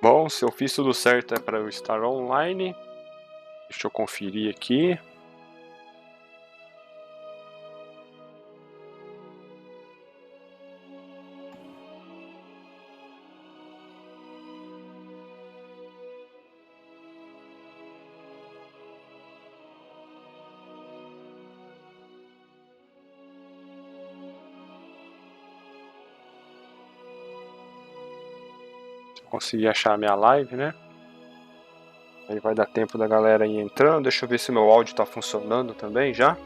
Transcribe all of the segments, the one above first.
Bom, se eu fiz tudo certo é para eu estar online. Deixa eu conferir aqui. Consegui achar a minha live, né? Aí vai dar tempo da galera ir entrando. Deixa eu ver se meu áudio tá funcionando também já.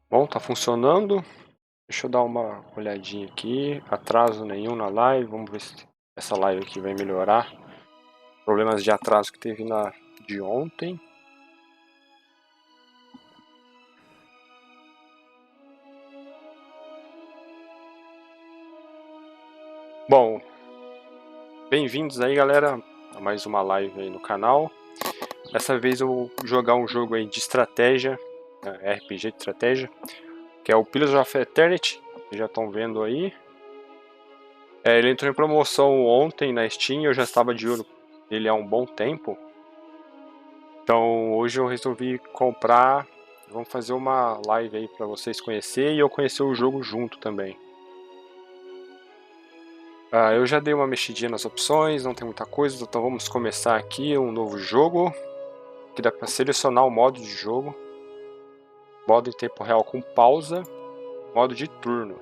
Bom, tá funcionando. Deixa eu dar uma olhadinha aqui. Atraso nenhum na live. Vamos ver se essa live aqui vai melhorar. Problemas de atraso que teve na de ontem. Bom, bem-vindos aí, galera, a mais uma live aí no canal. Dessa vez eu vou jogar um jogo aí de estratégia, RPG de estratégia, que é o Pillars of Eternity. Vocês já estão vendo aí. Ele entrou em promoção ontem na Steam, eu já estava de olho nele há um bom tempo. Então hoje eu resolvi comprar. Vamos fazer uma live aí para vocês conhecerem e eu conhecer o jogo junto também. Eu já dei uma mexidinha nas opções, não tem muita coisa, então vamos começar aqui um novo jogo. Que dá para selecionar o modo de jogo. Modo em tempo real com pausa. Modo de turno.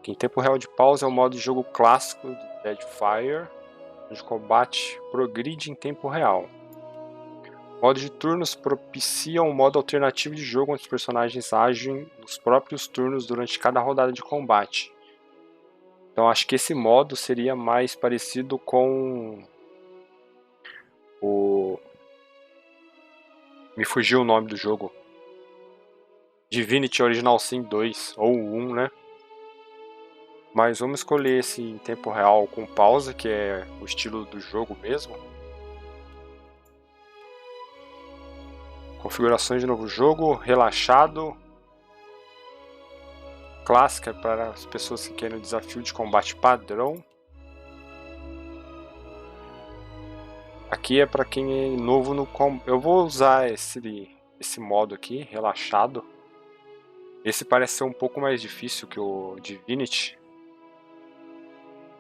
Que em tempo real de pausa é o modo de jogo clássico do Deadfire, onde o combate progride em tempo real. Modo de turnos propicia um modo alternativo de jogo onde os personagens agem nos próprios turnos durante cada rodada de combate. Então acho que esse modo seria mais parecido com o... Me fugiu o nome do jogo. Divinity Original Sin 2, ou 1, né? Mas vamos escolher esse em tempo real com pausa, que é o estilo do jogo mesmo. Configurações de novo jogo, relaxado. Clássica para as pessoas que querem um desafio de combate padrão. Aqui é para quem é novo no combate. Eu vou usar esse modo aqui, relaxado. Esse parece ser um pouco mais difícil que o Divinity.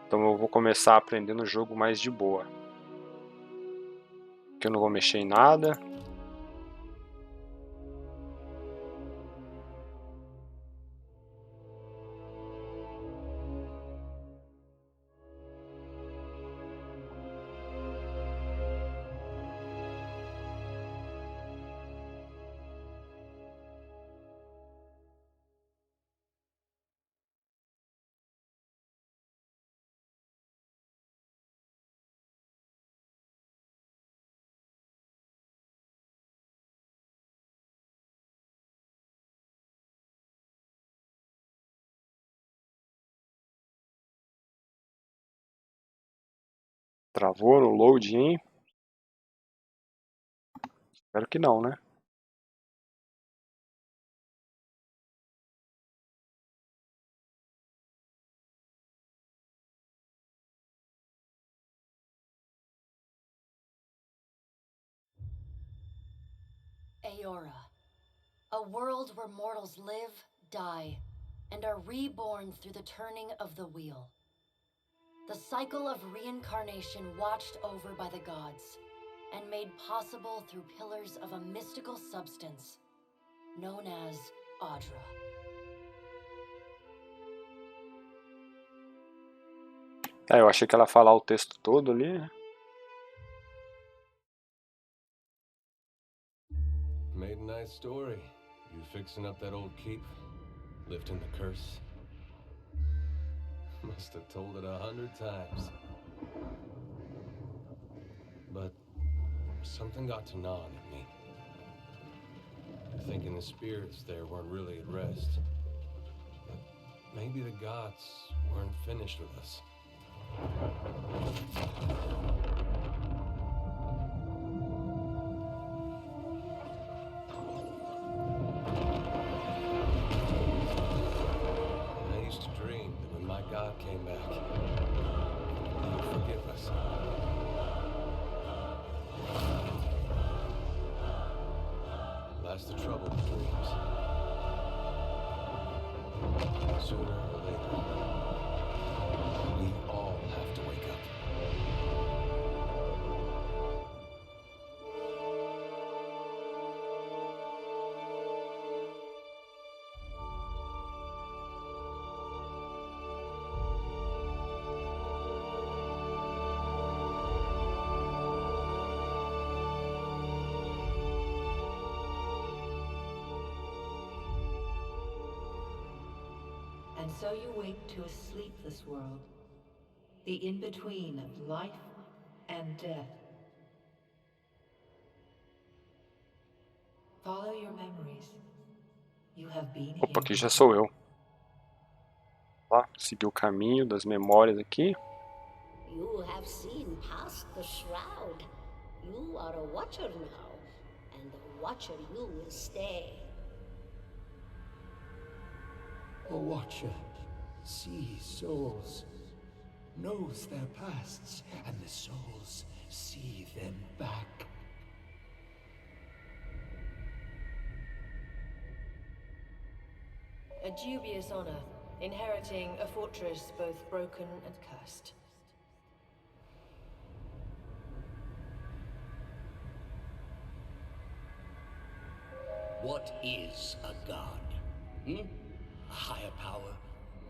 Então eu vou começar aprendendo o jogo mais de boa. Aqui eu não vou mexer em nada. Travou no loading. Espero que não, né? Aora, a world where mortals live, die, and are reborn through the turning of the wheel. The cycle of reincarnation watched over by the gods, and made possible through pillars of a mystical substance known as Audra. Eu achei que ela ia falar o texto todo ali, né? Made a nice story. You fixing up that old keep? Lifting the curse? Must have told it 100 times. But something got to gnawing at me. Thinking the spirits there weren't really at rest. But maybe the gods weren't finished with us. I used to dream that when my God came back, he would forgive us. That's the trouble with dreams. Sooner or later, we all have to wake up. And so you wake to a sleepless world, the in-between of life and death. Follow your memories. You have been Opa, here aqui já before. sou eu. Lá, seguir o caminho das memórias aqui. You have seen past the shroud. You are a watcher now, and a watcher you will stay. A watcher sees souls, knows their pasts, and the souls see them back. A dubious honor, inheriting a fortress both broken and cursed. What is a god? A higher power?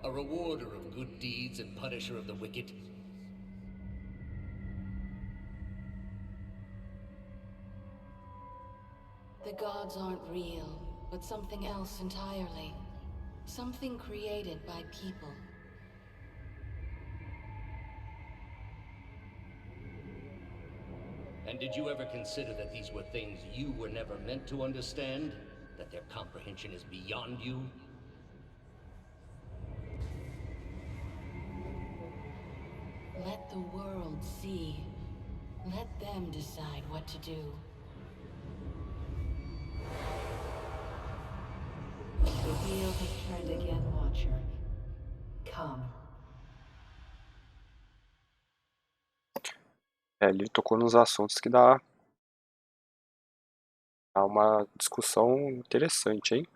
A rewarder of good deeds and punisher of the wicked? The gods aren't real, but something else entirely. Something created by people. And did you ever consider that these were things you were never meant to understand? That their comprehension is beyond you? Let the world see. Let them decide what to do. The wheel has turned again, Watcher. Come. Ele tocou nos assuntos que dá uma discussão interessante, hein?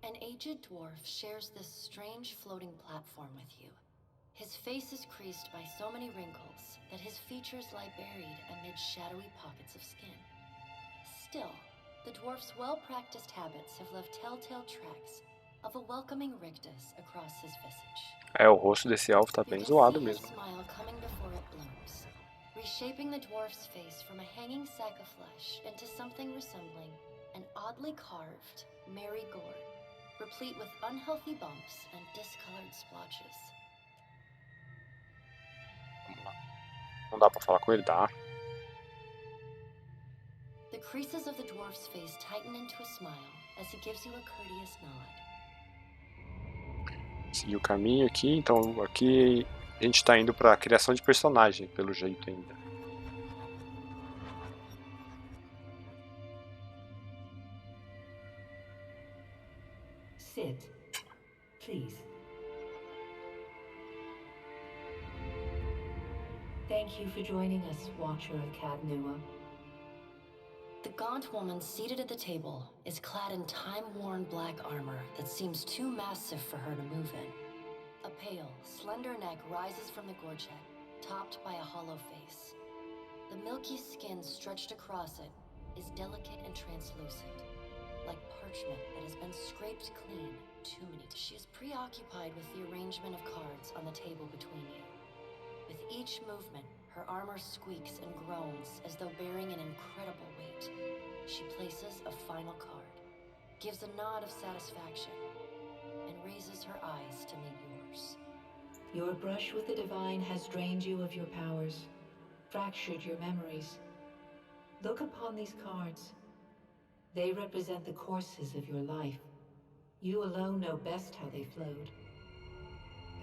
An aged dwarf shares this strange floating platform with you. His face is creased by so many wrinkles that his features lie buried amid shadowy pockets of skin. Still, the dwarf's well-practiced habits have left telltale tracks of a welcoming rictus across his visage. É, o rosto desse elfo tá bem zoado mesmo. Smile coming before it blooms, reshaping the dwarf's face from a hanging sack of flesh into something resembling an oddly carved marigold, replete with unhealthy bumps and discolored splotches. Vamos lá. Não dá pra falar com ele, dá. The creases of the dwarf's face tighten into a smile as he gives you a courteous nod. Seguir o caminho aqui, então aqui a gente tá indo pra criação de personagem, pelo jeito ainda. Sit, please. Thank you for joining us, Watcher of Cadnua. gaunt woman seated at the table is clad in time-worn black armor that seems too massive for her to move in. A pale, slender neck rises from the gorget, topped by a hollow face. The milky skin stretched across it is delicate and translucent, like parchment that has been scraped clean too many times. She is preoccupied with the arrangement of cards on the table between you. With each movement, her armor squeaks and groans as though bearing an incredible weight. She places a final card, gives a nod of satisfaction, and raises her eyes to meet yours. Your brush with the divine has drained you of your powers, fractured your memories. Look upon these cards. They represent the courses of your life. You alone know best how they flowed.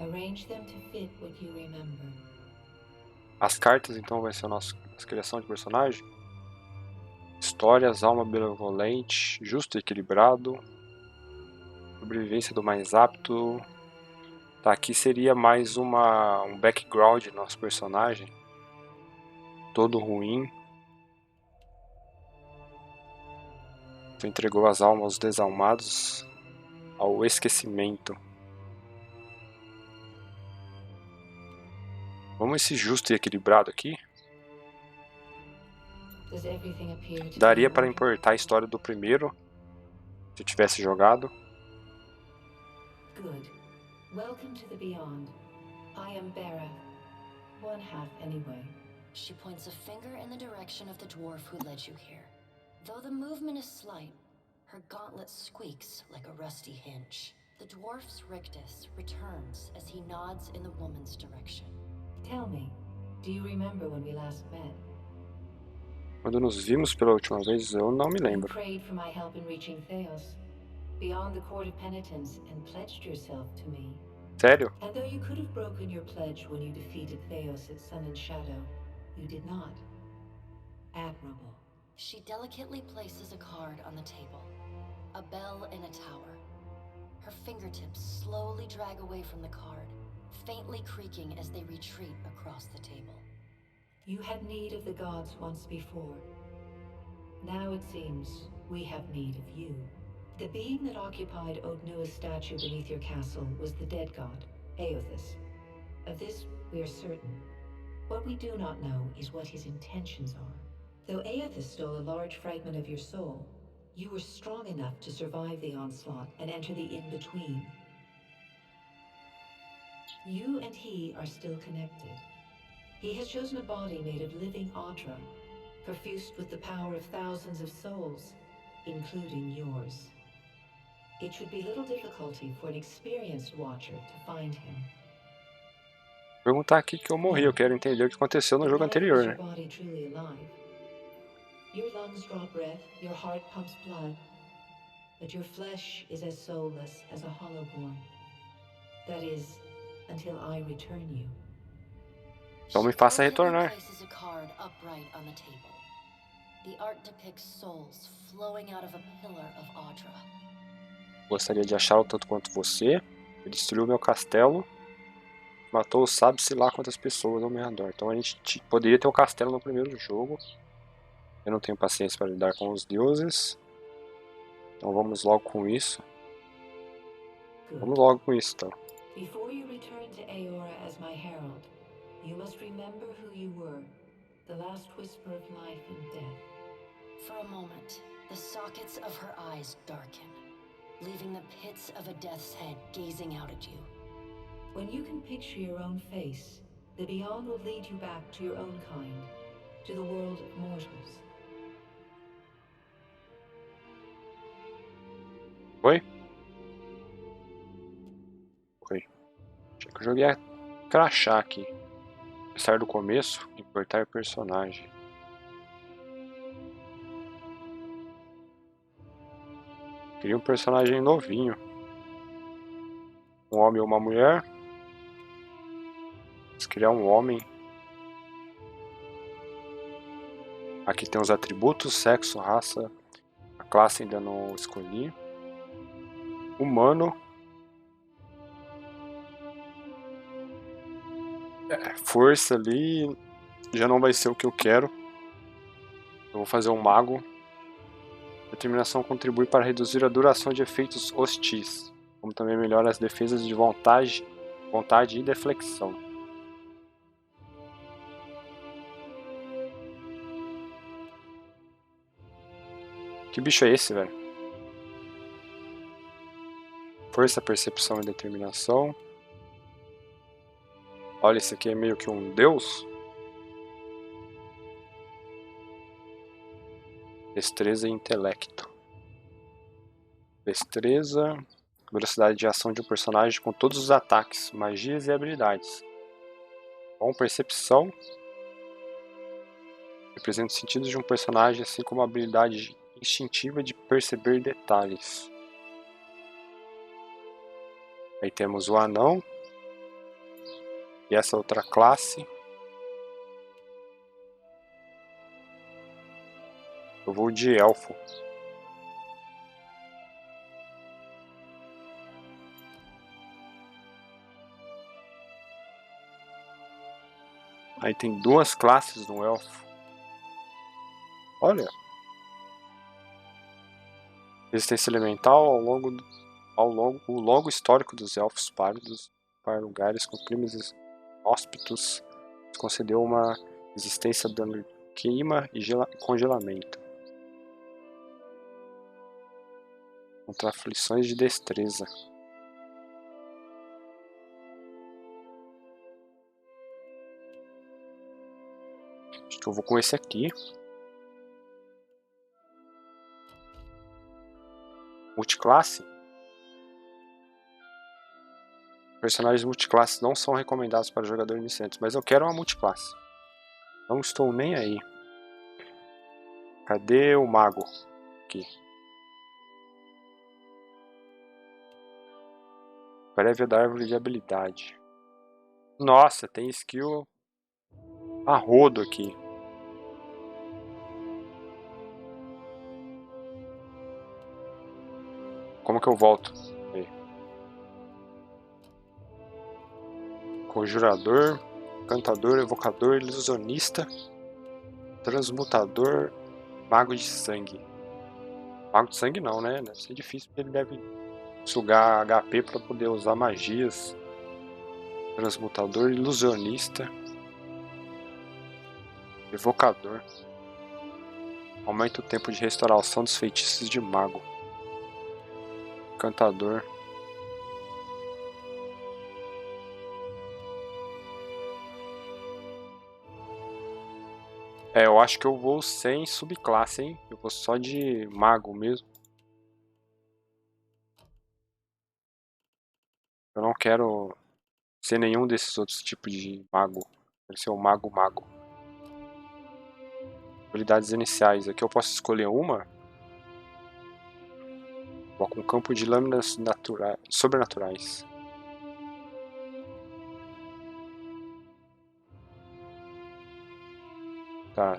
Arrange them to fit what you remember. As cartas então vai ser a nossa criação de personagem. Histórias, alma benevolente, justo e equilibrado. Sobrevivência do mais apto. Tá, aqui seria mais um background do nosso personagem. Todo ruim. Tu entregou as almas aos desalmados ao esquecimento. Vamos esse justo e equilibrado aqui. Daria para importar a história do primeiro, se eu tivesse jogado. Good. Welcome to the beyond. I am Bera. One half anyway. She points a finger in the direction of the dwarf who led you here. Though the movement is slight, her gauntlet squeaks like a rusty hinge. The dwarf's rictus returns as he nods in the woman's direction. Tell me, do you remember when we last met? Quando nos vimos pela última vez, eu não me lembro. You prayed for my help in reaching Theos, beyond the court of penitence, and pledged yourself to me. Sério? And though you could have broken your pledge when you defeated Theos at Sun and Shadow, you did not. Admirable. She delicately places a card on the table. A bell in a tower. Her fingertips slowly drag away from the card, faintly creaking as they retreat across the table. You had need of the gods once before. Now it seems we have need of you. The being that occupied Odnua's statue beneath your castle was the dead god, Aothis. Of this we are certain. What we do not know is what his intentions are. Though Aothis stole a large fragment of your soul, you were strong enough to survive the onslaught and enter the in-between. You and he are still connected. He has chosen a body made of living Audra, perfused with the power of thousands of souls, including yours. It should be little difficulty for an experienced watcher to find him. Perguntar aqui que eu morri, eu quero entender o que aconteceu no jogo anterior, né? Your lungs draw breath, your heart pumps blood, but your flesh is as soulless as a hollowborn. That is, until I return you. Então me faça retornar. Places a card upright on the table. The art depicts souls flowing out of a pillar of Audra. Gostaria de achá-lo tanto quanto você. Ele destruiu meu castelo. Matou sabe-se lá quantas pessoas ao meu redor. Então a gente poderia ter um castelo no primeiro jogo. Eu não tenho paciência para lidar com os deuses. Então vamos logo com isso. Vamos logo com isso, então. Before you return to Aora as my herald, you must remember who you were, the last whisper of life and death. For a moment, the sockets of her eyes darken, leaving the pits of a death's head gazing out at you. When you can picture your own face, the beyond will lead you back to your own kind, to the world of mortals. Oi? Oi. Achei que eu joguei a crachá aqui. Começar do começo, importar personagem. Queria um personagem novinho. Um homem ou uma mulher. Vamos criar um homem. Aqui tem os atributos, sexo, raça. A classe ainda não escolhi. Humano. Força ali já não vai ser o que eu quero. Eu vou fazer um mago. Determinação contribui para reduzir a duração de efeitos hostis, como também melhora as defesas de vontade e deflexão. Que bicho é esse, velho? Força, percepção e determinação. Olha, esse aqui é meio que um deus. Destreza e intelecto. Destreza, velocidade de ação de um personagem com todos os ataques, magias e habilidades. Bom, percepção. Representa os sentidos de um personagem, assim como a habilidade instintiva de perceber detalhes. Aí temos o anão. E essa outra classe. Eu vou de elfo. Aí tem duas classes no elfo. Olha. Resistência elemental o longo histórico dos elfos pálidos para lugares com climas hóspitos concedeu uma resistência a dano de queima e congelamento. Contra aflições de destreza. Acho que eu vou com esse aqui. Multiclasse. Personagens multiclasses não são recomendados para jogadores iniciantes, mas eu quero uma multiclasse. Não estou nem aí. Cadê o mago? Aqui. Prévia da árvore de habilidade. Nossa, tem skill a rodo aqui. Como que eu volto? Aí. Conjurador, cantador, evocador, ilusionista, transmutador, mago de sangue. Mago de sangue não, né? Deve ser difícil porque ele deve sugar HP para poder usar magias. Transmutador, ilusionista, evocador. Aumenta o tempo de restauração dos feitiços de mago. Cantador. Eu acho que eu vou sem subclasse, hein? Eu vou só de mago mesmo. Eu não quero ser nenhum desses outros tipos de mago. Quero ser um mago. Habilidades iniciais. Aqui eu posso escolher uma. Vou com campo de lâminas sobrenaturais. Tá.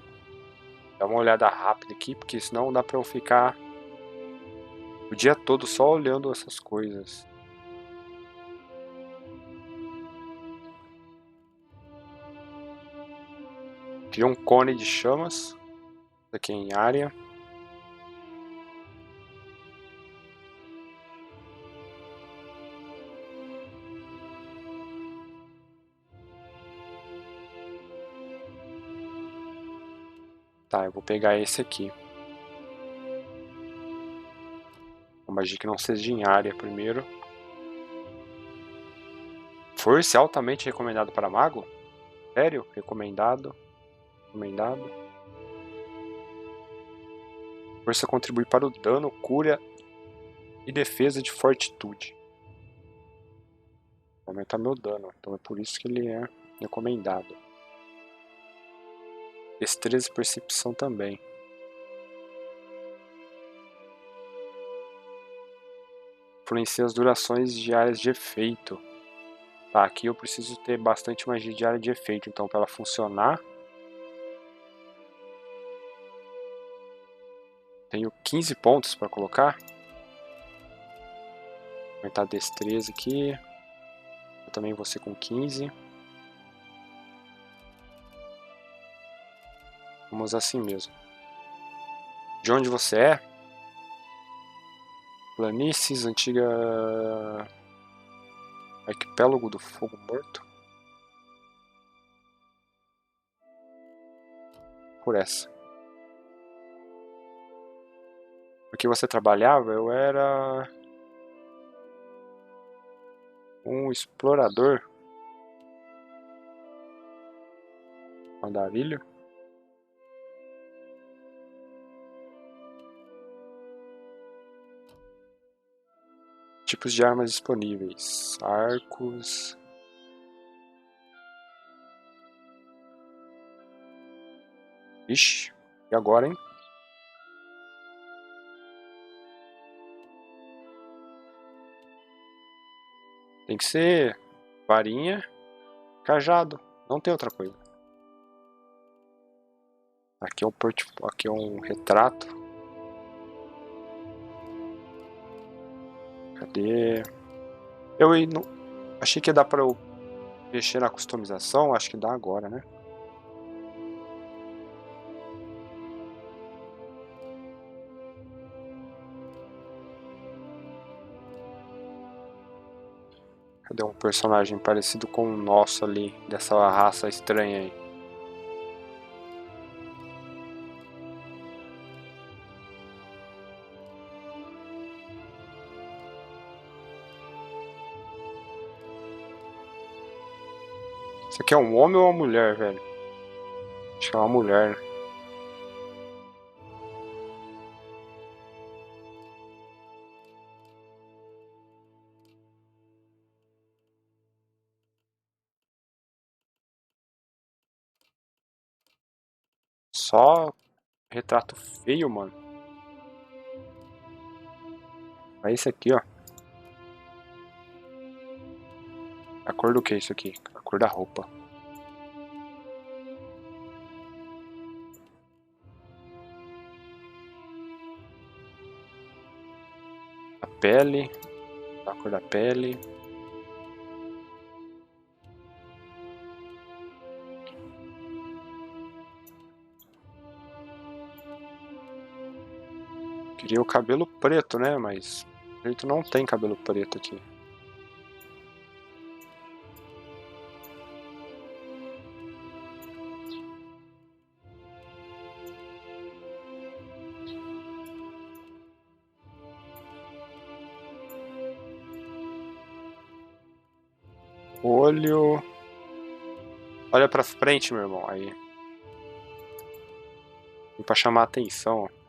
Dá uma olhada rápida aqui, porque senão dá pra eu ficar o dia todo só olhando essas coisas. Cria um cone de chamas. Aqui em área. Tá, eu vou pegar esse aqui. Uma magia que não seja em área primeiro. Força altamente recomendado para mago? Sério? Recomendado. Força contribui para o dano, cura e defesa de fortitude. Vai aumentar meu dano, então é por isso que ele é recomendado. Destreza e percepção também. Influencia as durações de áreas de efeito. Tá, aqui eu preciso ter bastante magia de área de efeito, então para ela funcionar. Tenho 15 pontos para colocar. Vou aumentar a destreza aqui. Eu também vou ser com 15. Vamos assim mesmo. De onde você é? Planícies, antiga arquipélago do fogo morto. Por essa. O que você trabalhava? Eu era um explorador. Andarilho. Tipos de armas disponíveis. Arcos. Ixi, e agora, hein? Tem que ser varinha, cajado. Não tem outra coisa. Aqui é um aqui é um retrato. Cadê? Eu não... achei que ia dar pra eu mexer na customização. Acho que dá agora, né? Cadê um personagem parecido com o nosso ali, dessa raça estranha aí? Isso aqui é um homem ou uma mulher, velho? Acho que é uma mulher, né? Só retrato feio, mano. É esse aqui, ó. A cor do que é isso aqui? A cor da roupa. A pele. A cor da pele. Queria o cabelo preto, né? Mas preto não tem cabelo preto aqui. Olho. Olha pra frente, meu irmão. Aí. Pra chamar a atenção, ó.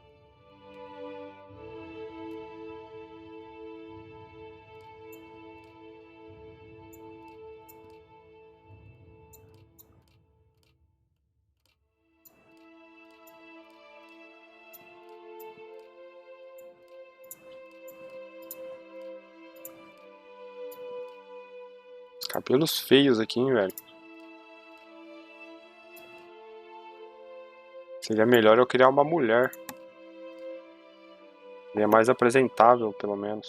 Os cabelos feios aqui, hein, velho. Seria melhor eu criar uma mulher. Seria mais apresentável, pelo menos.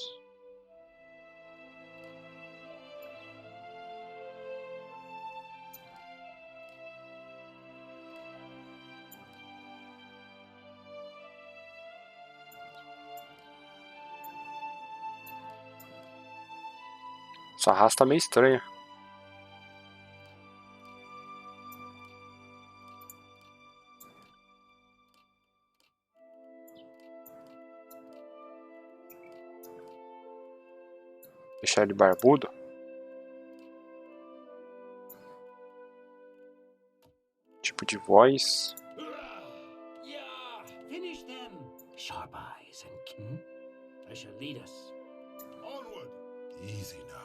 Essa raça tá meio estranha. Deixar ele barbudo. Tipo de voz. Yeah, finish them. Sharp eyes and keen. They shall lead us. Onward. Easy now.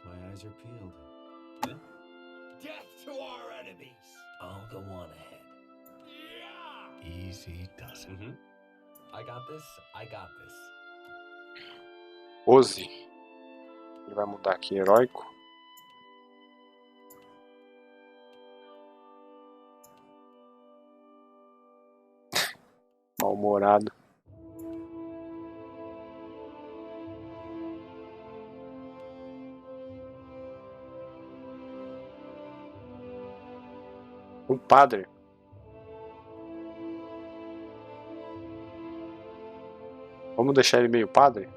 My eyes are peeled. Death to our enemies. I'll go on ahead. Yeah. Easy does it. I got this. I got this. 12. Ele vai mudar aqui, heróico. Mal-humorado. Um padre. Vamos deixar ele meio padre?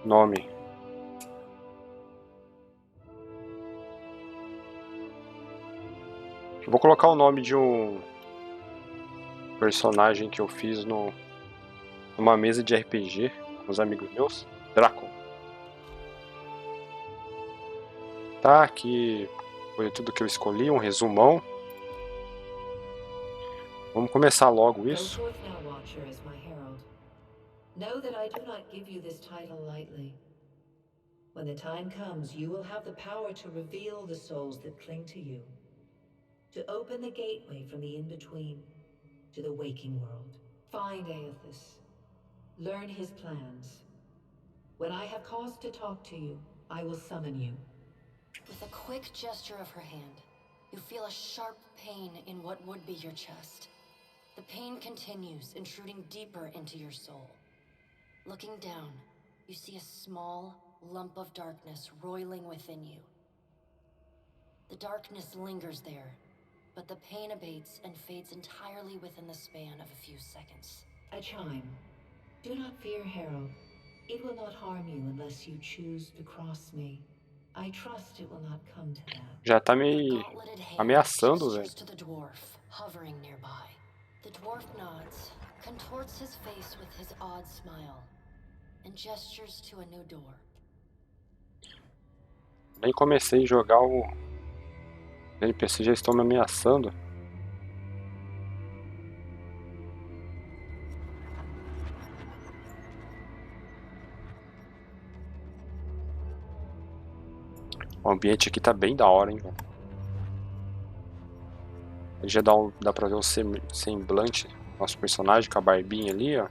Nome. Eu vou colocar o nome de um personagem que eu fiz numa mesa de RPG com os amigos meus. Draco. Tá, aqui foi tudo que eu escolhi, um resumão. Vamos começar logo isso. Go forth now, Watcher, as my herald. Know that I do not give you this title lightly. When the time comes, you will have the power to reveal the souls that cling to you, to open the gateway from the in-between to the waking world. Find Aethys. Learn his plans. When I have cause to talk to you, I will summon you. With a quick gesture of her hand, you feel a sharp pain in what would be your chest. The pain continues, intruding deeper into your soul. Looking down, you see a small lump of darkness roiling within you. The darkness lingers there, but the pain abates and fades entirely within the span of a few seconds. A chime. Do not fear, Herald. It will not harm you unless you choose to cross me. I trust it will not come to that. Já tá me Gauntleted hand ameaçando, velho. gestures to the dwarf, hovering nearby. The dwarf nods, contorts his face with his odd smile, and gestures to a new door. Nem comecei a jogar o NPC, já estão me ameaçando. O ambiente aqui tá bem da hora, hein, velho. Já dá pra ver o semblante do nosso personagem com a barbinha ali, ó.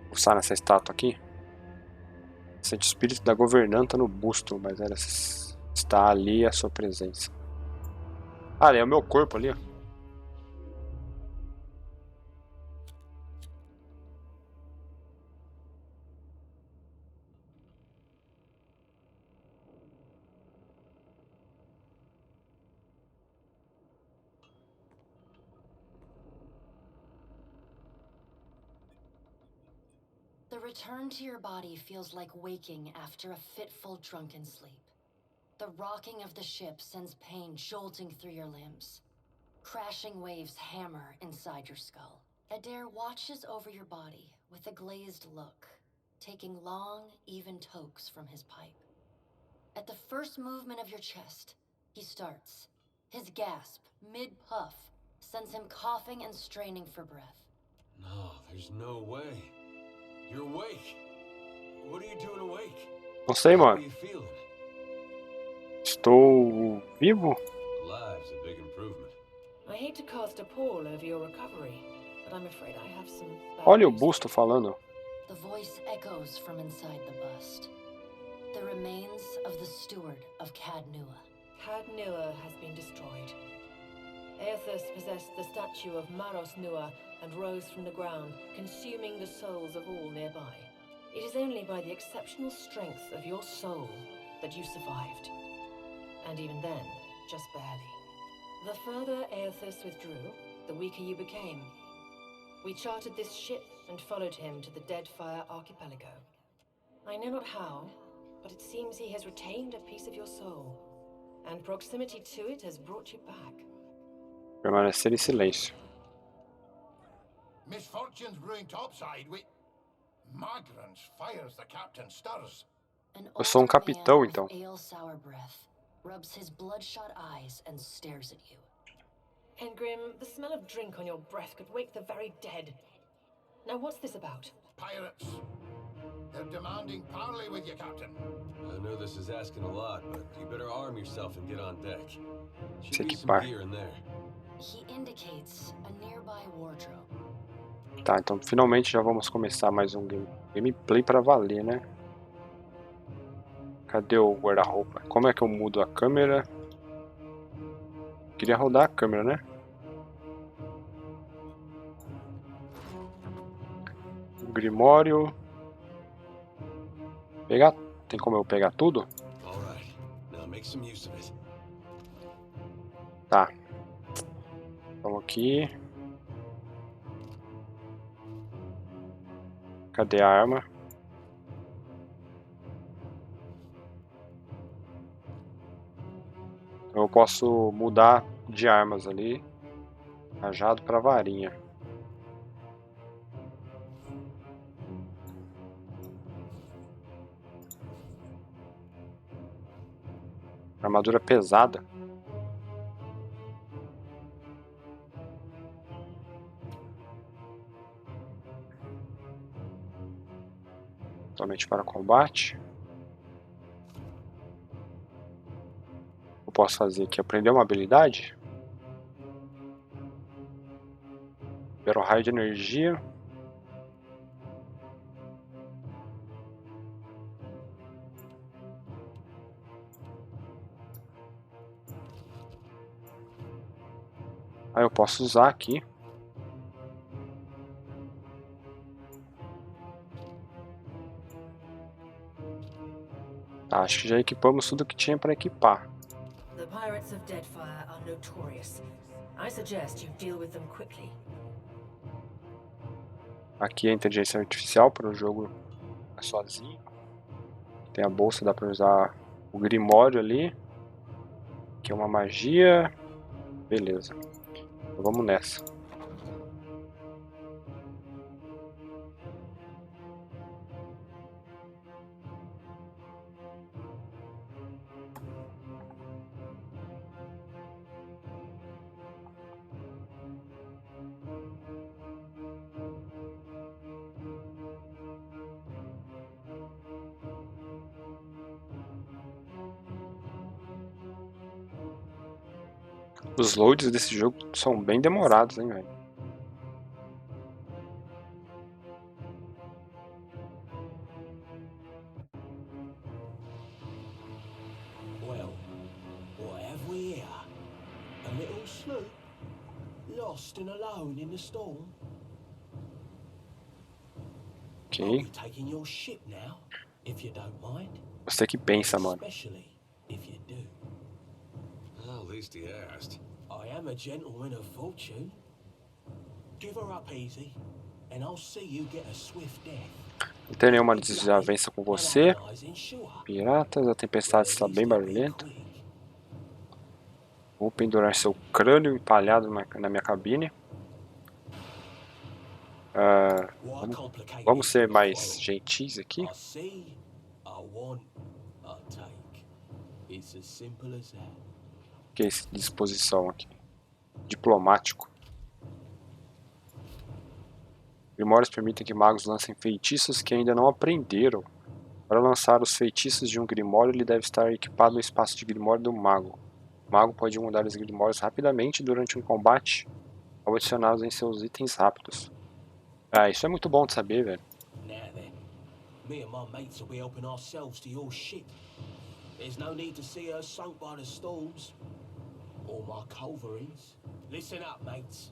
Vou pulsar nessa estátua aqui. Sente o espírito da governanta no busto, mas ela está ali a sua presença. Ah, ali é o meu corpo ali, ó. The return to your body feels like waking after a fitful drunken sleep. The rocking of the ship sends pain jolting through your limbs. Crashing waves hammer inside your skull. Adair watches over your body with a glazed look, taking long, even tokes from his pipe. At the first movement of your chest, he starts. His gasp, mid-puff, sends him coughing and straining for breath. No, there's no way. You're awake. What are you doing awake? Não sei, How are mano. you feeling? Estou vivo? Alive's a big improvement. I hate to cast a pall over your recovery, but I'm afraid I have some bad Olha o news. busto falando. The voice echoes from inside the bust. The remains of the steward of Cad Nua. Cad Nua has been destroyed. Aethys possessed the statue of Maros Nua and rose from the ground, consuming the souls of all nearby. It is only by the exceptional strength of your soul that you survived. And even then, just barely. The further Aethys withdrew, the weaker you became. We chartered this ship and followed him to the Deadfire archipelago. I know not how, but it seems he has retained a piece of your soul, and proximity to it has brought you back. Permanecer em silêncio. Misfortunes brewing topside, Magrans fires the captain stirs. An Eu sou older capitão, man with então. ale sour breath rubs his bloodshot eyes and stares at you. Engrim, the smell of drink on your breath could wake the very dead. Now what's this about? Pirates. They're demanding parley with you, Captain. I know this is asking a lot, but you better arm yourself and get on deck. Se Should be some equipar. gear in there. He indicates a nearby wardrobe. Tá, então finalmente já vamos começar mais um gameplay pra valer, né? Cadê o guarda-roupa? Como é que eu mudo a câmera? Queria rodar a câmera, né? Grimório. Pegar? Tem como eu pegar tudo? Tá. Vamos aqui. Cadê a arma? Eu posso mudar de armas ali. Cajado para varinha. Armadura pesada. Somente para combate. Eu posso fazer aqui, aprender uma habilidade. Libera um raio de energia. Aí eu posso usar aqui. Tá, acho que já equipamos tudo que tinha para equipar. The pirates of Deadfire are notorious. I suggest you deal with them quickly. Aqui é a inteligência artificial para o jogo sozinho. Tem a bolsa, dá para usar o Grimório ali. Aqui é uma magia. Beleza. Então vamos nessa. Os loads desse jogo são bem demorados, hein, velho? Well, what have we here? A little sloop? Lost and alone in the storm? Ok. I'll be taking your ship now, if you don't mind. Você que pensa, mano. Especially if you do. Well, at least he asked. I am a gentleman of fortune. Give her up easy, and I'll see you get a swift death. Não tem nenhuma desavença com você. Piratas, a tempestade está bem barulhenta. Vou pendurar seu crânio empalhado na minha cabine. Vamos ser mais gentis aqui. Que é esse disposição aqui? Diplomático. Grimórios permitem que magos lancem feitiços que ainda não aprenderam. Para lançar os feitiços de um Grimório, ele deve estar equipado no espaço de Grimório do mago. O mago pode mudar os Grimórios rapidamente durante um combate, ao adicioná-los em seus itens rápidos. Ah, isso é muito bom de saber, velho. Me and my mates will be helping ourselves to your ship. There's no need to see her sunk by the storms. Or my culverins. Listen up, mates.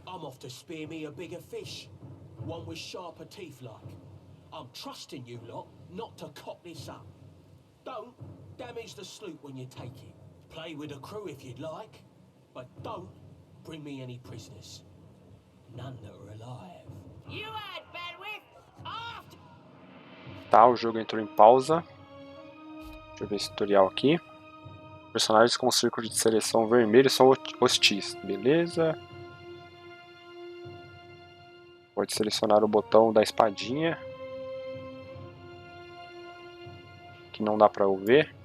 I'm off to spear me a bigger fish. One with sharper teeth like. I'm trusting you lot not to cock this up. Don't damage the sloop when you take it. Play with the crew if you'd like. But don't bring me any prisoners. None that are alive. You had bandwidth after. Tá, o jogo entrou em pausa. Deixa eu ver esse tutorial aqui. Personagens com círculo de seleção vermelho são hostis. Beleza. Pode selecionar o botão da espadinha. Que não dá pra eu ver.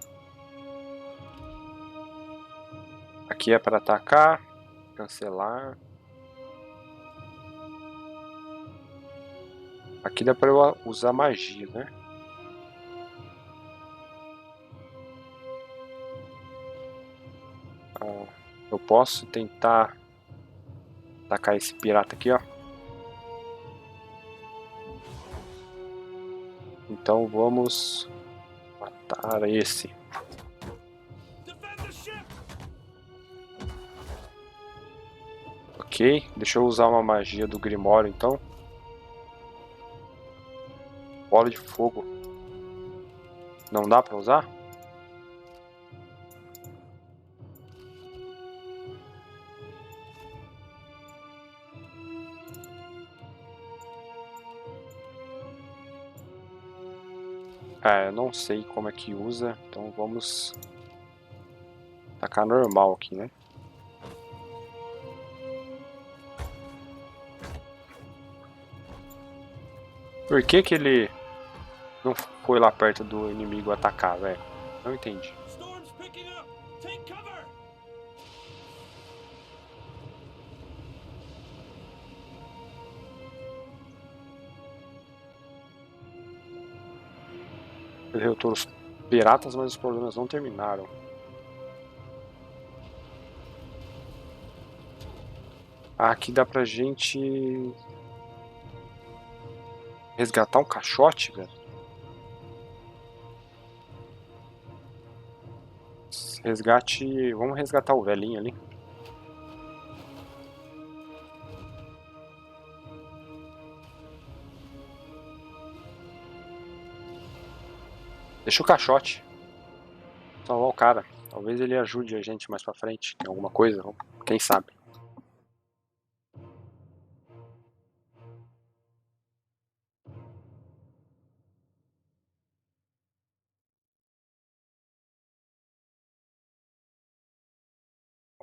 Aqui é para atacar. Cancelar. Aqui dá pra eu usar magia, né? Eu posso tentar atacar esse pirata aqui, ó. Então vamos matar esse. Ok, deixa eu usar uma magia do Grimório então. Bola de fogo. Não dá pra usar? Eu não sei como é que usa, então vamos tacar normal aqui, né? Por que que ele não foi lá perto do inimigo atacar, velho? Não entendi. Storm's picking up. Take cover. Ele derrotou os piratas, mas os problemas não terminaram. Aqui dá pra gente resgatar um caixote, velho. Resgate... Vamos resgatar o velhinho ali. Deixa o caixote. Salvar o cara. Talvez ele ajude a gente mais pra frente em alguma coisa. Quem sabe.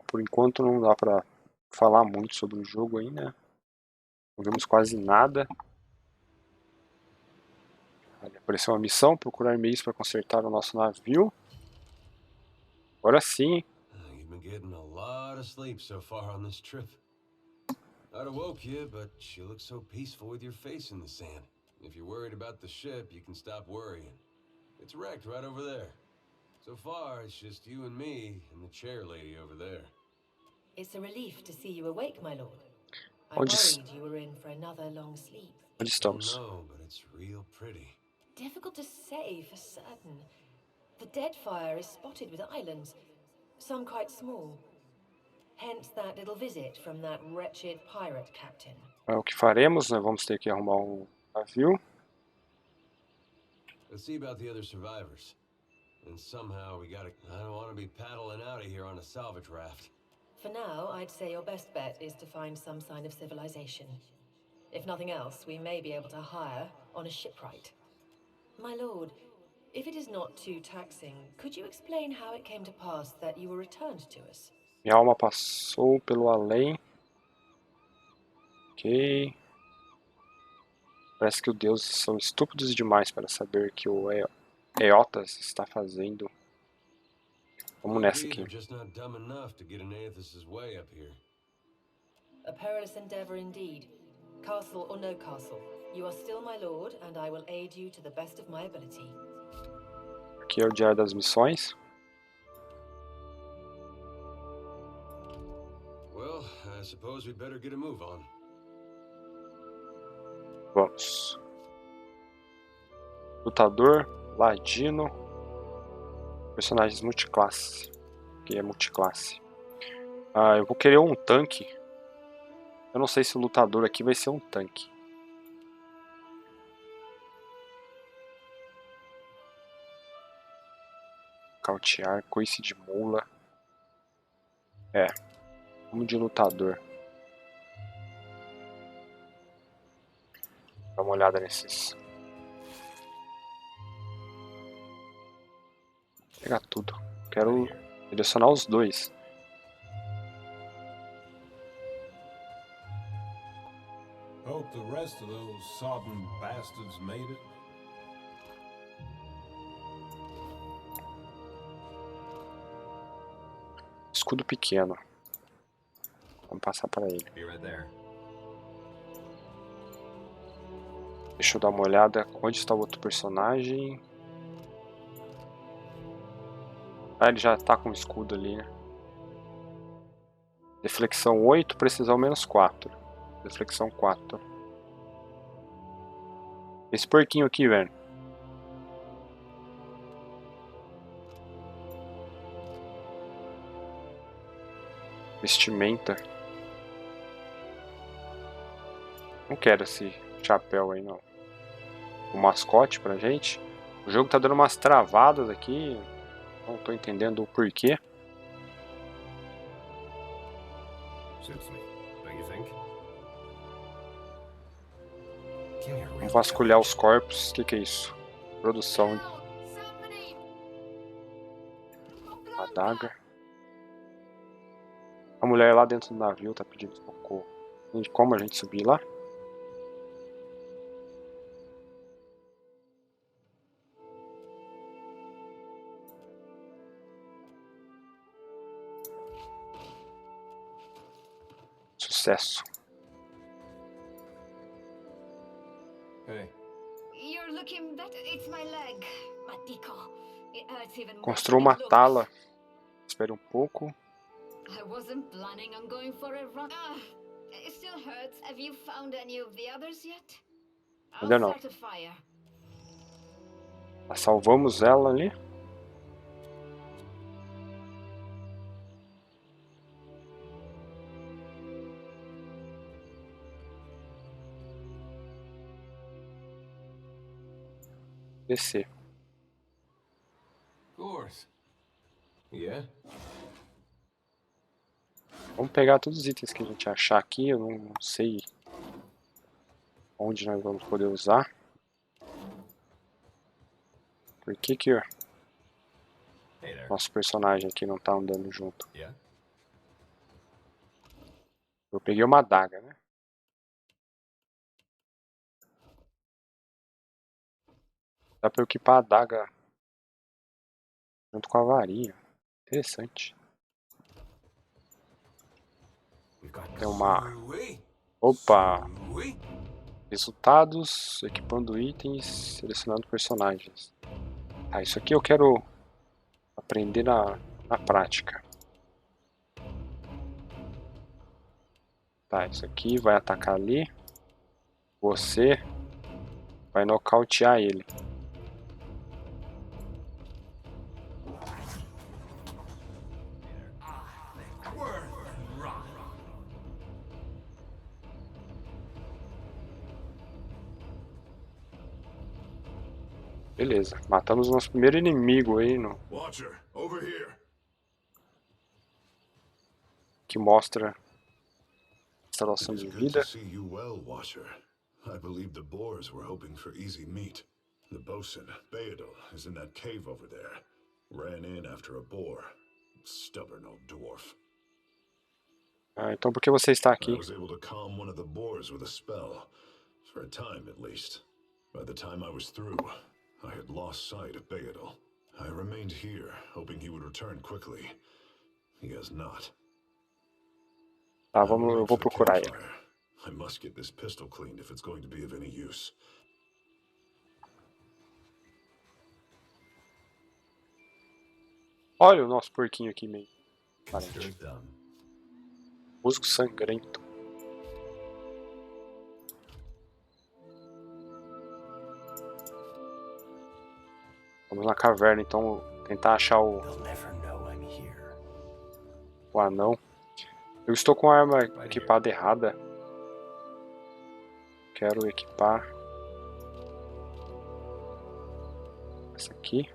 Por enquanto não dá pra falar muito sobre o jogo ainda. Não vimos quase nada. Apareceu uma missão, procurar meios para consertar o nosso navio. Agora sim. You've been getting a lot of sleep so far on this trip. I'd have woke you, but you look so peaceful with your face in the sand. If you're worried about the ship, you can stop worrying. It's wrecked right over there. So far, it's just you and me and the chair lady over there. It's a relief to see you awake, my lord. I Onde, worried you were in for another long sleep. onde estamos? No, but it's real pretty. Difficult to say for certain. The Deadfire is spotted with islands, some quite small. Hence that little visit from that wretched pirate captain. É o que faremos, né? Vamos ter que arrumar um navio. Let's see about the other survivors. And somehow we gotta... I don't want to be paddling out of here on a salvage raft. For now, I'd say your best bet is to find some sign of civilization. If nothing else, we may be able to hire on a shipwright. My lord, if it is not too taxing, could you explain how it came to pass that you were returned to us? Minha alma passou pelo além. Ok. Parece que os deuses são estúpidos demais para saber que o Eotas está fazendo. Vamos nessa aqui. A perilous endeavor indeed. Castle or no castle, you are still my lord, and I will aid you to the best of my ability. Aqui é o diário das missões. Well, I suppose we better get a move on. Vamos. Lutador, ladino, personagens multiclasse. Aqui é multiclasse. Eu vou querer um tanque. Eu não sei se o lutador aqui vai ser um tanque. Cautear, coice de mula. Vamos de lutador. Dá uma olhada nesses. Vou pegar tudo. Quero selecionar os dois. Hope the rest of those sodden bastards made it. Escudo pequeno. Vamos passar para ele. Deixa eu dar uma olhada onde está o outro personagem. Ele já está com o escudo ali, né? Deflexão 8, precisão menos 4. Deflexão 4. Esse porquinho aqui, velho. Vestimenta. Não quero esse chapéu aí, não. o mascote pra gente. O jogo tá dando umas travadas aqui, não tô entendendo o porquê. Vamos vasculhar os corpos. O que é isso? Produção. Adaga. A mulher lá dentro do navio tá pedindo socorro. Como a gente subir lá? Sucesso. Hey. You're looking better. It's my leg, Matiko. It hurts even more Construa than uma it looks. tala. Espere um pouco. I wasn't planning on going for a run. It still hurts. Have you found any of the others yet? I'll Ainda não. start a fire. Salvamos ela ali. Descer. Of course. Yeah? Vamos pegar todos os itens que a gente achar aqui. Eu não sei onde nós vamos poder usar. Por que que o nosso personagem aqui não tá andando junto? Yeah? Eu peguei uma adaga, né? Dá pra eu equipar a adaga junto com a varinha. Interessante. Tem uma... Opa! Resultados, equipando itens, selecionando personagens. Ah, isso aqui eu quero aprender na prática. Tá, isso aqui vai atacar ali. Você vai nocautear ele. Beleza, matamos o nosso primeiro inimigo aí no... Watcher, over here. Que mostra a instalação It's de good vida. to see you well, Watcher. I believe the Boers were hoping for easy meat. The bosun, Beadle, is in that cave over there. Ran in after a boar. Stubborn old dwarf. Ah, então por que você está I aqui? was able to calm one of the boars with a spell. For a time, at least. By the time I was through, I had lost sight of Beadle. I remained here, hoping he would return quickly. He has not. Tá, eu vou procurar ele. I must get this pistol cleaned if it's going to be of any use. Olha o nosso porquinho aqui meio. Parente. Musgo sangrento. Vamos na caverna então tentar achar o anão. Eu estou com a arma equipada errada. Quero equipar essa aqui.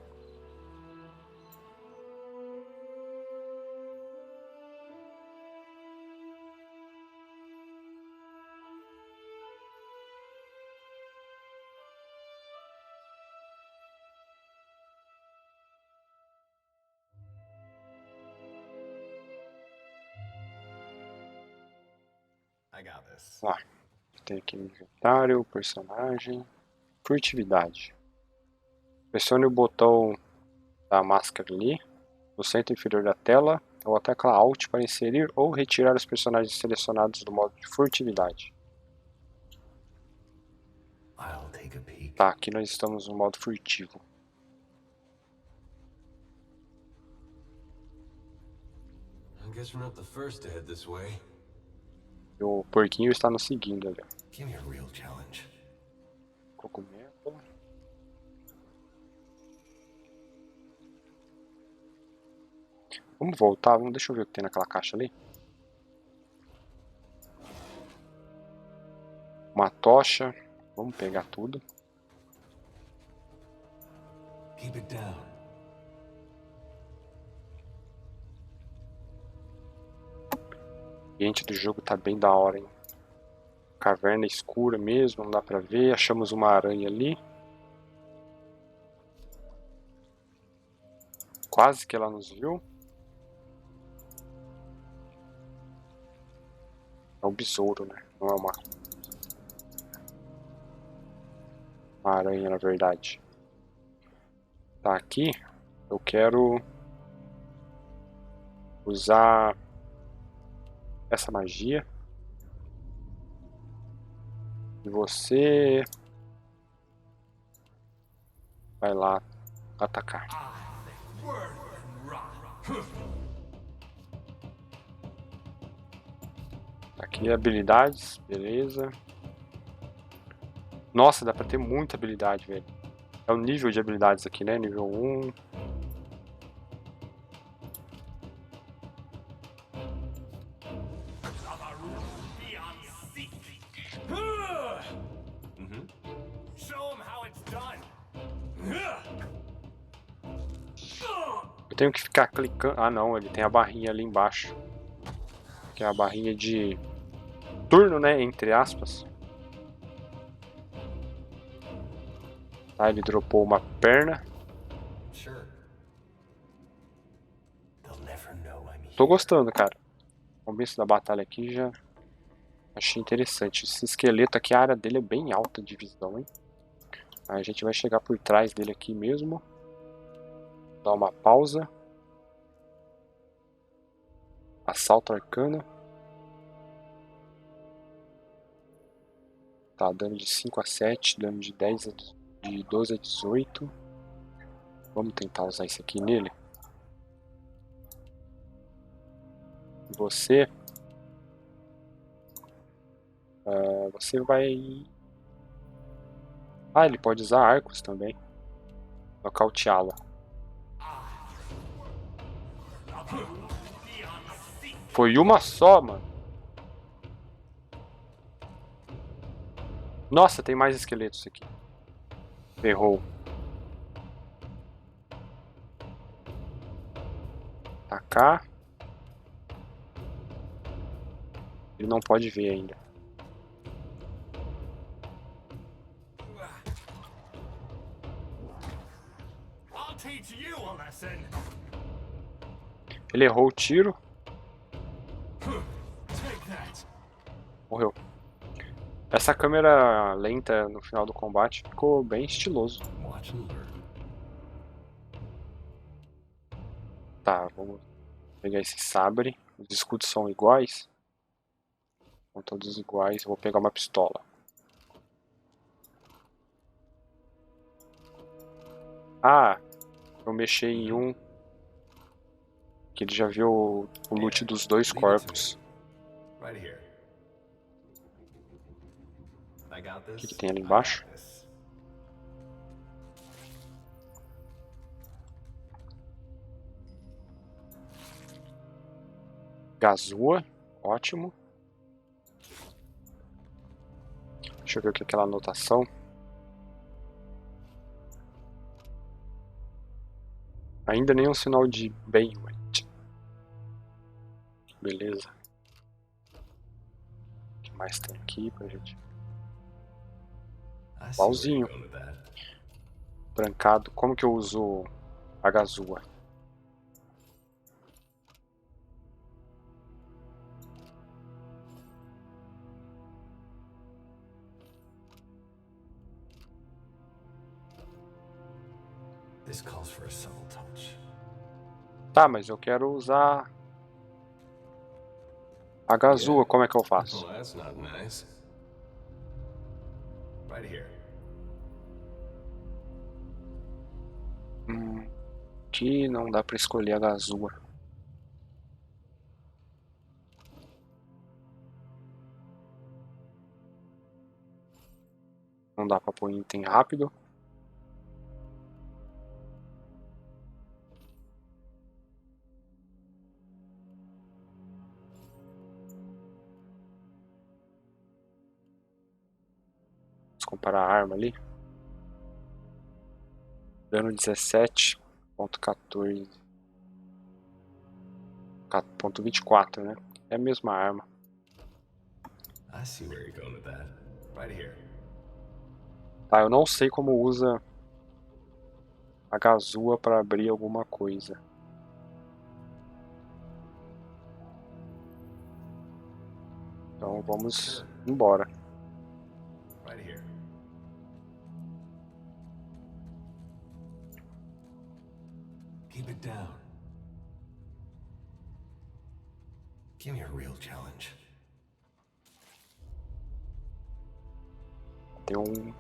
Lá. Tem aqui no inventário, personagem, furtividade. Pressione o botão da máscara ali, no centro inferior da tela, ou tecla Alt para inserir ou retirar os personagens selecionados do modo de furtividade. Tá, aqui nós estamos no modo furtivo. I guess we're not the first to head this way. O porquinho está nos seguindo ali. Cogumelo. Vamos voltar, deixa eu ver o que tem naquela caixa ali. Uma tocha, vamos pegar tudo. Keep it down. O ambiente do jogo tá bem da hora, hein? Caverna escura mesmo, não dá pra ver. Achamos uma aranha ali. Quase que ela nos viu. É um besouro, né? Não é uma aranha, na verdade. Tá aqui. Eu quero usar essa magia. E você vai lá atacar. Aqui habilidades, beleza. Nossa, dá pra ter muita habilidade, velho. É o nível de habilidades aqui, né? Nível 1. Eu tenho que ficar clicando. Ah, não, ele tem a barrinha ali embaixo. Que é a barrinha de turno, né? Entre aspas. Tá, ele dropou uma perna. Tô gostando, cara. O começo da batalha aqui já achei interessante. Esse esqueleto aqui, a área dele é bem alta de visão, hein? Aí a gente vai chegar por trás dele aqui mesmo. Dar uma pausa. Assalto arcano. Tá, dano de 5 a 7, dano de 10 de 12 a 18. Vamos tentar usar isso aqui nele. Você... você vai... Ah, ele pode usar arcos também. Nocauteá-lo. Foi uma só, mano. Nossa, tem mais esqueletos aqui. Errou. Atacar. Ele não pode ver ainda. Ele errou o tiro. Morreu. Essa câmera lenta no final do combate ficou bem estiloso. Tá, vamos pegar esse sabre. Os escudos são iguais. São todos iguais. Vou pegar uma pistola. Ah, eu mexi em um. Que ele já viu o loot dos dois corpos. O que tem ali embaixo? Gazua, ótimo. Deixa eu ver o que é aquela anotação. Ainda nenhum sinal de Bayweight. Beleza. O que mais tem aqui pra gente? Pauzinho. Trancado. Como que eu uso a Gazua? Tá, mas eu quero usar a Gazua. Como é que eu faço? Aqui não dá pra escolher a Gazua. Não dá pra pôr item rápido. Vamos comparar a arma ali. Dano 17.14. 4.24, né? É a mesma arma. I see where you're going with that. Right here. Tá, eu não sei como usa a gazua para abrir alguma coisa. Então vamos embora. Right here. Keep it down. Give me a real challenge. Tem um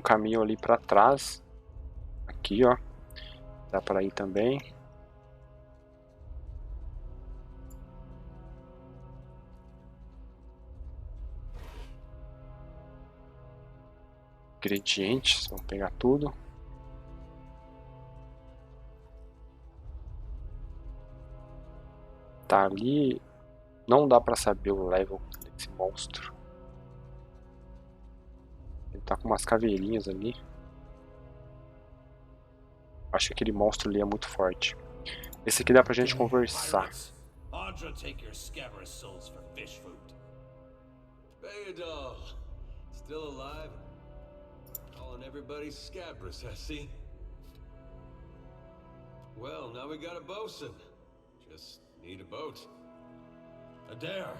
caminho ali para trás. Aqui, ó. Dá para ir também. Ingredientes, vamos pegar tudo. Tá ali. Não dá para saber o level desse monstro. Ele tá com umas caveirinhas ali. Acho que aquele monstro ali é muito forte. Esse aqui dá pra gente conversar. Bayadol, still alive? Calling everybody scabrous, I see. Well, now we got a bosun. Just need a boat. Adair,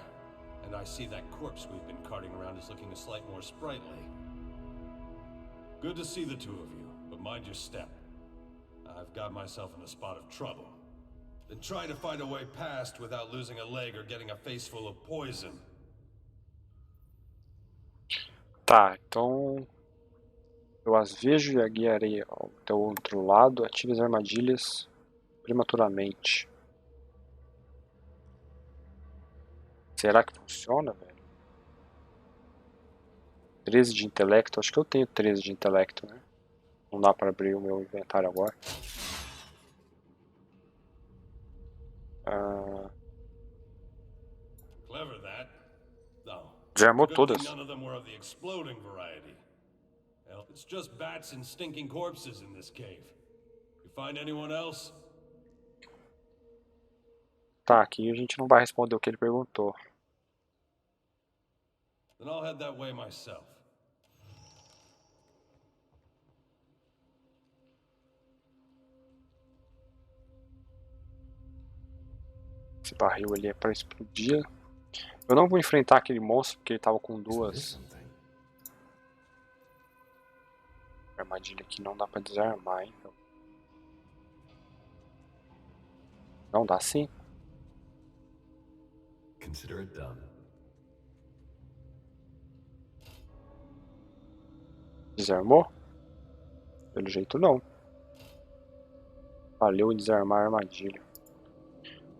and I see that corpse we've been carting around is looking a slight more sprightly. Good to see the two of you, but mind your step. I've got myself in a spot of trouble. Been trying to find a way past without losing a leg or getting a face full of poison. Tá, então eu as vejo e a guiarei até o outro lado. Ative as armadilhas prematuramente. Será que funciona, velho? 13 de intelecto, acho que eu tenho 13 de intelecto, né? Não dá para abrir o meu inventário agora. Clever that. No. Desarmou todas. None of them were of the exploding variety. Hell, it's just bats and stinking corpses in this cave. You find anyone else? Tá, aqui a gente não vai responder o que ele perguntou. Then I'll head that way myself. Esse barril ali é para explodir. Eu não vou enfrentar aquele monstro porque ele tava com duas armadilhas aqui, não dá para desarmar, hein? Não dá sim. Consider it done. Desarmou? Pelo jeito não. Falhou em desarmar a armadilha.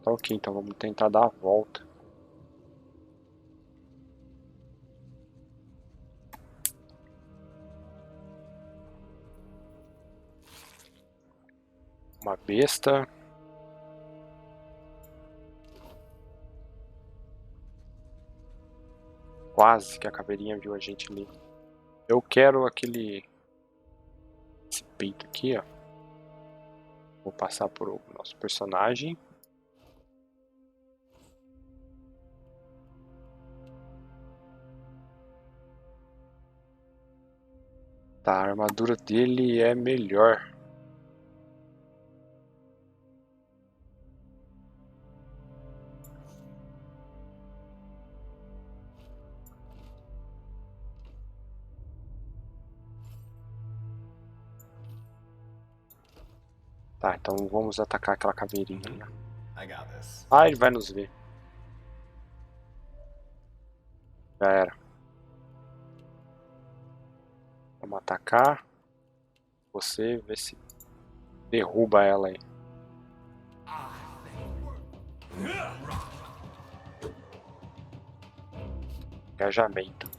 Tá ok, então vamos tentar dar a volta. Uma besta. Quase que a caveirinha viu a gente ali. Eu quero esse peito aqui, ó. Vou passar pro nosso personagem. Tá, a armadura dele é melhor. Tá, então vamos atacar aquela caveirinha. Ah, ele vai nos ver. Já era. Vamos atacar. Você vê se derruba ela aí. Engajamento.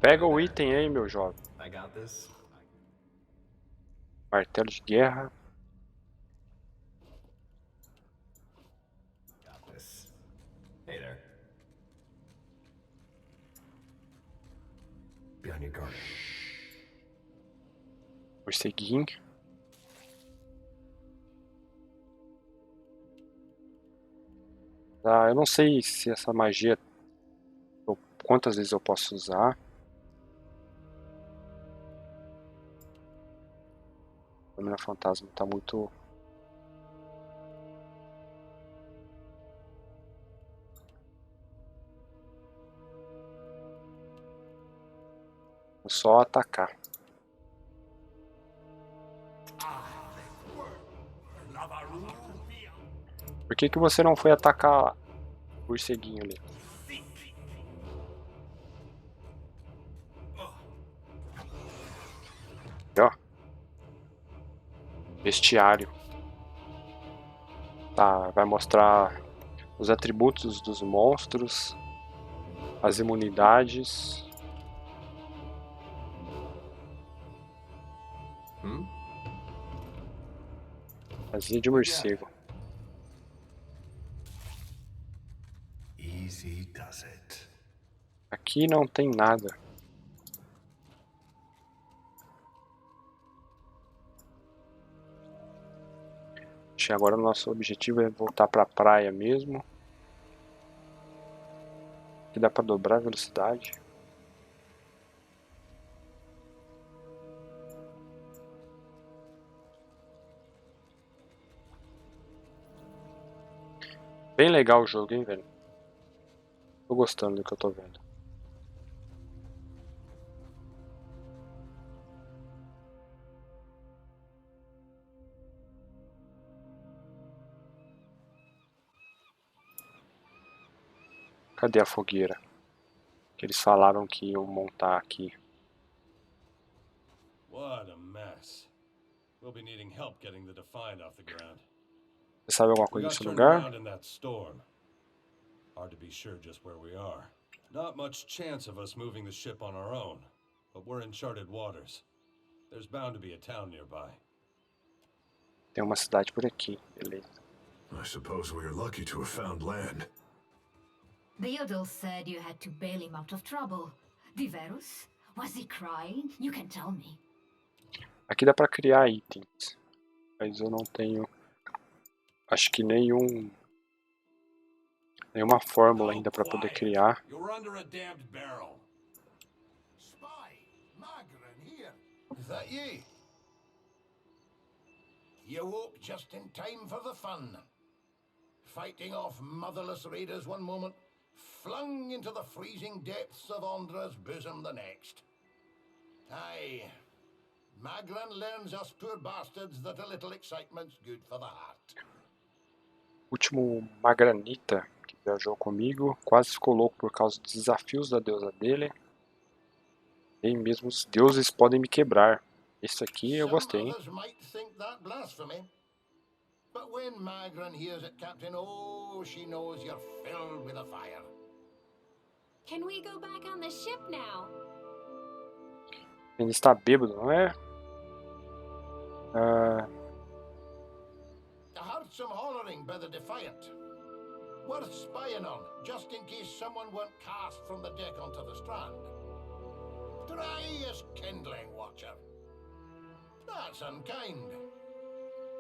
Pega o item aí, meu jovem. Martelo de guerra. on your guard. Morceguinho. Eu não sei se essa magia, quantas vezes eu posso usar. A mina fantasma tá muito... Vou só atacar. Por que que você não foi atacar o morceguinho ali? Ó. Bestiário. Tá, vai mostrar os atributos dos monstros, as imunidades. Asinha de morcego. Easy does it. Aqui não tem nada. Acho que agora o nosso objetivo é voltar pra praia mesmo. Aqui dá pra dobrar a velocidade. Bem legal o jogo, hein, velho? Tô gostando do que eu tô vendo. Cadê a fogueira? Que eles falaram que iam montar aqui. What a mess. We'll be needing help getting the Defiant off the ground. Você sabe alguma We coisa got desse turned lugar? around in that storm. Hard to be sure just where we are. Not much chance of us moving the ship on our own, but we're in charted waters. There's bound to be a town nearby. Tem uma cidade por aqui, beleza. I suppose we are lucky to have found land. Theodore said you had to bail him out of trouble. Diverus? Was he crying? You can tell me. Aqui dá pra criar itens, mas eu não tenho, acho que nenhuma fórmula ainda pra poder criar. You're under a damned barrel. Spy, Magran here. Is that ye? You woke just in time for the fun. Fighting off motherless raiders one moment, flung into the freezing depths of Ondra's bosom the next. Aye, Magran learns us poor bastards that a little excitement's good for the heart. O último Magranita que viajou comigo quase ficou louco por causa dos desafios da deusa dele. Nem mesmo os deuses podem me quebrar. Isso aqui eu gostei, hein? Some others might think that blasphemy. But when Magran hears it, Captain, oh, she knows you're filled with a fire. Can we go back on the ship now? Ele está bêbado, não é? I heard some hollering by the Defiant. Worth spying on, just in case someone went cast from the deck onto the strand. Dry as kindling, Watcher. That's unkind.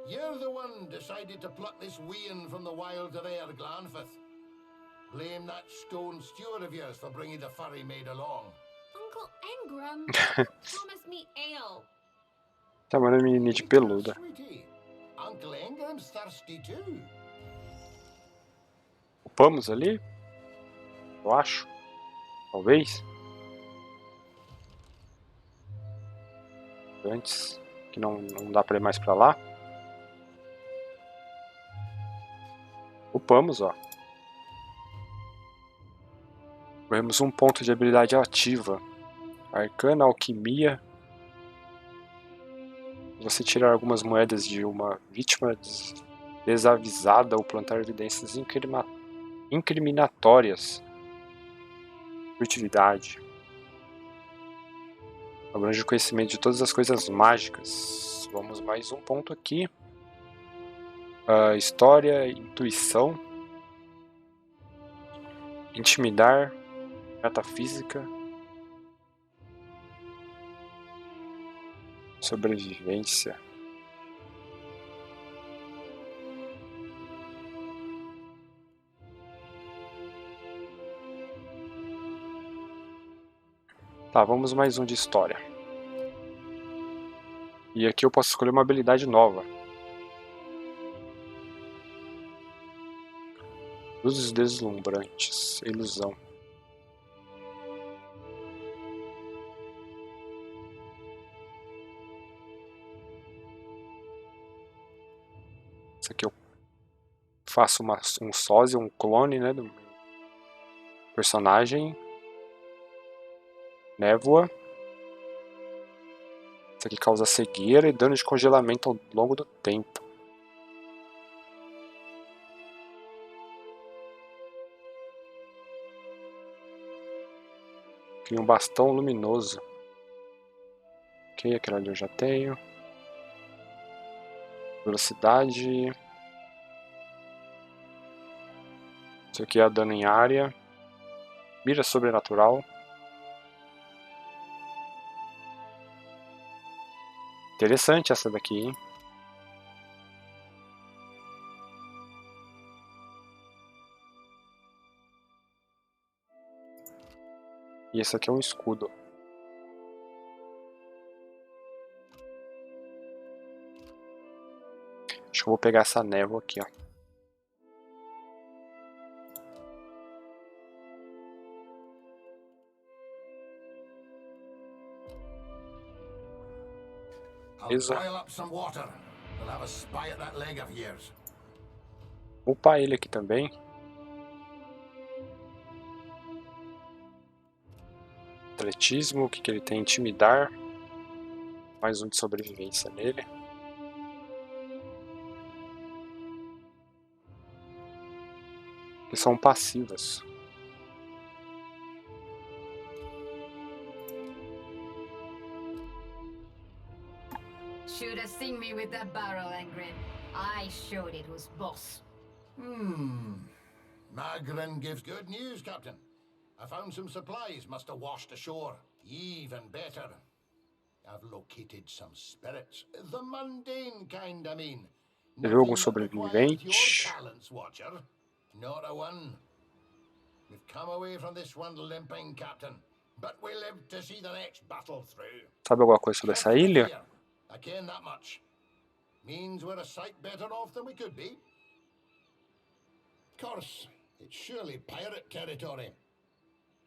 You're the one decided to pluck this wean from the wilds of Air Glanfith. Blame that stone steward of yours for bringing the furry maid along. Uncle Engram promised me ale. Chamando a menininha de peluda. Sweetie, Uncle Engram's thirsty too. Upamos ali? Eu acho. Talvez. Antes, que não dá pra ir mais pra lá. Upamos, ó. Ganhamos um ponto de habilidade ativa. Arcana, alquimia. Você tirar algumas moedas de uma vítima desavisada ou plantar evidências incriminatórias. Utilidade. Abrange o conhecimento de todas as coisas mágicas. Vamos mais um ponto aqui. História, intuição. Intimidar. Metafísica. Sobrevivência. Tá, vamos mais um de história. E aqui eu posso escolher uma habilidade nova. Luzes deslumbrantes. Ilusão. Isso aqui eu faço um sósia, um clone, né, do personagem. Névoa. Isso aqui causa cegueira e dano de congelamento ao longo do tempo. Cria um bastão luminoso. Ok, aquele ali eu já tenho. Velocidade. Isso aqui é dano em área. Mira sobrenatural. Interessante essa daqui, hein? E esse aqui é um escudo. Acho que eu vou pegar essa névoa aqui, ó. Vou upar ele aqui também. Atletismo, o que ele tem? Intimidar. Mais um de sobrevivência nele. Que são passivas. Should have seen me with that barrel, Angren. I showed it was boss. Magrin gives good news, Captain. I found some supplies must have washed ashore. Even better. I've located some spirits. The mundane kind, I mean. Jogo sobrevivente. Your talents, Watcher. Not a one. We've come away from this one limping, Captain. But we live to see the next battle through. Sabe alguma coisa sobre essa ilha? I ken that much. Means we're a sight better off than we could be. Of course, it's surely pirate territory.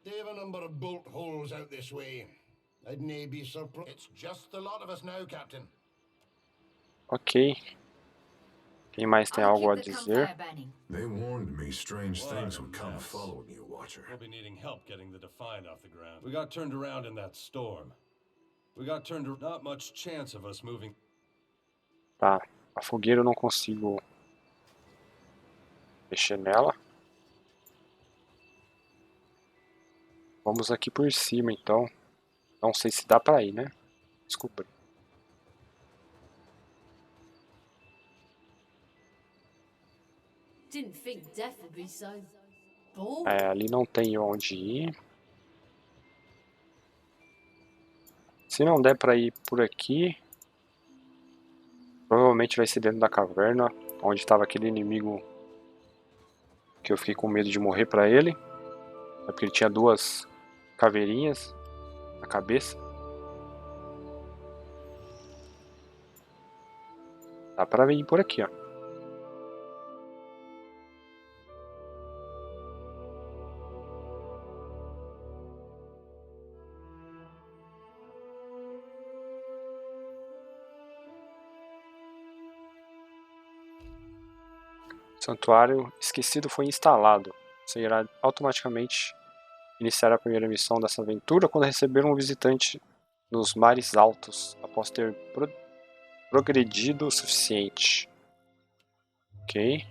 They've a number of bolt holes out this way. I'd nae be surprised. It's just the lot of us now, Captain. Ok. Quem mais tem algo a dizer? They warned me strange things would come following you, Watcher. We'll be needing help getting the Defiant off the ground. We got turned around in that storm. Not much chance of us moving. Tá, a fogueira eu não consigo mexer nela. Vamos aqui por cima então. Não sei se dá pra ir, né? Descobri. Didn't think death would be so boring. É, ali não tem onde ir. Se não der pra ir por aqui, provavelmente vai ser dentro da caverna, onde estava aquele inimigo que eu fiquei com medo de morrer pra ele. É porque ele tinha duas caveirinhas na cabeça. Dá pra ir por aqui, ó. Santuário esquecido foi instalado. Você irá automaticamente iniciar a primeira missão dessa aventura quando receber um visitante nos mares altos, após ter progredido o suficiente. Ok.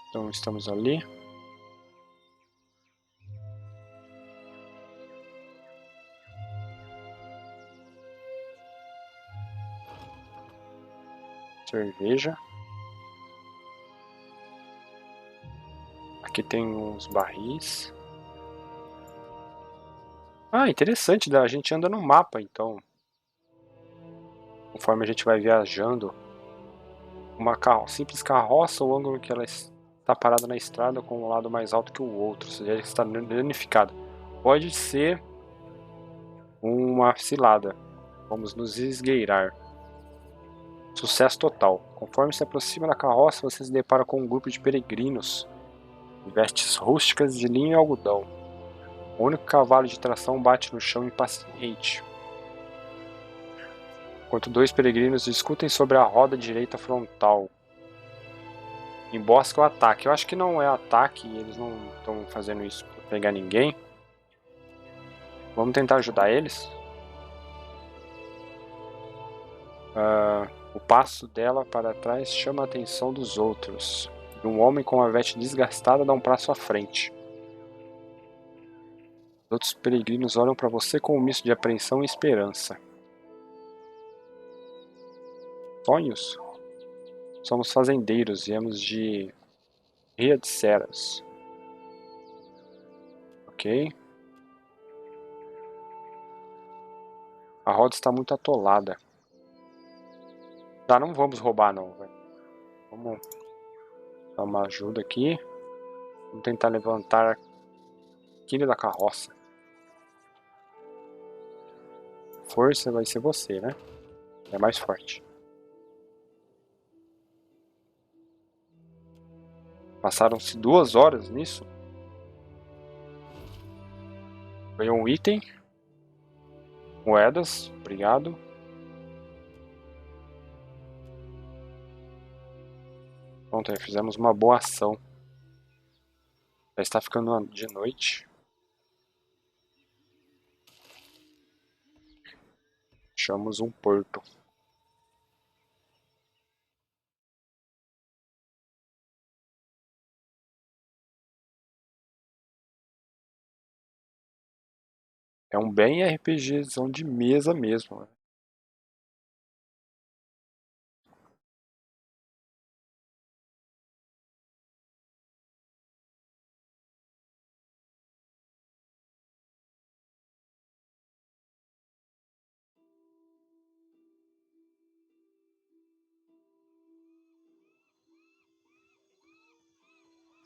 Então estamos ali. Cerveja. Aqui tem uns barris. Ah, interessante, a gente anda no mapa então. conforme a gente vai viajando. Uma simples carroça, o ângulo que ela está parada na estrada com um lado mais alto que o outro, ou seja, ela está danificada. Pode ser uma cilada. Vamos nos esgueirar. Sucesso total. Conforme se aproxima da carroça, você se depara com um grupo de peregrinos em vestes rústicas de linho e algodão. O único cavalo de tração bate no chão impaciente, enquanto dois peregrinos discutem sobre a roda direita frontal. Embosca o ataque. Eu acho que não é ataque, eles não estão fazendo isso para pegar ninguém. Vamos tentar ajudar eles. O passo dela para trás chama a atenção dos outros. E um homem com a veste desgastada dá um passo à frente. Os outros peregrinos olham para você com um misto de apreensão e esperança. Sonhos? Somos fazendeiros, viemos de Ria de Ceras. Ok. A roda está muito atolada. Tá, não vamos roubar não, velho. Vamos dar uma ajuda aqui. Vamos tentar levantar a quina da carroça. Força vai ser você, né? É mais forte. Passaram-se 2 horas nisso. Ganhou um item. Moedas, obrigado. Pronto, aí fizemos uma boa ação. Já está ficando de noite. Achamos um porto. É um bem RPGzão de mesa mesmo. Né?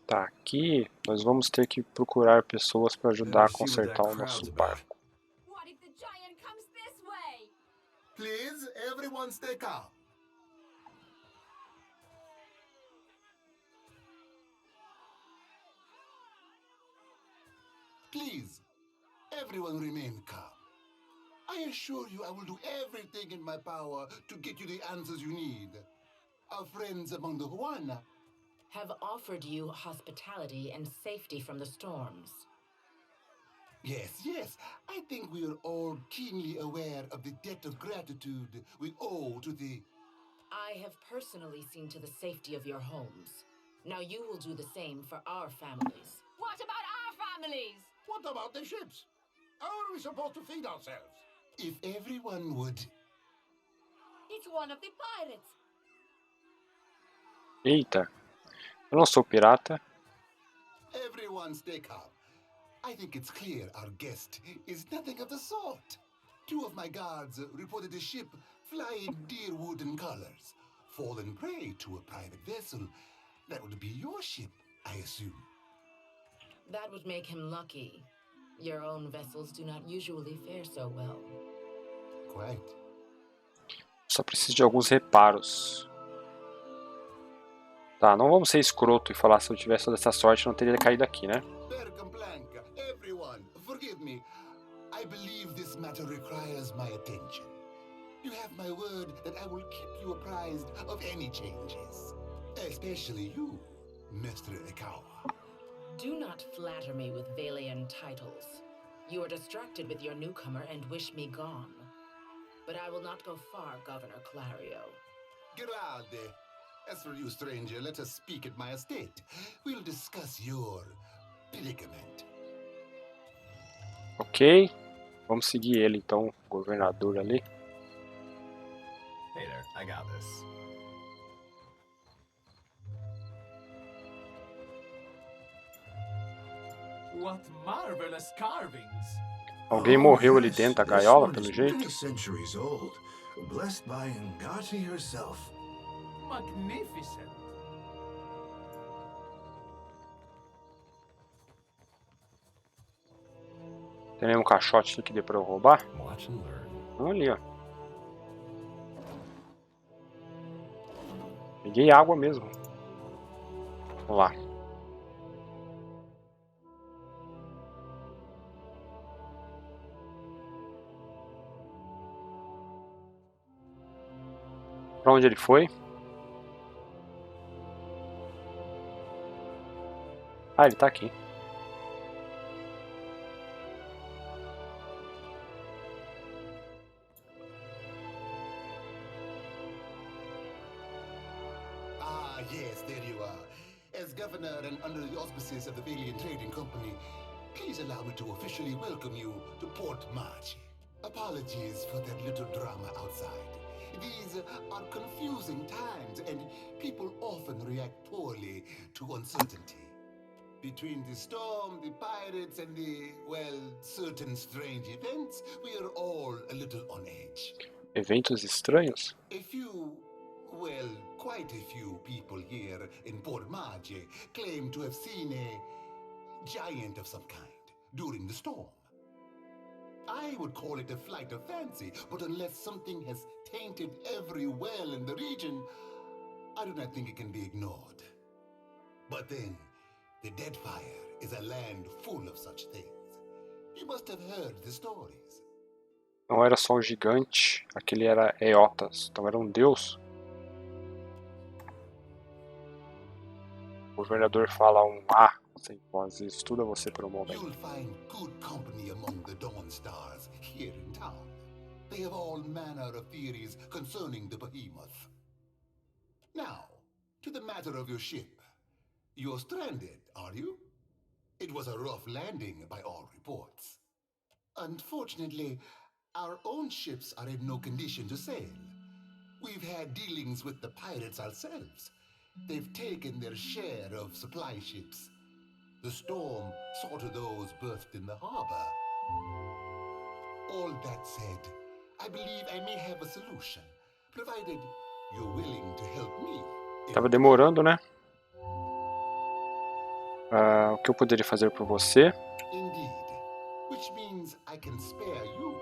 Tá, aqui nós vamos ter que procurar pessoas para ajudar a consertar o nosso barco. What if the giant comes this way? Please, everyone stay calm. Please, everyone remain calm. I assure you I will do everything in my power to get you the answers you need. Our friends among the Huana Have offered you hospitality and safety from the storms. Yes. I think we are all keenly aware of the debt of gratitude we owe to the... I have personally seen to the safety of your homes. Now you will do the same for our families. What about our families? What about the ships? How are we supposed to feed ourselves? If everyone would... It's one of the pirates. Eita, eu não sou pirata. Everyone stay calm. I think it's clear our guest is nothing of the sort. 2 of my guards reported a ship flying deer wooden colors, fallen prey to a private vessel. That would be your ship, I assume. That would make him lucky. Your own vessels do not usually fare so well. Quite. Só preciso de alguns reparos. Tá, não vamos ser escroto e falar se eu tivesse toda essa sorte não teria caído aqui, né? Everyone, forgive me. I believe this matter requires my attention. You have my word that I will keep you apprised of any changes. Especially you, Mr. Ikawa. Do not flatter me with Valian titles. You are distracted with your newcomer and wish me gone. But I will not go far, Governor Clario. Grande. As for you, stranger, let us speak at my estate. We'll discuss your predicament. Ok, vamos seguir ele então, o governador ali. Hey there, I got this. What marvelous carvings! Alguém morreu ali dentro da gaiola, pelo jeito. Many centuries old, blessed by Ngati herself. Magnificent. Tem nenhum caixote aqui que dê pra eu roubar? Watch and learn. Ali, ó. Peguei água mesmo. Vamos lá. Pra onde ele foi? Ah, ele tá aqui. Ah, yes, there you are. As governor and under the auspices of the Valiant Trading Company, please allow me to officially welcome you to Port March. Apologies for that little drama outside. These are confusing times, and people often react poorly to uncertainty. Between the storm, the pirates, and the, well, certain strange events, we are all a little on edge. Eventos estranhos? A few, well, quite a few people here in Port Marge claim to have seen a giant of some kind during the storm. I would call it a flight of fancy, but unless something has tainted every well in the region, I do not think it can be ignored. But then, the Deadfire is a land full of such things. You must have heard the stories. Não era só um gigante, aquele era Eotas, então era um deus. O governador fala um A sem voz e estuda você por um momento. You'll find good company among the Dawn Stars here in town. They have all manner of theories concerning the behemoth. Now, to the matter of your ship. You're stranded, are you? It was a rough landing by all reports. Unfortunately, our own ships are in no condition to sail. We've had dealings with the pirates ourselves. They've taken their share of supply ships. The storm saw to those berthed in the harbor. All that said, I believe I may have a solution, provided you're willing to help me. Tava demorando, né? O que eu poderia fazer por você? Indeed, which means I can spare you,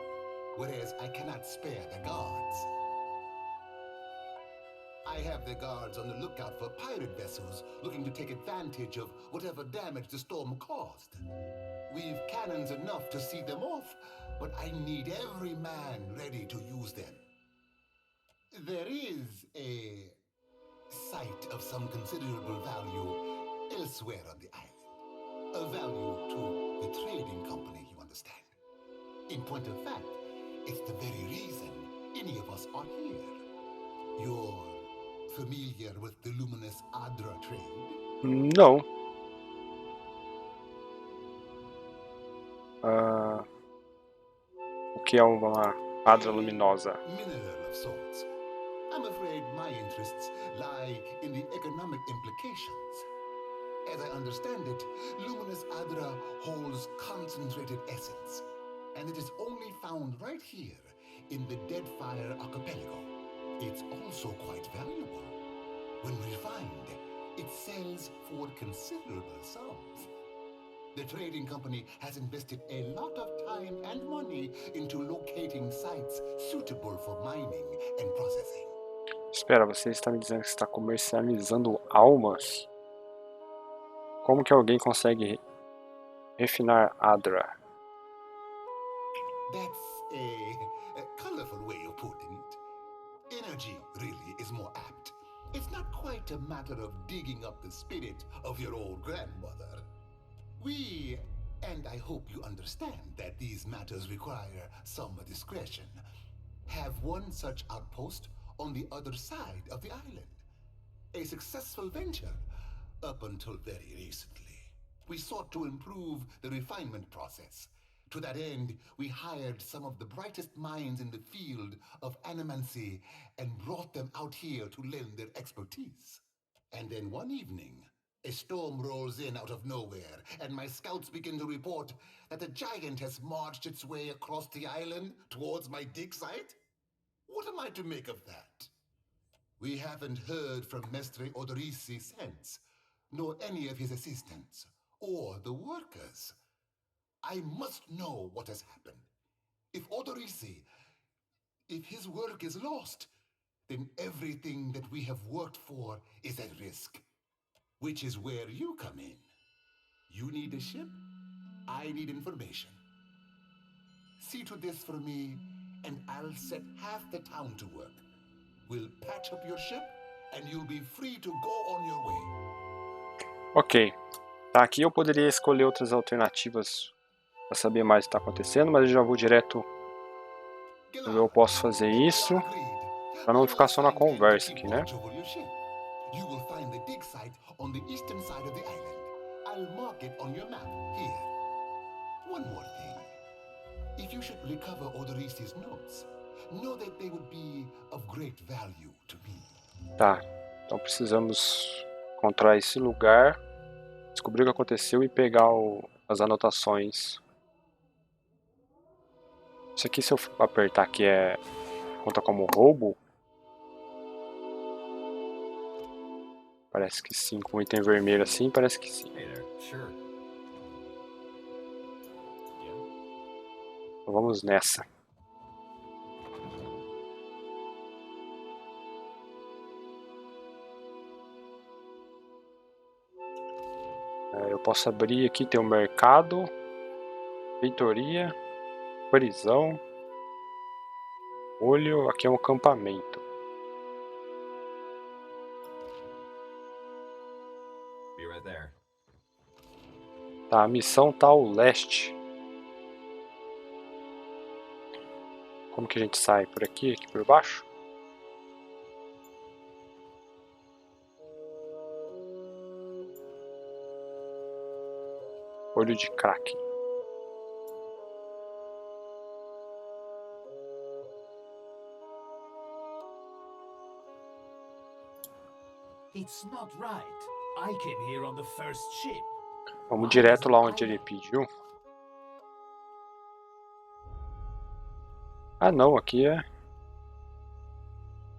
whereas I cannot spare the guards. I have the guards on the lookout for pirate vessels looking to take advantage of whatever damage the storm caused. We've cannons enough to see them off, but I need every man ready to use them. There is a site of some considerable value elsewhere on the island. A value to the trading company, you understand. In point of fact, it's the very reason any of us are here. You're familiar with the luminous Adra trade? Não. O que é uma Adra luminosa? Mineral of sorts. I'm afraid my interests lie in the economic implications. As I understand it, luminous Adra holds concentrated essence, and it is only found right here in the Deadfire archipelago. It's also quite valuable. When refined, it sells for considerable sums. The trading company has invested a lot of time and money into locating sites suitable for mining and processing. Espera, você está me dizendo que está comercializando almas? Como que alguém consegue refinar Adra? That's a colorful way of putting it. Energy really is more apt. It's not quite a matter of digging up the spirit of your old grandmother. We, and I hope you understand that these matters require some discretion, have one such outpost on the other side of the island. A successful venture up until very recently. We sought to improve the refinement process. To that end, we hired some of the brightest minds in the field of animancy and brought them out here to lend their expertise. And then one evening, A storm rolls in out of nowhere, and my scouts begin to report that a giant has marched its way across the island towards my dig site? What am I to make of that? We haven't heard from Mestre Odorisi since, nor any of his assistants, or the workers. I must know what has happened. If Odorisi, if his work is lost, then everything that we have worked for is at risk. Which is where you come in. You need a ship, I need information. See to this for me, and I'll set half the town to work. We'll patch up your ship, and you'll be free to go on your way. Ok. Tá, aqui eu poderia escolher outras alternativas para saber mais o que está acontecendo, mas eu já vou direto. Eu posso fazer isso para não ficar só na conversa aqui, né? You will find the dig site on the eastern side of the island. I'll mark it on your map here. One more thing. If you should recover Odorisi's notes, know that they would be of great value to me. Tá. Então precisamos encontrar esse lugar, descobrir o que aconteceu e pegar as anotações. Isso aqui, se eu apertar aqui, conta como roubo? Parece que sim, com um item vermelho assim, parece que sim. Então vamos nessa. Eu posso abrir aqui, tem o mercado, feitoria, prisão, olho, aqui é um acampamento. Tá, a missão tá ao leste. Como que a gente sai? Por aqui? Aqui por baixo? Olho de Kraken. It's not right. I came here on the first ship. Vamos direto lá onde ele pediu. Ah não, aqui é...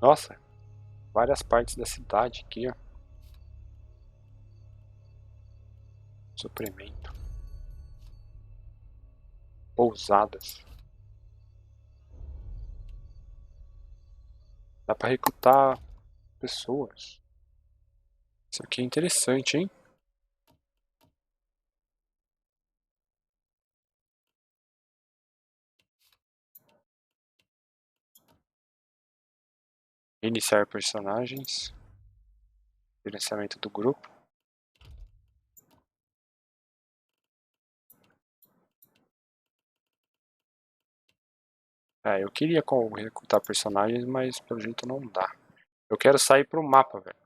Nossa, várias partes da cidade aqui, ó. Suprimento. Pousadas. Dá pra recrutar pessoas. Isso aqui é interessante, hein? Iniciar personagens. Gerenciamento do grupo. Eu queria recrutar personagens, mas pelo jeito não dá. Eu quero sair pro mapa, velho.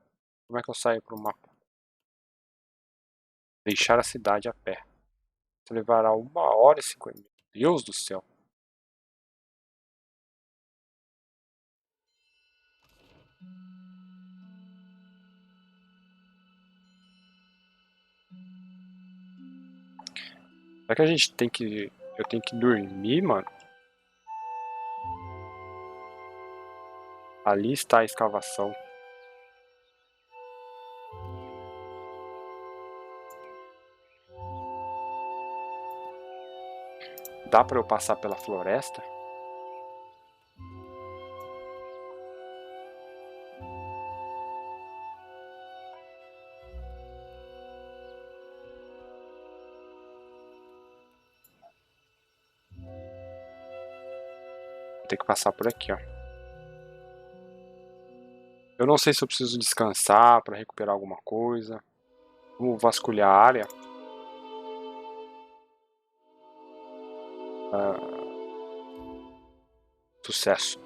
Como é que eu saio pro mapa? Deixar a cidade a pé. Isso levará 1h50. Meu Deus do céu. Será que a gente tem que... Eu tenho que dormir, mano? Ali está a escavação. Dá pra eu passar pela floresta? Vou ter que passar por aqui, ó. Eu não sei se eu preciso descansar para recuperar alguma coisa. Vamos vasculhar a área. Sucesso.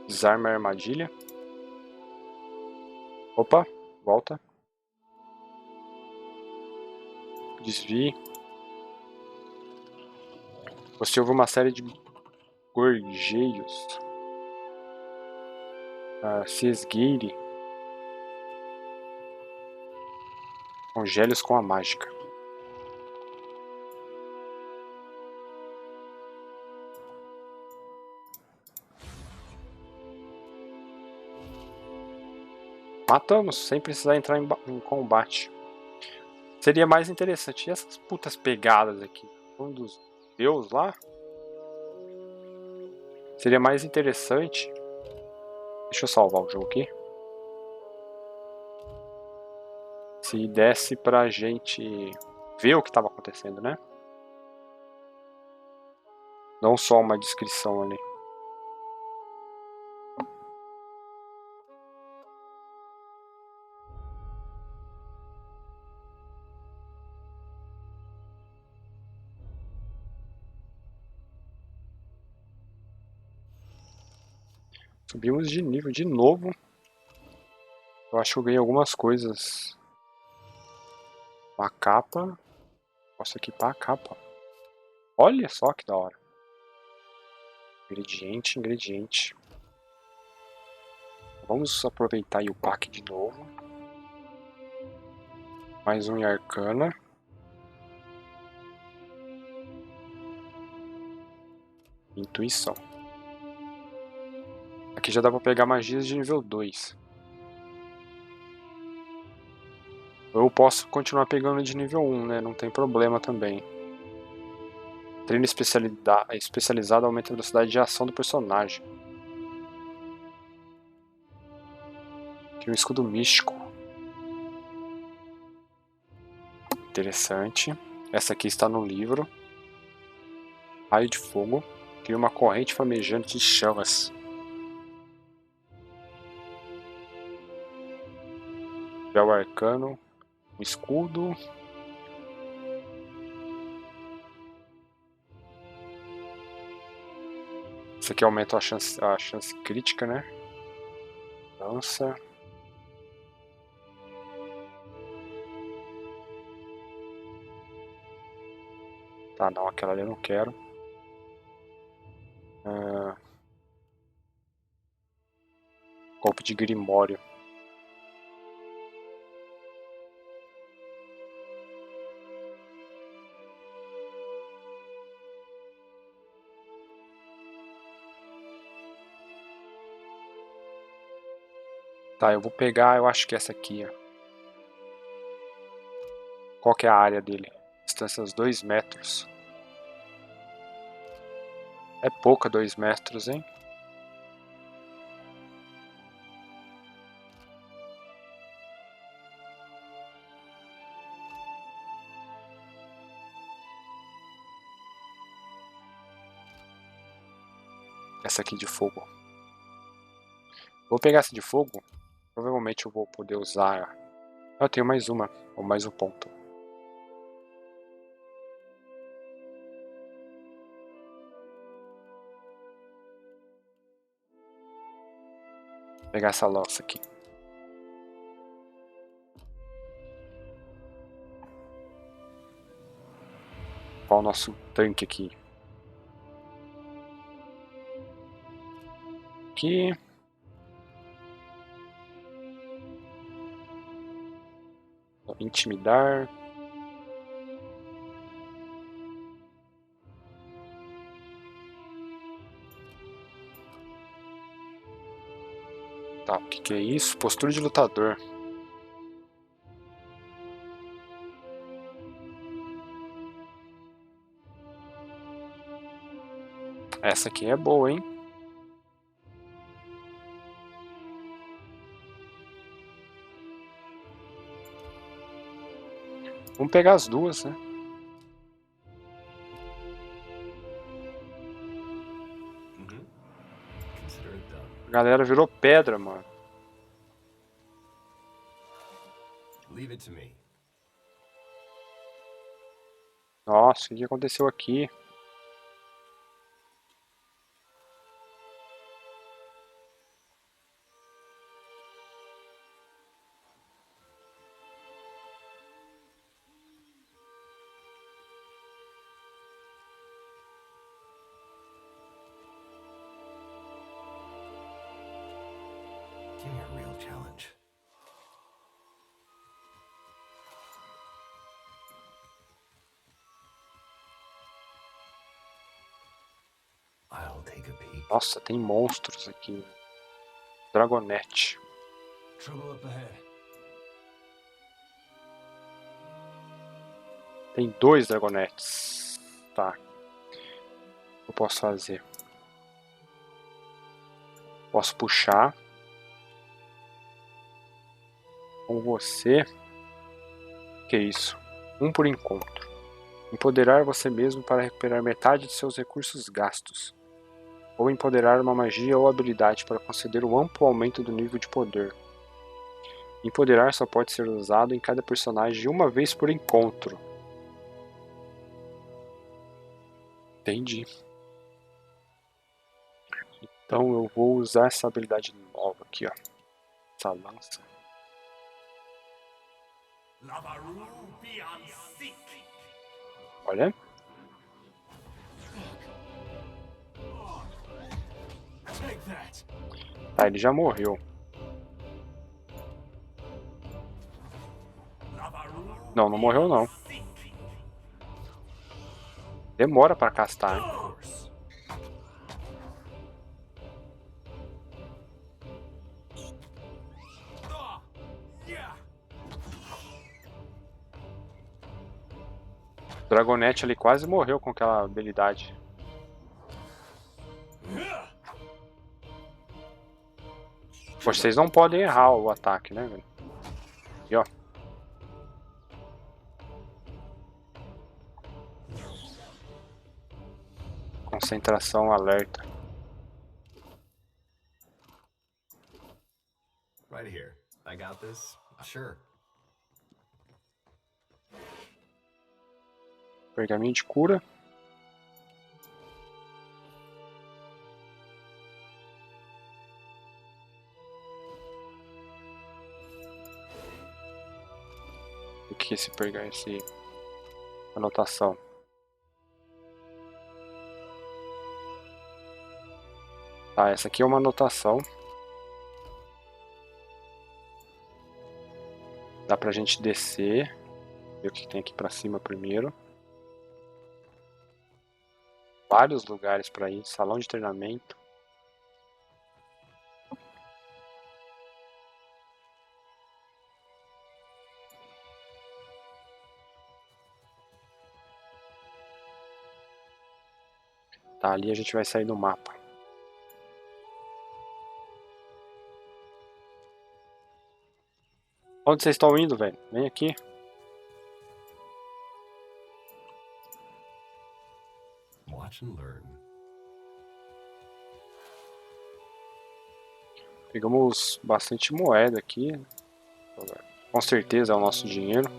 Desarme a armadilha. Opa, volta. Desvie. Você ouve uma série de gorjeios. Se esgueire. Congele-os com a mágica. Matamos, sem precisar entrar em combate. Seria mais interessante. E essas putas pegadas aqui? Um dos deuses lá? Seria mais interessante. Deixa eu salvar o jogo aqui. Se desse pra gente ver o que estava acontecendo, né? Não só uma descrição ali. Subimos de nível de novo. Eu acho que eu ganhei algumas coisas. Uma capa. Posso equipar a capa. Olha só que da hora. Ingrediente, ingrediente. Vamos aproveitar e upar aqui de novo. Mais um em arcana. Intuição. Aqui já dá pra pegar magias de nível 2. Eu posso continuar pegando de nível 1, né? Não tem problema também. Treino especializado aumenta a velocidade de ação do personagem. Aqui um escudo místico. Interessante. Essa aqui está no livro. Raio de fogo. Cria uma corrente flamejante de chamas. Véu arcano. Um escudo. Isso aqui aumenta a chance crítica, né? Lança. Tá, não, aquela ali eu não quero. Golpe de grimório. Tá, eu vou pegar, eu acho que essa aqui, ó. Qual que é a área dele? Distâncias 2 metros. É pouca 2 metros, hein? Essa aqui de fogo. Vou pegar essa de fogo. Provavelmente eu vou poder usar... Eu tenho mais uma, ou mais um ponto. Vou pegar essa lança aqui. Qual o nosso tanque aqui? Aqui. Intimidar. Tá, o que é isso? Postura de lutador. Essa aqui é boa, hein? Vamos pegar as duas, né? A galera virou pedra, mano. Leave it to me. Nossa, o que aconteceu aqui? Give me a real challenge. take a peek. Nossa, tem monstros aqui. Dragonete. Trouble up ahead. Tem 2 dragonetes. Tá. O que eu posso fazer? Posso puxar. Com você. Que é isso? 1 por encontro. Empoderar você mesmo para recuperar metade de seus recursos gastos. Ou empoderar uma magia ou habilidade para conceder um amplo aumento do nível de poder. Empoderar só pode ser usado em cada personagem uma vez por encontro. Entendi. Então eu vou usar essa habilidade nova aqui, ó. Essa lança. Olha. Ah, ele já morreu. Não, não morreu não. Demora pra castar, hein? O Dragonete ali quase morreu com aquela habilidade. Vocês não podem errar o ataque, né, velho? Aqui, ó. Concentração alerta. Right here. I got this. Sure. Pergaminho de cura. O que é esse pergaminho? Esse anotação. Tá, essa aqui é uma anotação. Dá pra gente descer. Ver o que tem aqui pra cima primeiro. Vários lugares pra ir. Salão de treinamento. Tá, ali a gente vai sair do mapa. Onde vocês estão indo, velho? Vem aqui. Watch and learn. Pegamos bastante moeda aqui. Com certeza é o nosso dinheiro.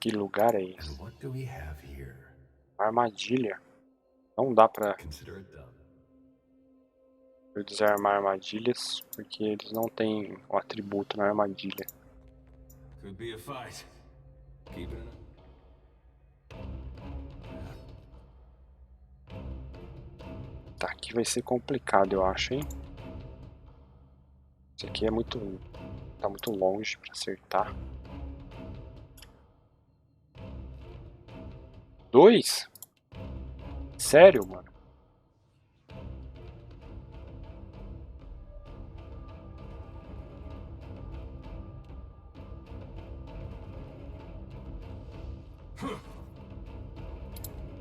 Que lugar é esse? Armadilha. Não dá pra eu desarmar armadilhas, porque eles não têm o atributo na armadilha. Could be a fight. Keep it Tá, aqui vai ser complicado, eu acho, hein? Isso aqui é muito... tá muito longe pra acertar. 2? Sério, mano?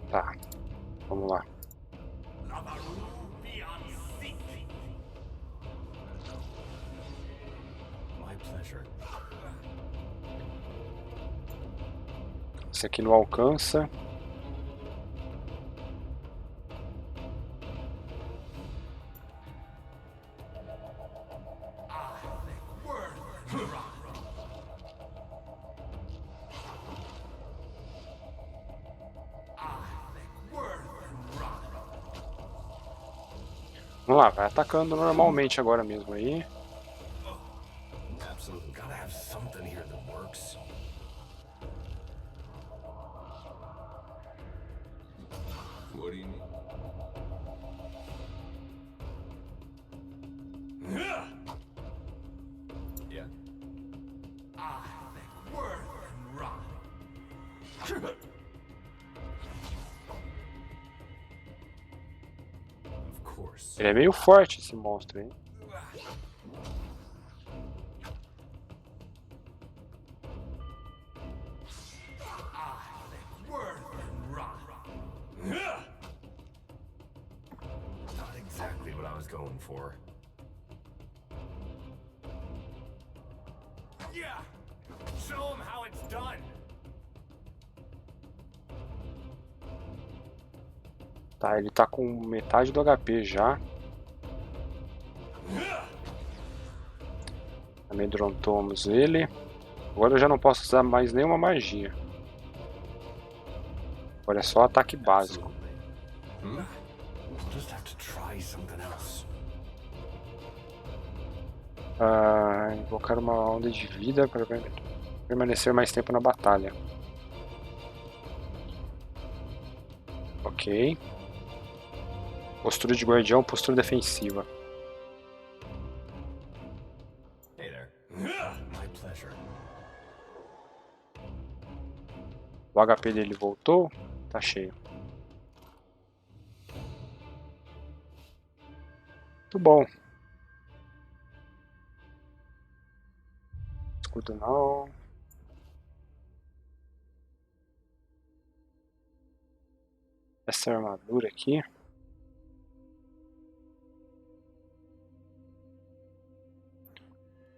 Tá, vamos lá. My pleasure. Esse aqui não alcança. Vamos lá, vai atacando normalmente agora mesmo aí. Absolutely. Gotta have something here that works. What do you need? Yeah. I think worth and rot. Of course. Ele é meio forte, esse monstro, hein? Not exactly what I was going for. Yeah. Show 'em how it's done. Tá, ele tá com metade do HP já. Amedrontamos ele. Agora eu já não posso usar mais nenhuma magia. Agora é só ataque básico. Just have to try something else. Invocar uma onda de vida para permanecer mais tempo na batalha. Ok. Postura de guardião, postura defensiva. Hey there. My pleasure. O HP dele voltou, tá cheio. Muito bom. Escudo não. Essa armadura aqui.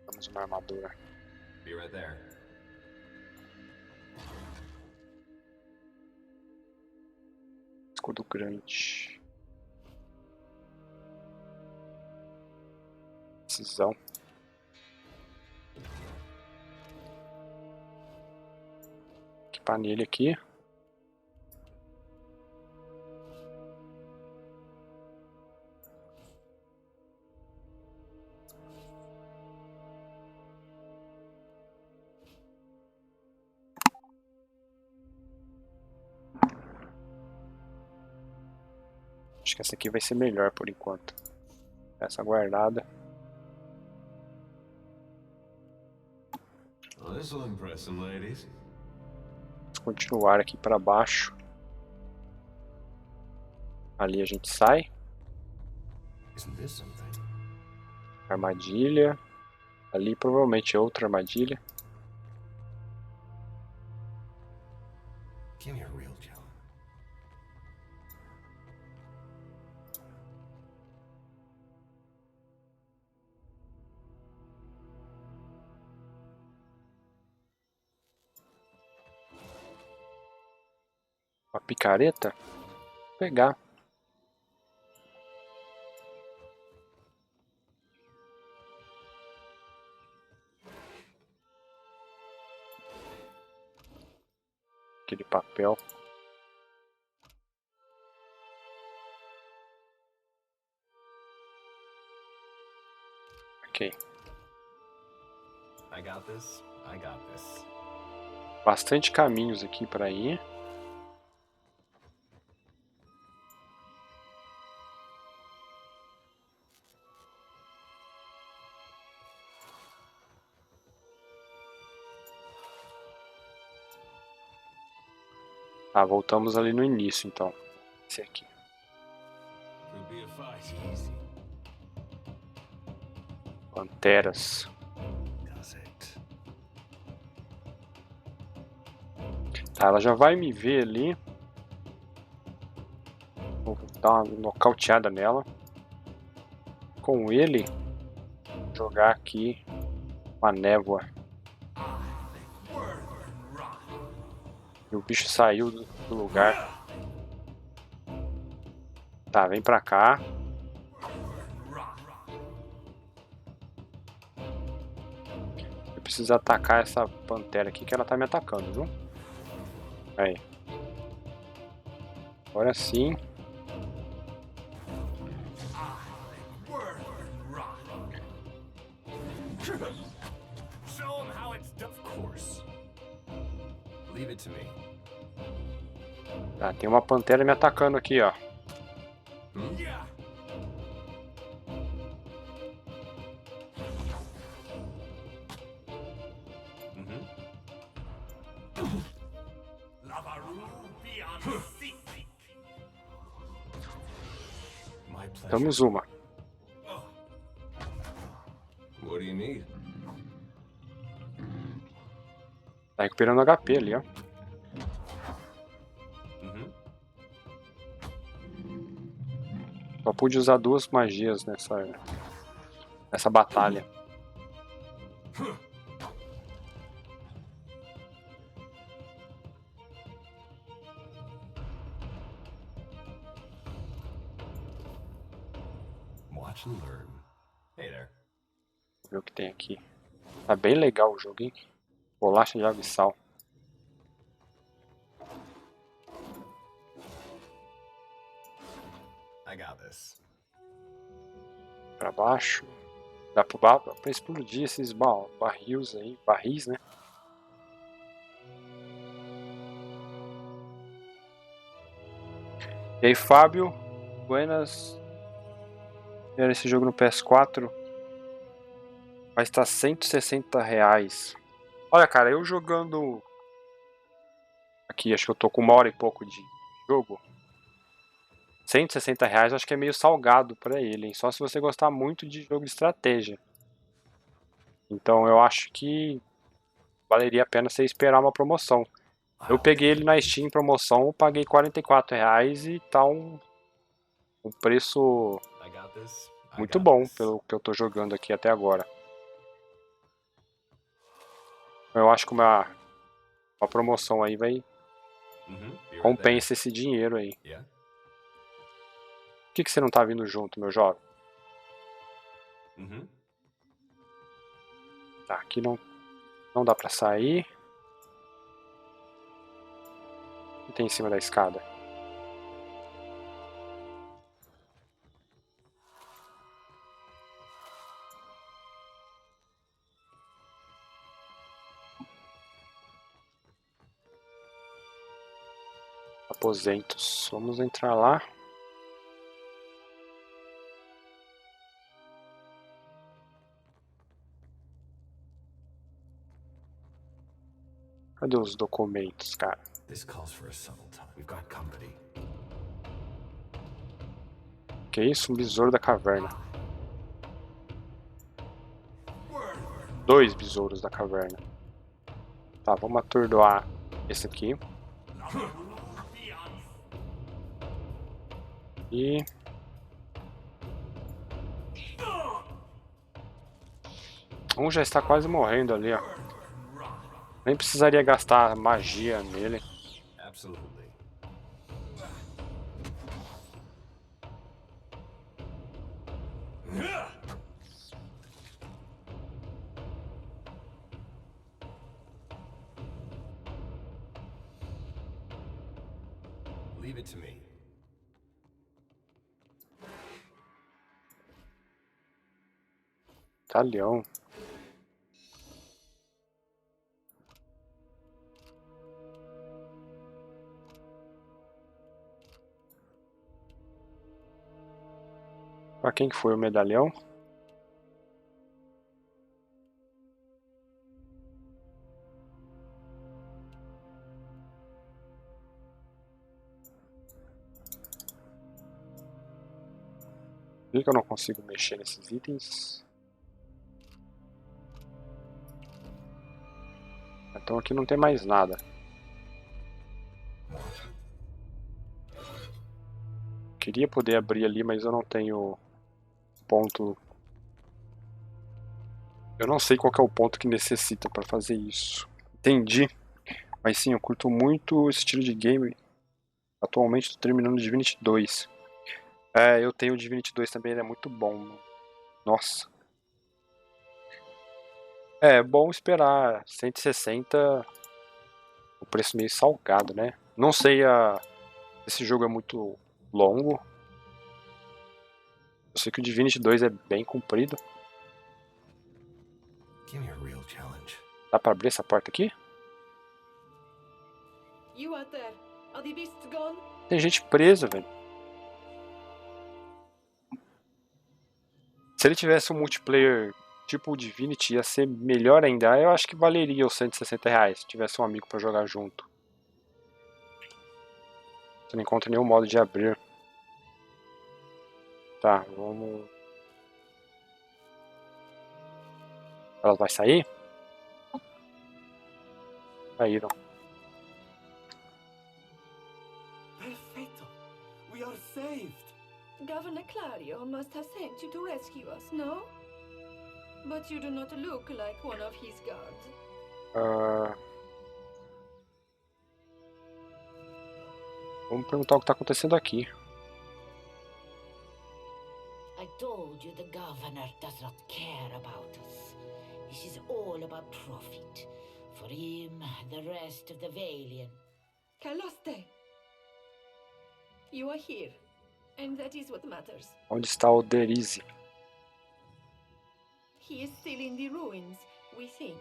Vamos uma armadura. Be right there. Escudo grande. Precisão. Equipar nele aqui. Acho que essa aqui vai ser melhor por enquanto. Essa guardada. Well, this will impress some ladies. Vamos continuar aqui para baixo. Ali a gente sai. Isn't this something? Armadilha. Ali provavelmente é outra armadilha. Give me a real challenge. Uma picareta. Vou pegar. Aquele papel. Ok. I got this. I got this. Bastante caminhos aqui para ir. Ah, voltamos ali no início, então. Esse aqui. Could be a fight. Easy. Panteras. Does it? Tá, ela já vai me ver ali. Vou dar uma nocauteada nela. Com ele, jogar aqui uma névoa. E o bicho saiu do lugar. Tá, vem pra cá. Eu preciso atacar essa pantera aqui que ela tá me atacando, viu? Aí. Agora sim. Of course. Leave it to me. Tá, tem uma pantera me atacando aqui, ó. Damos uma. What do you need? Tá recuperando HP ali, ó. Só pude usar 2 magias nessa batalha. Watch and learn. Hey there. Vamos ver o que tem aqui. Tá bem legal o jogo, hein? Bolacha de água e sal. I got this. Pra baixo. Dá pra explodir esses barris aí. Barris, né? E aí, Fábio. Buenas. Era esse jogo no PS4. Vai estar R$160. Olha, cara, eu jogando... Aqui, acho que eu tô com 1 hora e pouco de jogo. R$160 acho que é meio salgado pra ele, hein? Só se você gostar muito de jogo de estratégia. Então eu acho que valeria a pena você esperar uma promoção. Eu peguei ele na Steam em promoção, eu paguei R$44 e tá um preço muito bom pelo que eu tô jogando aqui até agora. Eu acho que uma promoção aí vai compensa esse dinheiro aí. Por que você não tá vindo junto, meu jovem? Tá, aqui não dá pra sair. O que tem em cima da escada? Aposentos. Vamos entrar lá. Cadê os documentos, cara? Que isso? Um besouro da caverna. 2 besouros da caverna. Tá, vamos atordoar esse aqui. E... um já está quase morrendo ali, ó. Nem precisaria gastar magia nele. Leave it to me. Talhão. Pra quem que foi o medalhão? Por que eu não consigo mexer nesses itens? Então aqui não tem mais nada. Queria poder abrir ali, mas eu não tenho ponto. Eu não sei qual que é o ponto que necessita para fazer isso. Entendi. Mas sim, eu curto muito esse estilo de game. Atualmente estou terminando o Divinity 2. É, eu tenho o Divinity 2 também, ele é muito bom. Nossa. É bom esperar 160, o preço meio salgado, né? Não sei esse jogo é muito longo. Eu sei que o Divinity 2 é bem comprido. Dá pra abrir essa porta aqui? You out there. Are the beasts gone? Tem gente presa, velho. Se ele tivesse um multiplayer tipo o Divinity, ia ser melhor ainda. Eu acho que valeria os R$160 se tivesse um amigo pra jogar junto. Você não encontra nenhum modo de abrir. Tá, vamos... Ela vai sair? Saíram. Perfetto! We are saved! Governor Clario must have sent you to rescue us, no? But you do not look like one of his guards. Vamos perguntar o que tá acontecendo aqui. I told you the governor does not care about us. This is all about profit. For him, the rest of the Valiant. Caloste! You are here, and that is what matters. Onde está o Derize? He is still in the ruins, we think.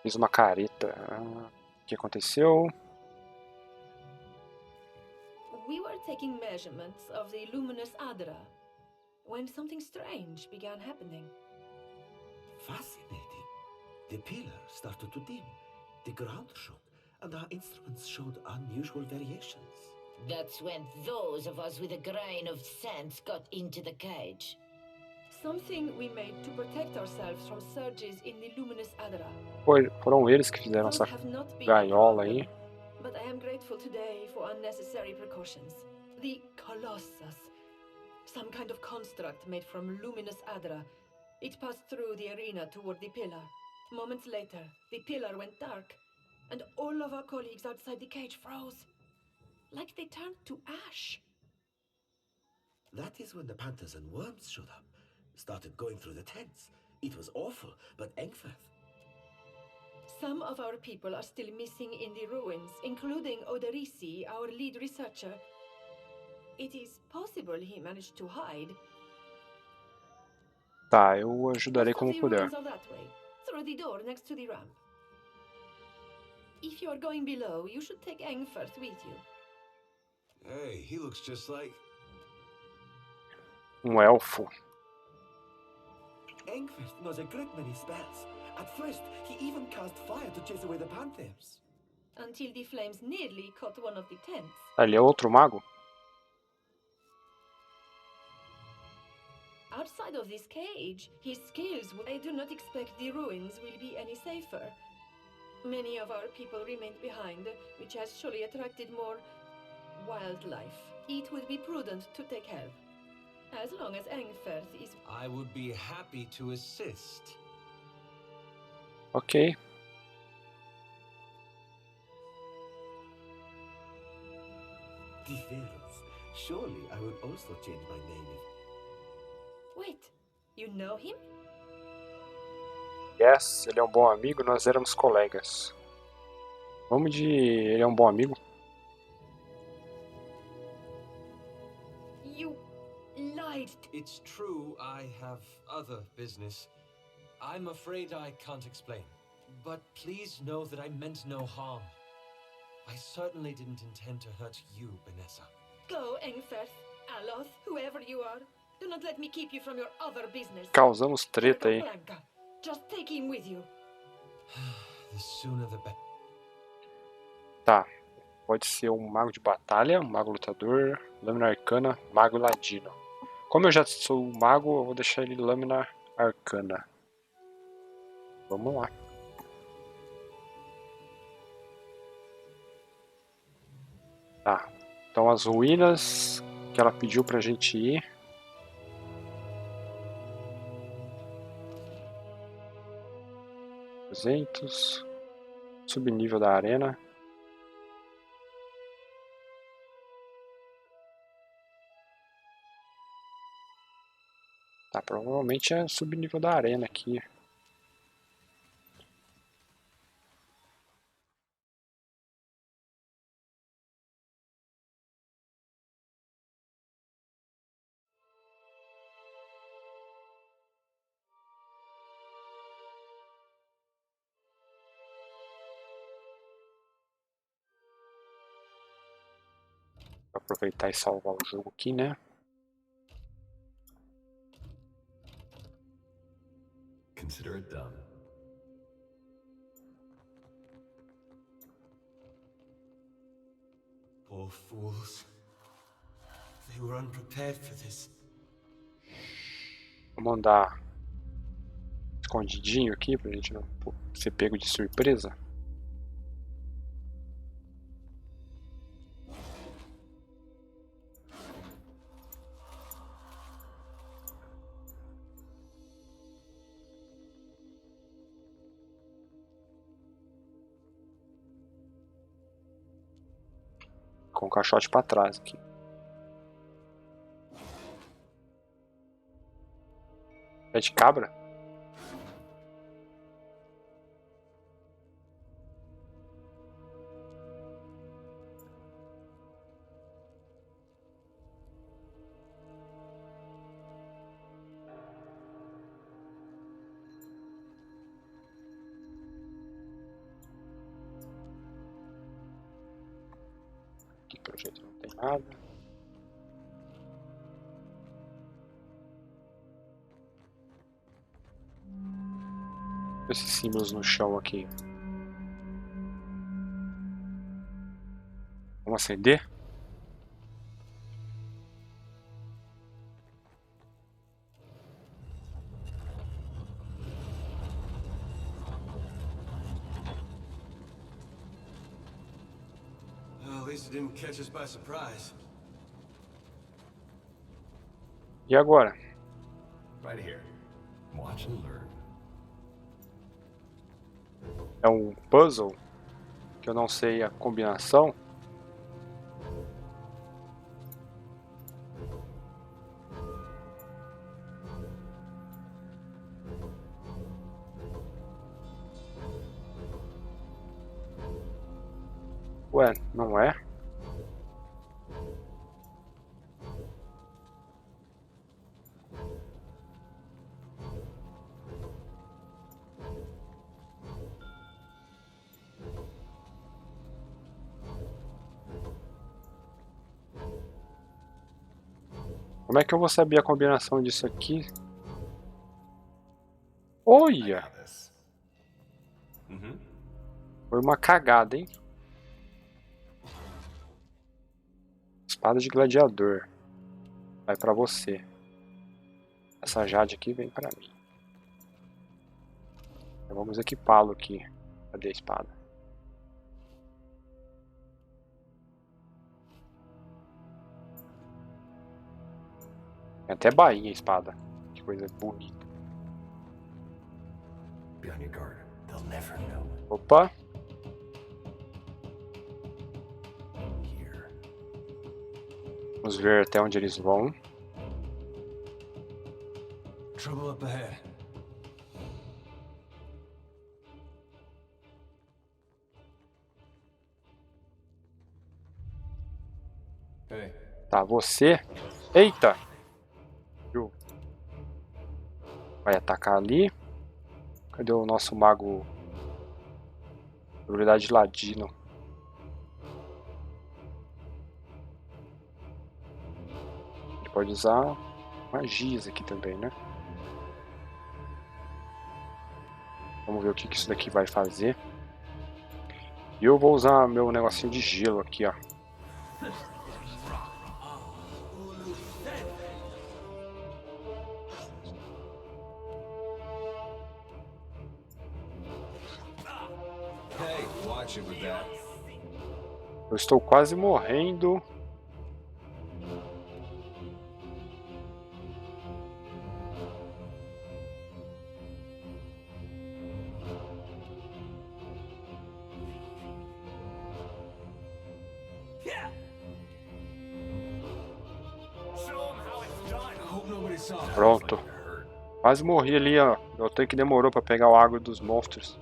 Fiz uma careta. O que aconteceu? We were taking measurements of the luminous Adra when something strange began happening. Fascinating. The pillar started to dim, the ground shook, and our instruments showed unusual variations. That's when those of us with a grain of sense got into the cage. Something we made to protect ourselves from surges in the luminous Adra. Foram eles que fizeram essa gaiola aí. But I am grateful today for unnecessary precautions. The Colossus, some kind of construct made from luminous Adra. It passed through the arena toward the pillar. Moments later, the pillar went dark, and all of our colleagues outside the cage froze, like they turned to ash. That is when the panthers and worms showed up, started going through the tents. It was awful, but Engfirth... Some of our people are still missing in the ruins, including Oderisi, our lead researcher. It is possible he managed to hide. Tá, eu ajudarei como puder. That way, through the door next to the ramp. If you are going below, you should take Engfirth with you. Hey, he looks just like... Elfo. Engfirth knows a great many spells. At first, he even cast fire to chase away the panthers. Until the flames nearly caught one of the tents. Ali é outro mago? Outside of this cage, his skills... I do not expect the ruins will be any safer. Many of our people remained behind, which has surely attracted more... wildlife. It would be prudent to take help. As long as Engfirth is... I would be happy to assist. Ok. Deference. Surely I would also change my name if... Wait, you know him? Yes, ele é um bom amigo, nós éramos colegas. Vamos de... ele é um bom amigo? You lied. It's true, I have other business. I'm afraid I can't explain. But please know that I meant no harm. I certainly didn't intend to hurt you, Vanessa. Go, Engfirth, Aloth, whoever you are. Do not let me keep you from your other business. Causamos treta aí. Just take him with you. The sooner the better. Tá. Pode ser um mago de batalha, um mago lutador, lâmina arcana, mago ladino. Como eu já sou um mago, eu vou deixar ele lâmina arcana. Vamos lá. Tá. Então as ruínas que ela pediu pra gente ir. Subnível da arena. Tá, provavelmente é subnível da arena aqui. Vou aproveitar e salvar o jogo aqui, né? Consider it done. Poor fools. They were unprepared for this. Vou mandar escondidinho aqui pra gente não ser pego de surpresa. Com o caixote pra trás aqui. É de cabra? Aqui pelo jeito não tem nada. Esses símbolos no chão aqui. Vamos acender? Well, at least it didn't catch us by surprise. E agora? Right here. Watch and learn. É um puzzle que eu não sei a combinação. Ué, não é? Como é que eu vou saber a combinação disso aqui? Olha! Foi uma cagada, hein? Espada de gladiador. Vai pra você. Essa jade aqui vem pra mim. Então vamos equipá-lo aqui. Cadê a espada? Tem até bainha a espada. Que coisa bonita. Be on your guard. They'll never know. Opa! Vamos ver até onde eles vão. Trouble up ahead. Hey. Tá, você. Eita! Vai atacar ali. Cadê o nosso mago? Habilidade de ladino. Ele pode usar magias aqui também, né? Vamos ver o que isso daqui vai fazer. E eu vou usar meu negocinho de gelo aqui, ó. Eu estou quase morrendo. Pronto. Quase morri ali, ó. Eu tenho que demorou para pegar o água dos monstros.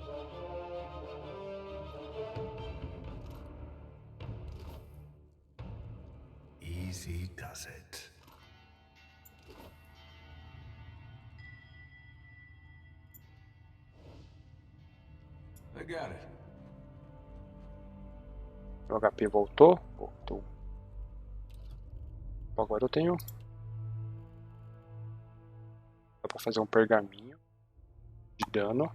Easy does it. I got it. O HP voltou? Voltou. Agora eu tenho... Dá pra fazer um pergaminho de dano.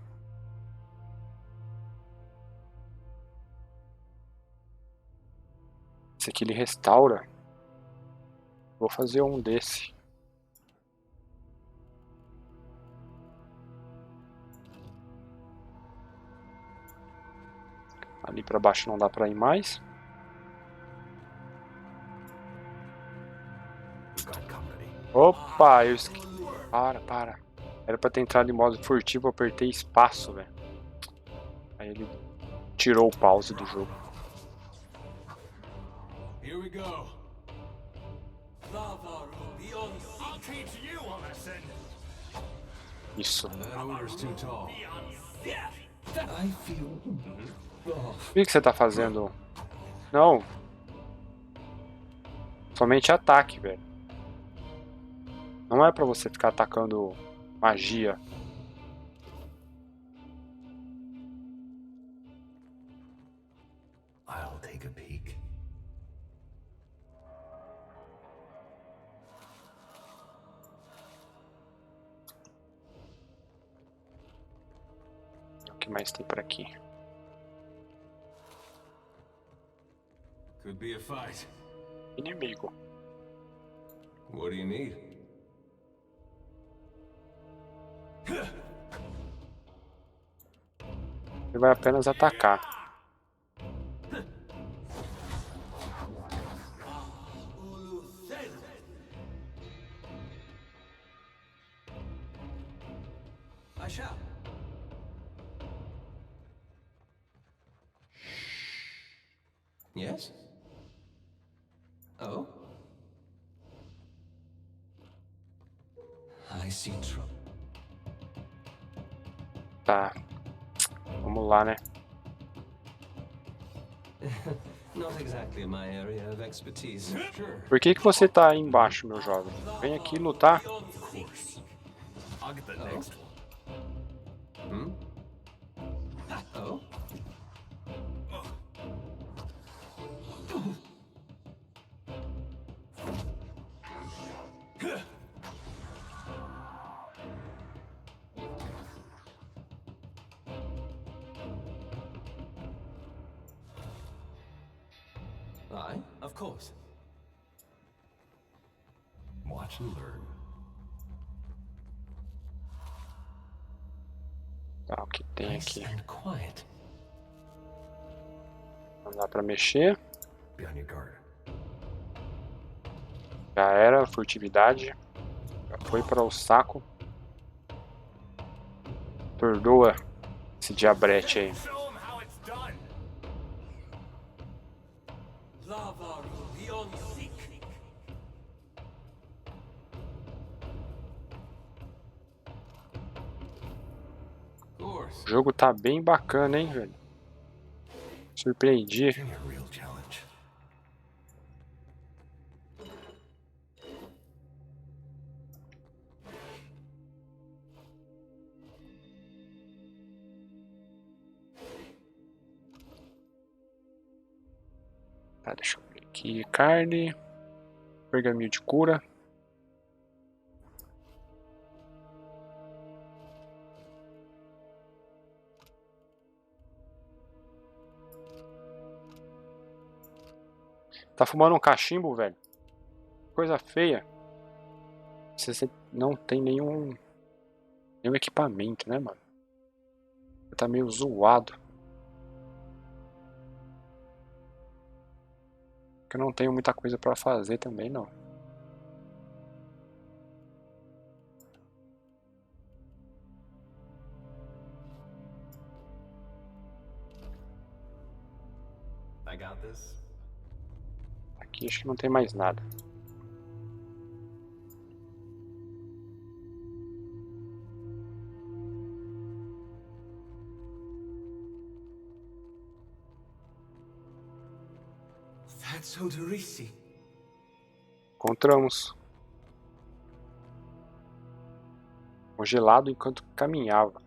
Esse aqui ele restaura. Vou fazer um desse. Ali pra baixo não dá pra ir mais. Opa, eu esqueci. Para. Era pra ter entrado em modo furtivo, eu apertei espaço, velho. Aí ele tirou o pause do jogo. Here we go. Isso. That order's too tall. I feel... O que você tá fazendo? Não. Somente ataque, velho. Não é pra você ficar atacando magia. I'll take a peek. O que mais tem por aqui? Could be a fight. Inimigo. What do you need? Ele vai apenas atacar. I shall. Yes? Oh? I see trouble. Tá. Vamos lá, né? Not exactly my area of expertise. Sure. Por que você tá aí embaixo, meu jovem? Vem aqui lutar. I'll get the next one. Oh? I? Of course. Watch and learn. Tá, o que tem aqui? And quiet. Não dá pra mexer. Be on your guard. Já era, furtividade. Já foi para o saco. Perdoa esse diabrete aí. O jogo tá bem bacana, hein, velho? Surpreendi. Tá, deixa eu ver aqui. Carne. Pergaminho de cura. Tá fumando um cachimbo, velho? Coisa feia. Você não tem nenhum equipamento, né, mano? Você tá meio zoado. Eu não tenho muita coisa pra fazer também, não. I got this. Aqui acho que não tem mais nada. That's Odorisi. Encontramos. Congelado enquanto caminhava.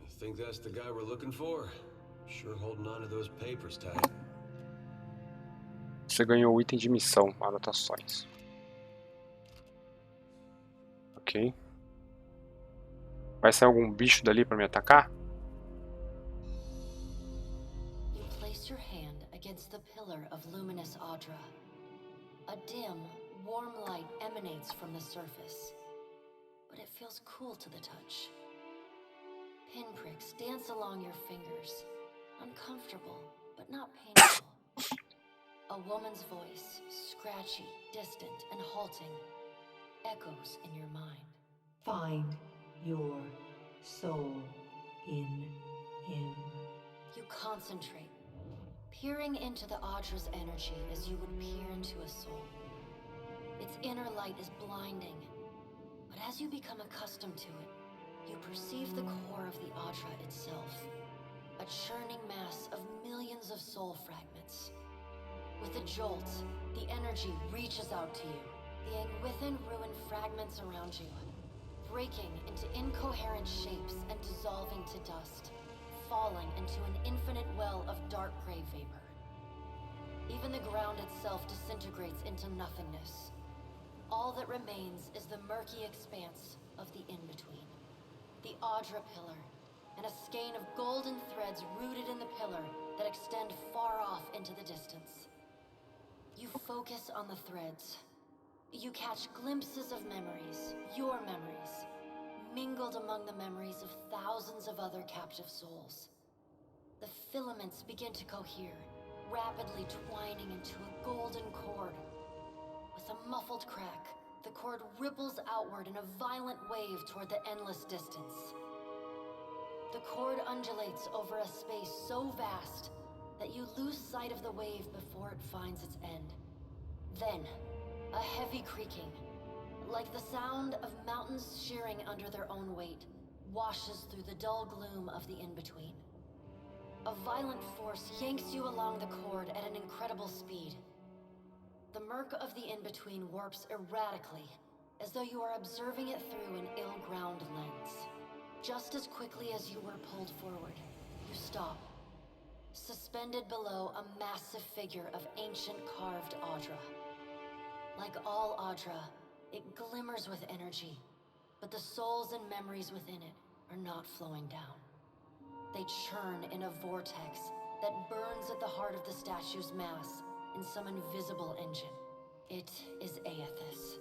I think that's the guy we're looking for. Sure holding on to those papers tight. Você ganhou o item de missão, anotações. Ok. Vai sair algum bicho dali pra me atacar? You place your hand against the pillar of luminous Audra. A dim, warm light emanates from the surface, but it feels cool to the touch. Pinpricks dance along your fingers, uncomfortable, but not painful. A woman's voice, scratchy, distant, and halting, echoes in your mind. Find your soul in him. You concentrate, peering into the Audra's energy as you would peer into a soul. Its inner light is blinding, but as you become accustomed to it, you perceive the core of the Audra itself, a churning mass of millions of soul fragments. With a jolt, the energy reaches out to you, the Anguithan ruined fragments around you, breaking into incoherent shapes and dissolving to dust, falling into an infinite well of dark gray vapor. Even the ground itself disintegrates into nothingness. All that remains is the murky expanse of the in-between. The Audra pillar, and a skein of golden threads rooted in the pillar that extend far off into the distance. You focus on the threads. You catch glimpses of memories, your memories, mingled among the memories of thousands of other captive souls. The filaments begin to cohere, rapidly twining into a golden cord. With a muffled crack, the cord ripples outward in a violent wave toward the endless distance. The cord undulates over a space so vast that you lose sight of the wave before it finds its end. Then, a heavy creaking, like the sound of mountains shearing under their own weight, washes through the dull gloom of the in-between. A violent force yanks you along the cord at an incredible speed. The murk of the in-between warps erratically, as though you are observing it through an ill-ground lens. Just as quickly as you were pulled forward, you stop, suspended below a massive figure of ancient carved Audra. Like all Audra, it glimmers with energy, but the souls and memories within it are not flowing down. They churn in a vortex that burns at the heart of the statue's mass in some invisible engine. It is Aethys.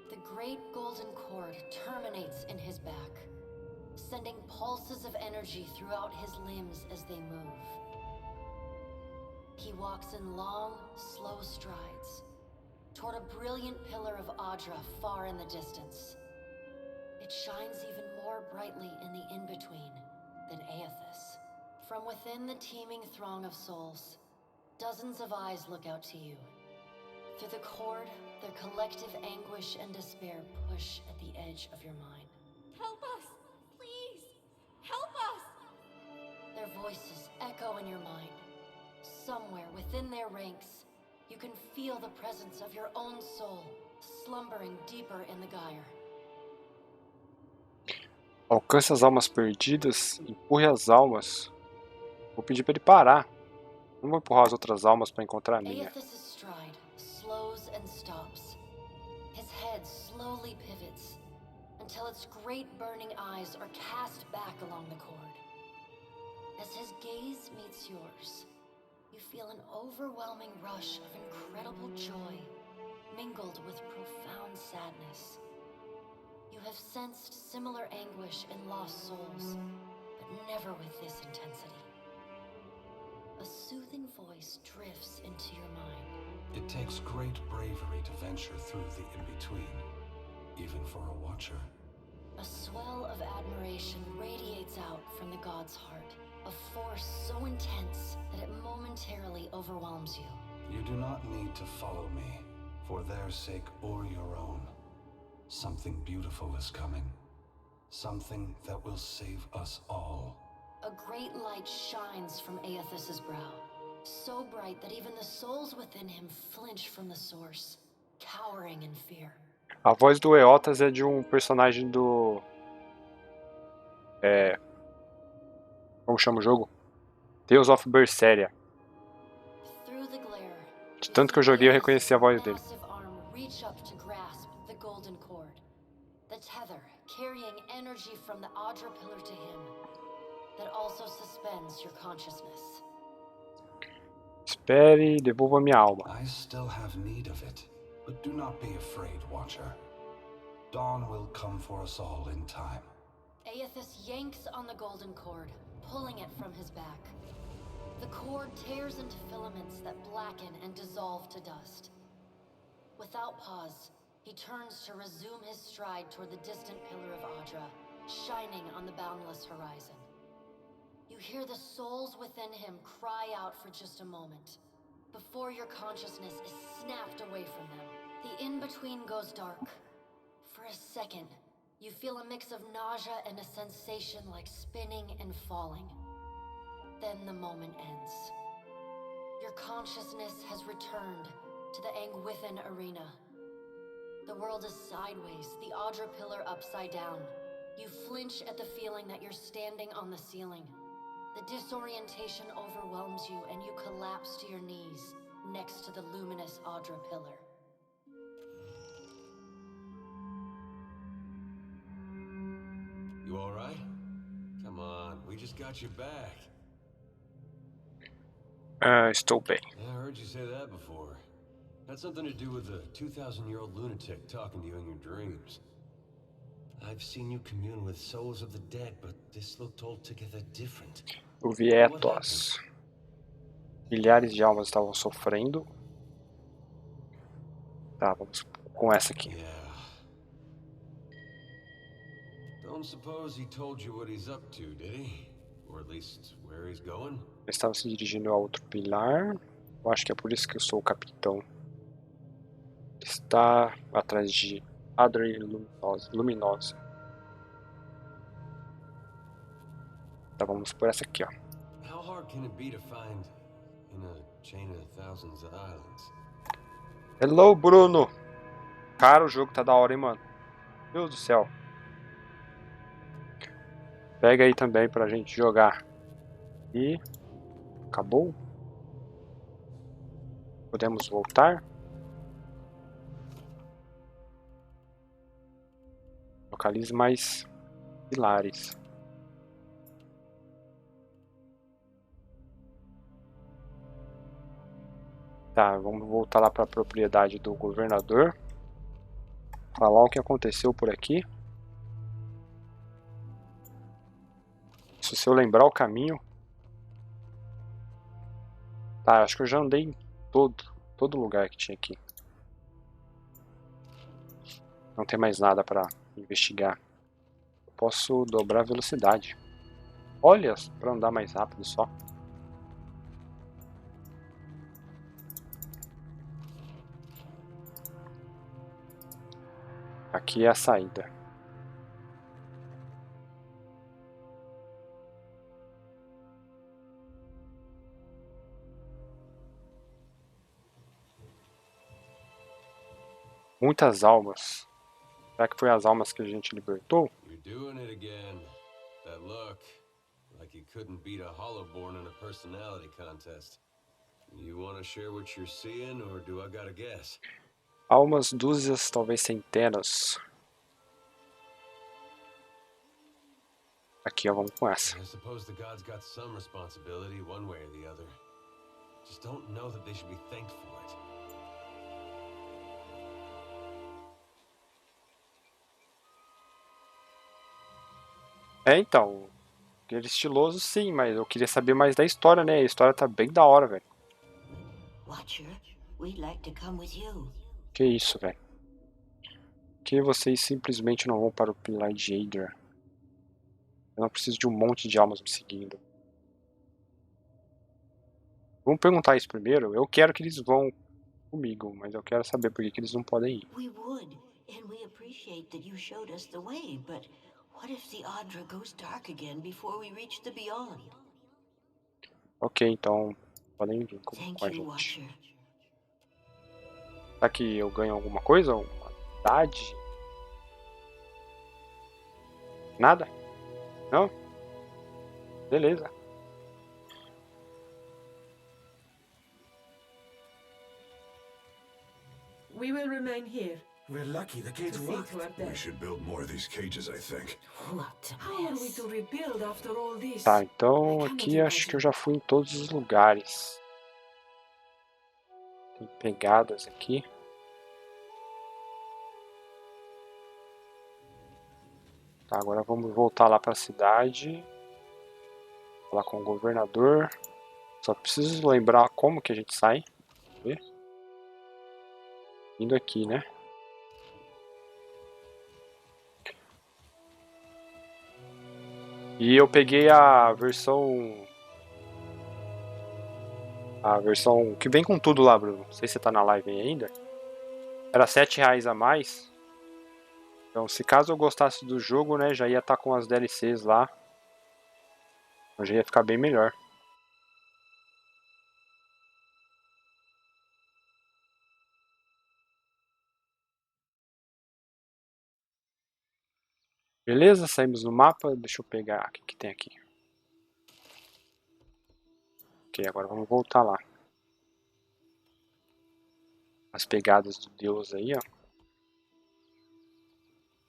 The great golden cord terminates in his back, sending pulses of energy throughout his limbs as they move. He walks in long, slow strides toward a brilliant pillar of Audra far in the distance. It shines even more brightly in the in-between than Aethys. From within the teeming throng of souls, dozens of eyes look out to you. Through the cord, their collective anguish and despair push at the edge of your mind. Help us! Please! Help us! Their voices echo in your mind. Somewhere within their ranks, you can feel the presence of your own soul, slumbering deeper in the gyre. Alcance as almas perdidas, empurre as almas. Vou pedir para ele parar. Não vou empurrar as outras almas para encontrar a minha. Aethys' stride slows and stops. His head slowly pivots until its great burning eyes are cast back along the cord. As his gaze meets yours, you feel an overwhelming rush of incredible joy, mingled with profound sadness. You have sensed similar anguish in lost souls, but never with this intensity. A soothing voice drifts into your mind. It takes great bravery to venture through the in-between, even for a watcher. A swell of admiration radiates out from the god's heart, a force so intense that it momentarily overwhelms you. You do not need to follow me, for their sake or your own. Something beautiful is coming. Something that will save us all. A great light shines from Aethys' brow, so bright that even the souls within him flinch from the source, cowering in fear. A voz do Eotas é de um personagem do... como chama o jogo? Tales of Berseria. Through the glare, De tanto que eu joguei, eu reconheci a voz dele. Massive arm reach up to grasp the golden cord. The tether carrying energy from the Audra pillar to him that also suspends your consciousness. Espere, devolva minha alma. I still have need of it, but do not be afraid, Watcher. Dawn will come for us all in time. Aethys yanks on the golden cord, pulling it from his back. The cord tears into filaments that blacken and dissolve to dust. Without pause, he turns to resume his stride toward the distant pillar of Audra, shining on the boundless horizon. You hear the souls within him cry out for just a moment, before your consciousness is snapped away from them. The in-between goes dark. For a second, you feel a mix of nausea and a sensation like spinning and falling. Then the moment ends. Your consciousness has returned to the Angwithan arena. The world is sideways, the Audra pillar upside down. You flinch at the feeling that you're standing on the ceiling. The disorientation overwhelms you and you collapse to your knees next to the luminous Audra pillar. You alright? Come on, we just got you back. Estou bem. Yeah, I heard you say that before. Had something to do with a 2,000-year-old lunatic talking to you in your dreams. I've seen you commune with souls of the dead, but this looked altogether different. Eu vi ethos. Milhares de almas estavam sofrendo. Tá, vamos com essa aqui. Yeah. Don't suppose he told you what he's up to, did he? Or at least where he's going? Ele estava se dirigindo a outro pilar. Eu acho que é por isso que eu sou o capitão. Está atrás de Adri Luminosa. Tá, vamos por essa aqui, ó. How hard can it be to find in a chain of thousands of islands? Hello, Bruno! Cara, o jogo tá da hora, hein, mano? Meu Deus do céu. Pega aí também pra gente jogar. E... acabou? Podemos voltar? Localize mais pilares. Tá, vamos voltar lá para a propriedade do governador. Falar o que aconteceu por aqui. Se eu lembrar o caminho. Tá, acho que eu já andei em todo lugar que tinha aqui. Não tem mais nada para investigar. Eu posso dobrar a velocidade. Olha, para andar mais rápido só. Aqui é a saída. Muitas almas. Será que foi as almas que a gente libertou? You're doing it again. That look, like you couldn't beat a Hollowborn in a personality contest. You want to share what you're seeing, or do I gotta guess? Almas, dúzias, talvez centenas. Aqui, ó, vamos com essa. I suppose the gods got some responsibility, one way or the other. Just don't know that they should be thanked for it. É, então, aquele estiloso sim, mas eu queria saber mais da história, né? A história tá bem da hora, velho. Watcher, we'd like to come with you. Que isso, velho? Que vocês simplesmente não vão para o pilar de Aether? Eu não preciso de um monte de almas me seguindo. Vamos perguntar isso primeiro. Eu quero que eles vão comigo, mas eu quero saber por que eles não podem ir. We would, and we appreciate that you showed us the way, but what if the Audra goes dark again before we reach the beyond? Ok, então podem vir com a gente. Watcher. Será que eu ganho alguma coisa? Uma idade? Nada? Não? Beleza. We will remain here. We're lucky the cage To see worked. to our We death. should build more of these cages, I think. What a How are we mess. to rebuild after all this? Tá, I então cannot aqui acho imagine. que eu já fui em todos os lugares. Tem pegadas aqui. Tá, agora vamos voltar lá para a cidade. Falar com o governador. Só preciso lembrar como que a gente sai. Vê? Indo aqui, né? E eu peguei a versão que vem com tudo lá, Bruno. Não sei se você tá na live aí ainda. Era R$7 a mais. Então, se caso eu gostasse do jogo, né, já ia estar com as DLCs lá. Então já ia ficar bem melhor. Beleza, saímos no mapa. Deixa eu pegar o que tem aqui. Ok, agora vamos voltar lá. As pegadas do Deus aí, ó.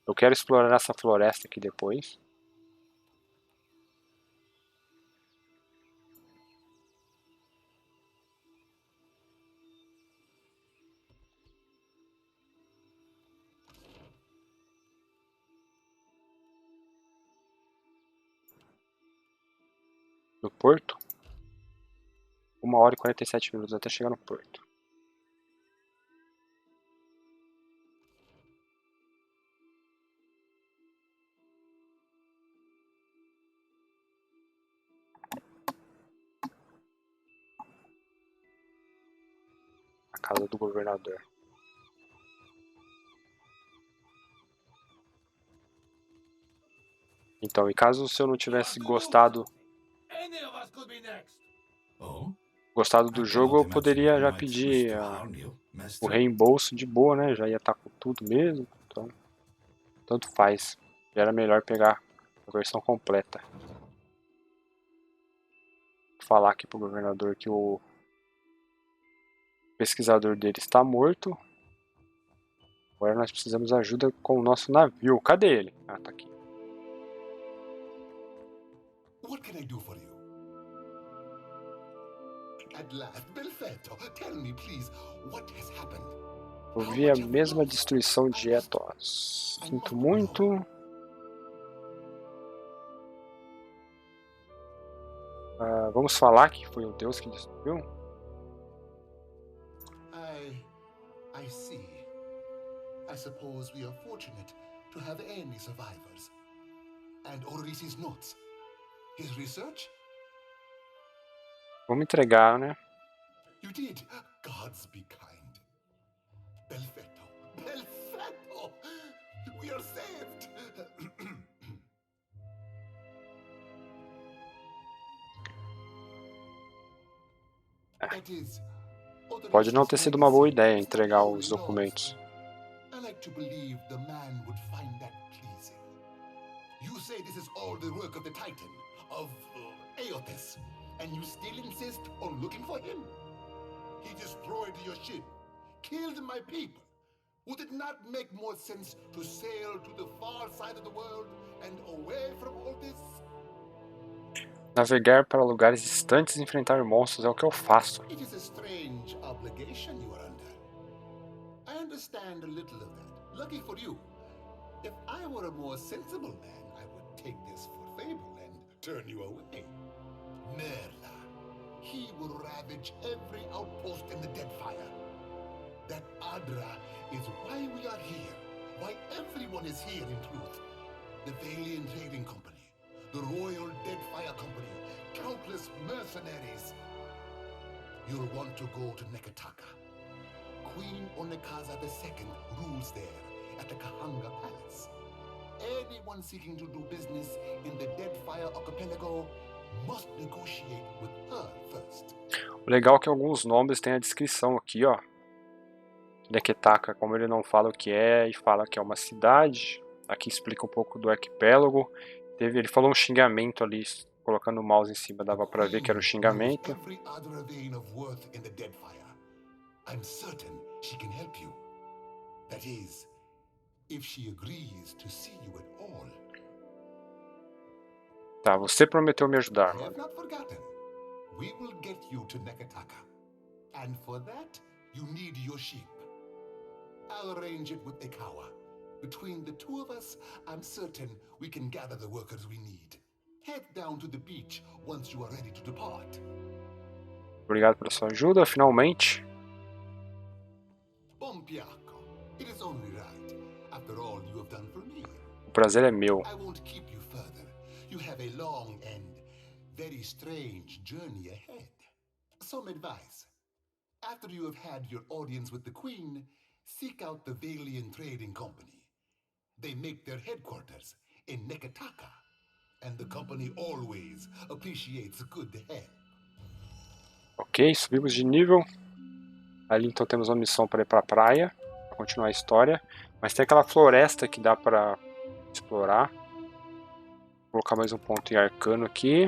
Eu quero explorar essa floresta aqui depois. No porto. 1h e 47 minutos até chegar no porto. A casa do governador. Então, e caso se eu não tivesse gostado do jogo, eu poderia já pedir o reembolso de boa, né? Já ia estar com tudo mesmo. Então, tanto faz. Já era melhor pegar a versão completa. Vou falar aqui pro governador que o pesquisador dele está morto. Agora nós precisamos de ajuda com o nosso navio. Cadê ele? Ah, tá aqui. What can I do for you? At last, Belfetto, tell me, please, what has happened? Ouvi a mesma destruição de Etos. Sinto muito. Vamos falar que foi o Deus que destruiu? I see. I suppose we are fortunate to have any survivors. And Orisi's notes. His research? Vamos entregar, né? You did. Gods be kind. Belfetto. Belfetto! We are saved! That is, Pode não ter sido uma boa ideia entregar os documentos. I like to believe the man would find that pleasing. You say this is all the work of the Titan, of Aeotis, and you still insist on looking for him? He destroyed your ship, killed my people. Would it not make more sense to sail to the far side of the world and away from all this? Navegar para lugares distantes e enfrentar monstros é o que eu faço. It is a strange obligation you are under. I understand a little of that. Lucky for you. If I were a more sensible man, I would take this for fable and turn you away. Merla. He will ravage every outpost in the Deadfire. That Adra is why we are here. Why everyone is here in truth. The Valiant Trading Company. The Royal Deadfire Company. Countless mercenaries. You'll want to go to Nekataka. Queen Onekaza II rules there at the Kahanga Palace. Anyone seeking to do business in the Deadfire Archipelago must negotiate with her first. O legal é que alguns nomes têm a descrição aqui, ó. Neketaka, como ele não fala o que é e fala que é uma cidade. Aqui explica um pouco do arquipélago. Ele falou um xingamento ali, colocando o mouse em cima, dava pra ver que era um xingamento. Every other vein of worth in the Deadfire. I'm certain she can help you. That is, if she agrees to see you at all. Tá, você prometeu me ajudar, I mano. have not forgotten. We will get you to Nekataka. And for that, you need your ship. I'll arrange it with Ikawa. Between the two of us, I'm certain we can gather the workers we need. Head down to the beach once you are ready to depart. Obrigado pela sua ajuda, finalmente. Bom Piacco, it is only right. After all you have done for me. O prazer é meu. I won't keep you further. You have a long and very strange journey ahead. Some advice. After you have had your audience with the Queen, seek out the Valian Trading Company. They make their headquarters in Nekataka, and the company always appreciates good help. Ok, subimos de nível. Ali então temos uma missão para ir para a praia, para continuar a história. Mas tem aquela floresta que dá para explorar. Vou colocar mais um ponto em arcano aqui.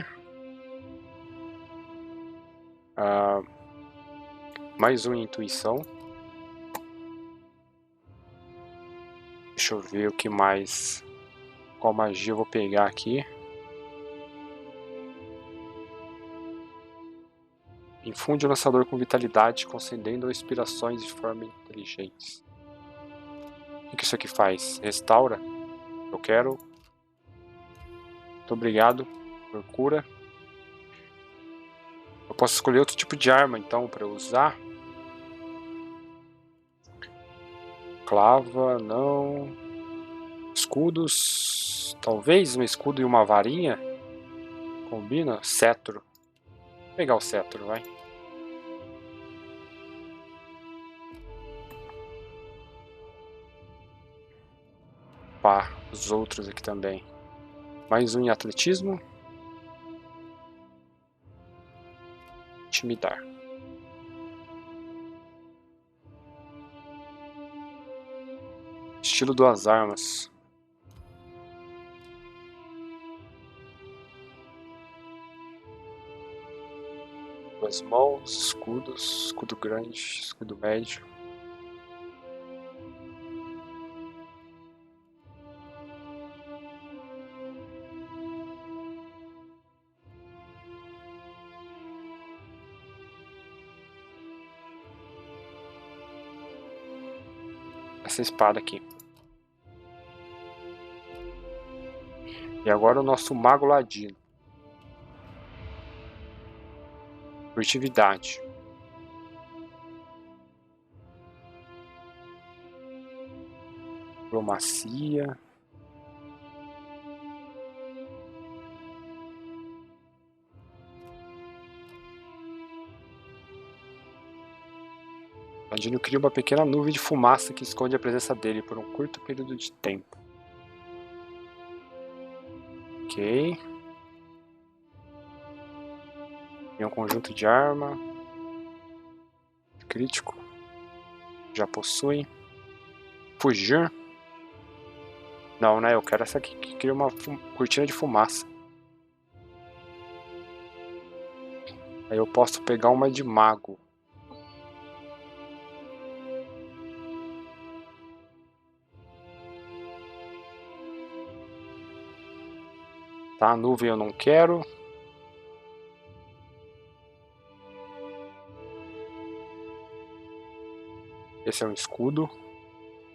Mais um em intuição. Deixa eu ver o que mais. Qual magia eu vou pegar aqui. Infunde o lançador com vitalidade, concedendo inspirações de forma inteligente. O que isso aqui faz? Restaura? Eu quero. Muito obrigado por cura. Eu posso escolher outro tipo de arma então para eu usar. Clava, não. Escudos. Talvez um escudo e uma varinha. Combina? Cetro. Vou pegar o cetro, vai. Pá, os outros aqui também. Mais um em atletismo. Intimidar. Estilo das armas. Duas mãos, escudos, escudo grande, escudo médio. Essa espada aqui. E agora o nosso mago ladino. Furtividade. Diplomacia. O ladino cria uma pequena nuvem de fumaça que esconde a presença dele por um curto período de tempo. Ok. Tem um conjunto de arma. Crítico. Já possui. Fugir. Não, né? Eu quero essa aqui que cria uma cortina de fumaça. Aí eu posso pegar uma de mago. Tá, a nuvem eu não quero. Esse é um escudo.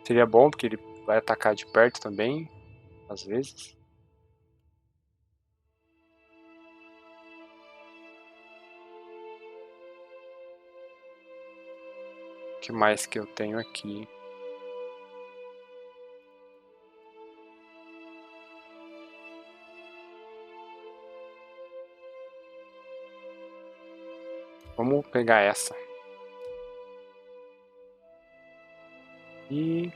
Seria bom porque ele vai atacar de perto também, às vezes. O que mais que eu tenho aqui? Vamos pegar essa. E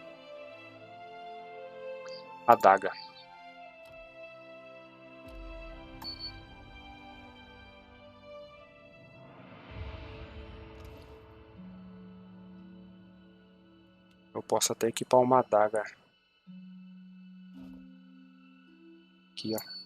adaga. Eu posso até equipar uma adaga. Aqui, ó.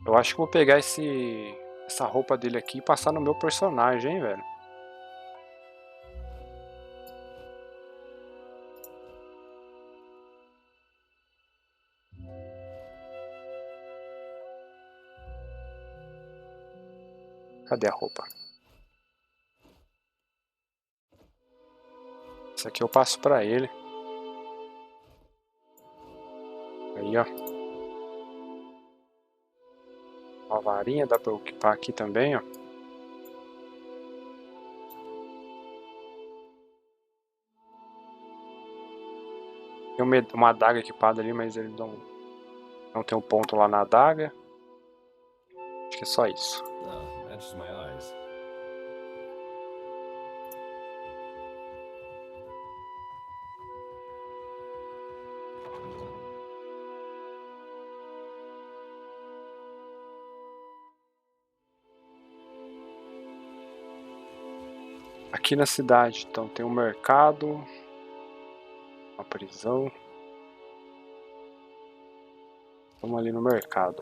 Eu acho que vou pegar essa roupa dele aqui e passar no meu personagem, hein, velho. Cadê a roupa? Isso aqui eu passo pra ele. Aí, ó. Uma varinha, dá pra eu equipar aqui também, ó. Tem uma adaga equipada ali, mas ele não tem um ponto lá na adaga. Acho que é só isso. Oh, that's just my eyes. Aqui na cidade, então, tem um mercado, uma prisão. Vamos ali no mercado.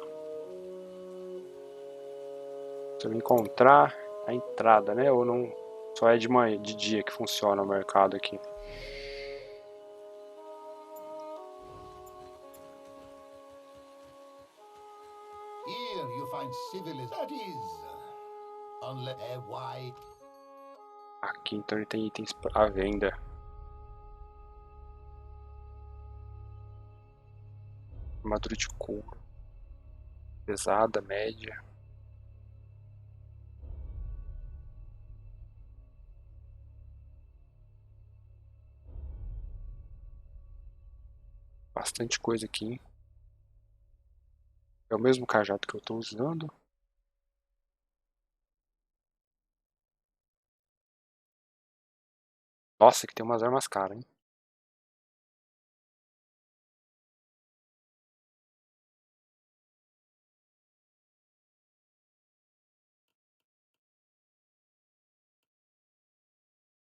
Se eu encontrar a entrada, né? Ou não, só é de manhã, de dia que funciona o mercado aqui. Here you find civilization. That is, unless why. Aqui então ele tem itens à venda. Armadura de couro. Pesada, média. Bastante coisa aqui. É o mesmo cajado que eu estou usando. Nossa, que tem umas armas caras, hein?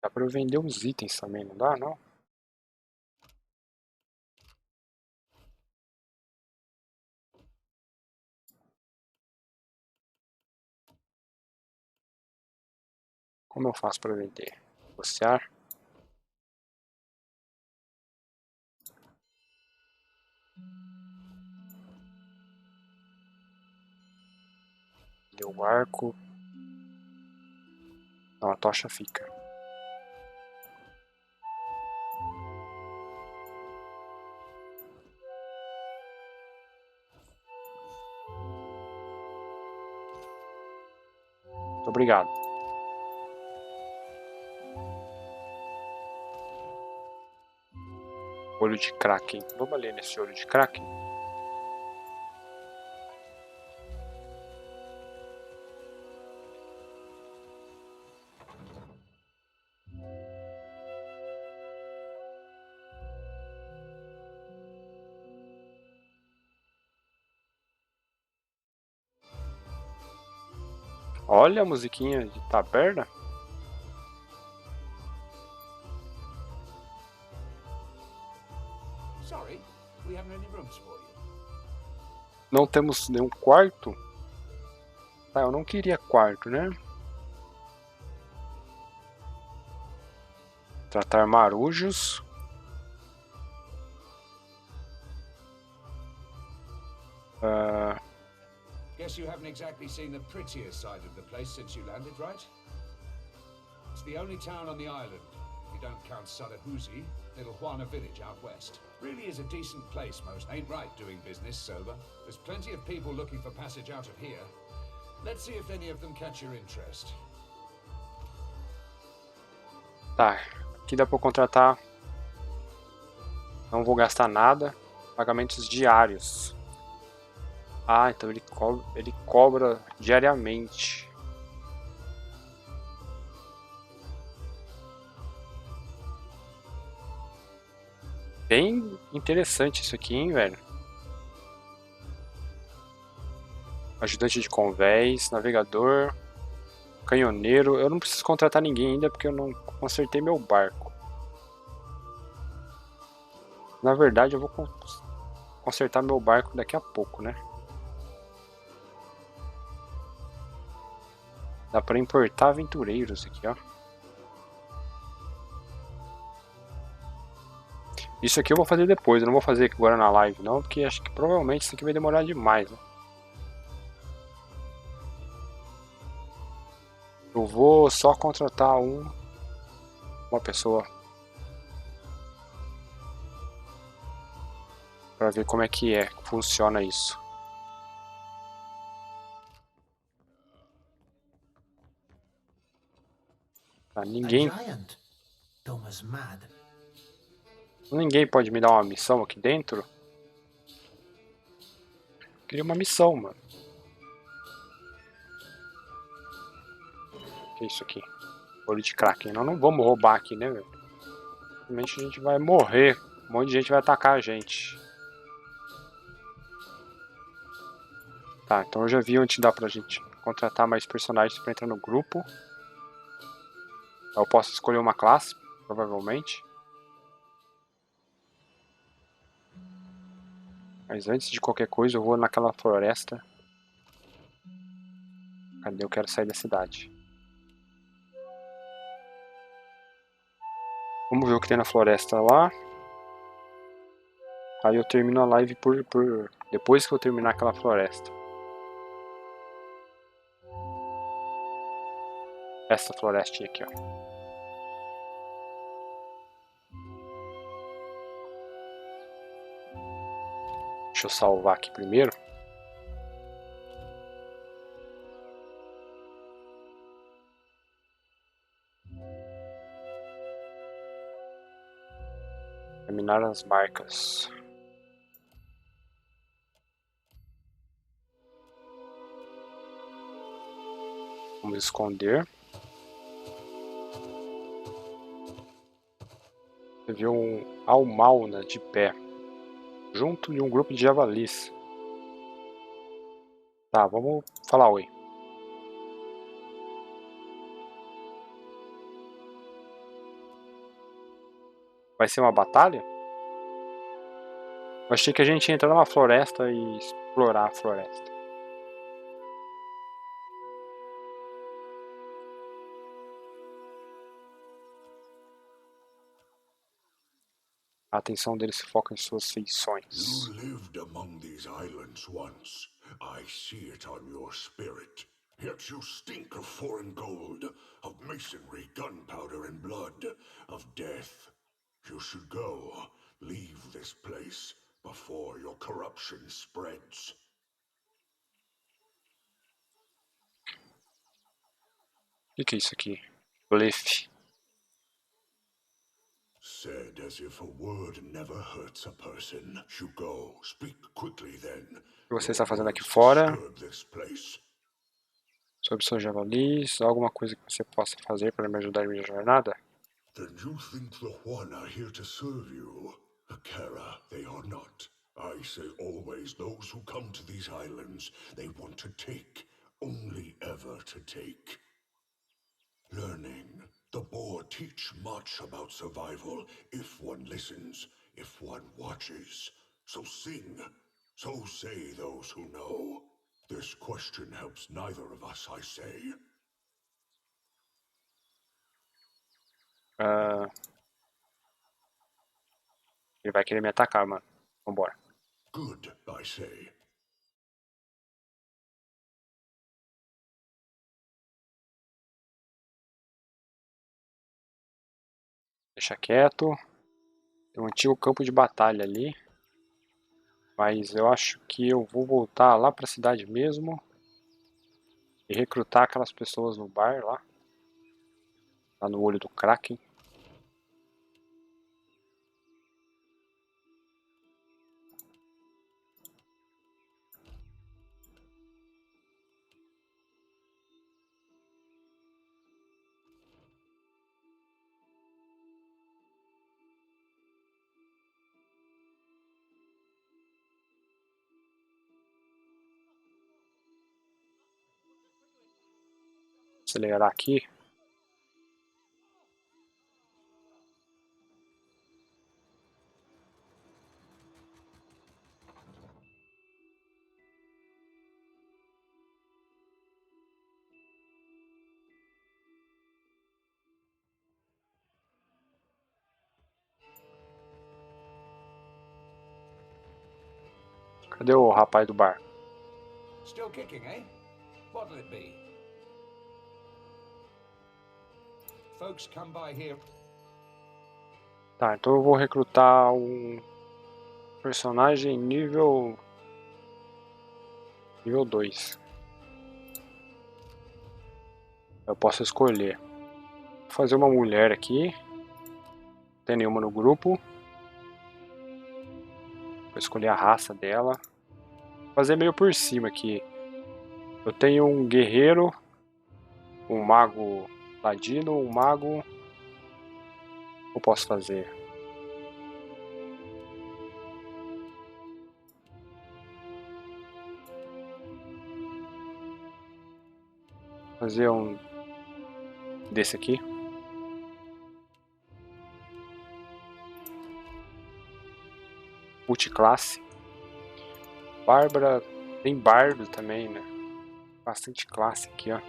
Dá pra eu vender uns itens também, não dá, não? Como eu faço pra vender? Negociar. Deu o arco. Não, a tocha fica. Muito obrigado. Olho de Kraken. Vamos ali nesse olho de Kraken? Olha a musiquinha de taberna. Sorry, we haven't any rooms for you. Não temos nenhum quarto? Tá, eu não queria quarto, né? Tratar marujos. Guess you haven't exactly seen the prettier side of the place since you landed, right? It's the only town on the island, if you don't count Sadahuzi, little Juana village out west. Really is a decent place, most ain't right doing business sober. There's plenty of people looking for passage out of here. Let's see if any of them catch your interest. Tá, aqui dá pra eu contratar. Não vou gastar nada. Pagamentos diários. Ah, então ele cobra diariamente. Bem interessante isso aqui, hein, velho. Ajudante de convés, navegador, canhoneiro. Eu não preciso contratar ninguém ainda porque eu não consertei meu barco. Na verdade, eu vou consertar meu barco daqui a pouco, né? Dá pra importar aventureiros aqui, ó. Isso aqui eu vou fazer depois, eu não vou fazer aqui agora na live não, porque acho que provavelmente isso aqui vai demorar demais, né? Eu vou só contratar uma pessoa para ver como é que funciona isso. Tá, ninguém pode me dar uma missão aqui dentro? Eu queria uma missão, mano. O que é isso aqui? Olho de Kraken. Nós não vamos roubar aqui, né, velho? Simplesmente a gente vai morrer. Um monte de gente vai atacar a gente. Tá, então eu já vi onde dá pra gente contratar mais personagens pra entrar no grupo. Eu posso escolher uma classe, provavelmente. Mas antes de qualquer coisa eu vou naquela floresta. Cadê? Eu quero sair da cidade. Vamos ver o que tem na floresta lá. Aí eu termino a live depois que eu terminar aquela floresta. Essa florestinha aqui, ó. Deixa eu salvar aqui primeiro. Terminar as marcas. Vamos esconder. Você viu um almauna de pé. Junto de um grupo de javalis. Tá, vamos falar oi. Vai ser uma batalha? Eu achei que a gente ia entrar numa floresta e explorar a floresta. A atenção dele se foca em suas feições. You lived among these islands once. I see it on your spirit. Yet you stink of foreign gold, of masonry, gunpowder, and blood, of death. You should go. Leave this place before your corruption spreads. O que é isso aqui? Blefe. Said as if a word never hurts a person. You go. Speak quickly then. O que você está fazendo aqui fora? Sobre seus javalis, alguma coisa que você possa fazer para me ajudar em minha jornada? Then you think the Juan are here to serve you? Akara, they are not. I say always those who come to these islands, they want to take, only ever to take. Learning. The boar teach much about survival, if one listens, if one watches. So sing. So say those who know. This question helps neither of us, I say. Ele vai querer me atacar, mano. Vambora. Good, I say. Deixa quieto. Tem um antigo campo de batalha ali. Mas eu acho que eu vou voltar lá pra cidade mesmo. E recrutar aquelas pessoas no bar lá. Lá no olho do Kraken. Acelerar aqui. Cadê o rapaz do bar? Still kicking, eh? What'll it be? Folks come by here. Tá, então eu vou recrutar um personagem nível 2. Eu posso escolher. Vou fazer uma mulher aqui. Não tem nenhuma no grupo. Vou escolher a raça dela. Vou fazer meio por cima aqui. Eu tenho um guerreiro, um mago ladino, um mago. O que eu posso fazer? Fazer um desse aqui. Multiclasse. Bárbara. Tem bardo também, né? Bastante classe aqui, ó.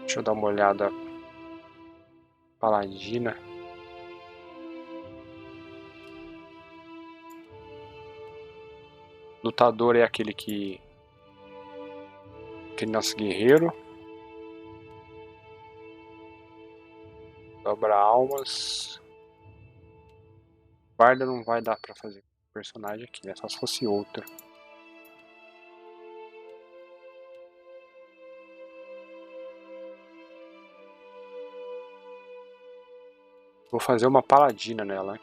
Deixa eu dar uma olhada. Paladina. Lutador é aquele que... Aquele nosso guerreiro. Dobra almas. Barda não vai dar pra fazer personagem aqui, né? Só se fosse outro. Vou fazer uma paladina nela, hein?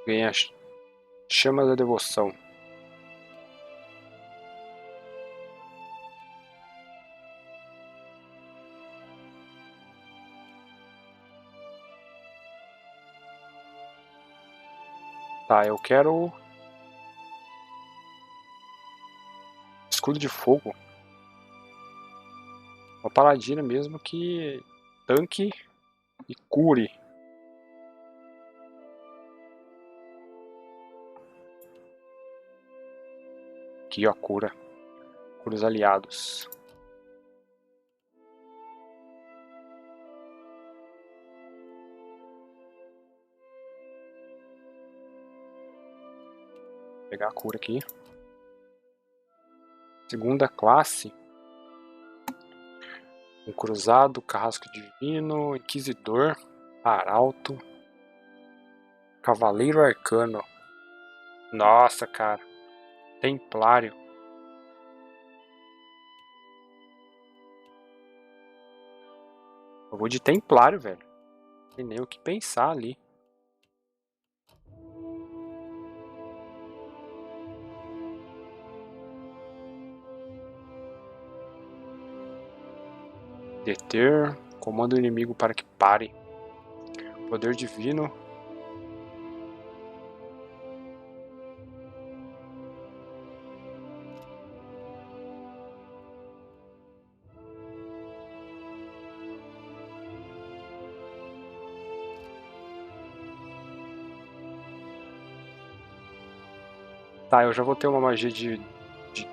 Ganha Chama da Devoção. Tá, eu quero escudo de fogo. Uma paladina mesmo que tanque e cure. Aqui, ó, cura. Cura os aliados. Vou pegar a cura aqui. Segunda classe. Um cruzado, carrasco divino, inquisidor, arauto, cavaleiro arcano. Nossa, cara. Templário. Eu vou de templário, velho. Não tem nem o que pensar ali. Deter. Comanda o inimigo para que pare. Poder divino. Tá, eu já vou ter uma magia de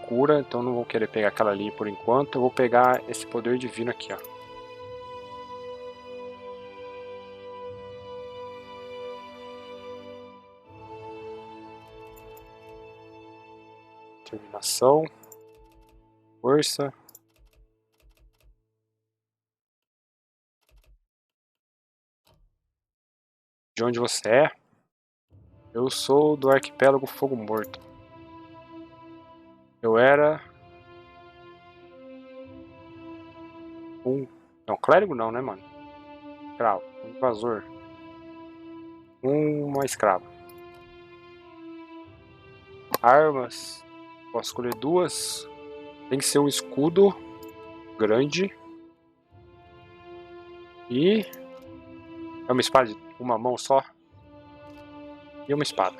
cura, então não vou querer pegar aquela ali por enquanto. Eu vou pegar esse poder divino aqui, ó. Determinação. Força. De onde você é? Eu sou do arquipélago Fogo Morto. Eu era não, clérigo não, né, mano? Escravo, um invasor. Uma escrava. Armas. Posso escolher duas. Tem que ser um escudo grande. E é uma espada de uma mão só. E uma espada.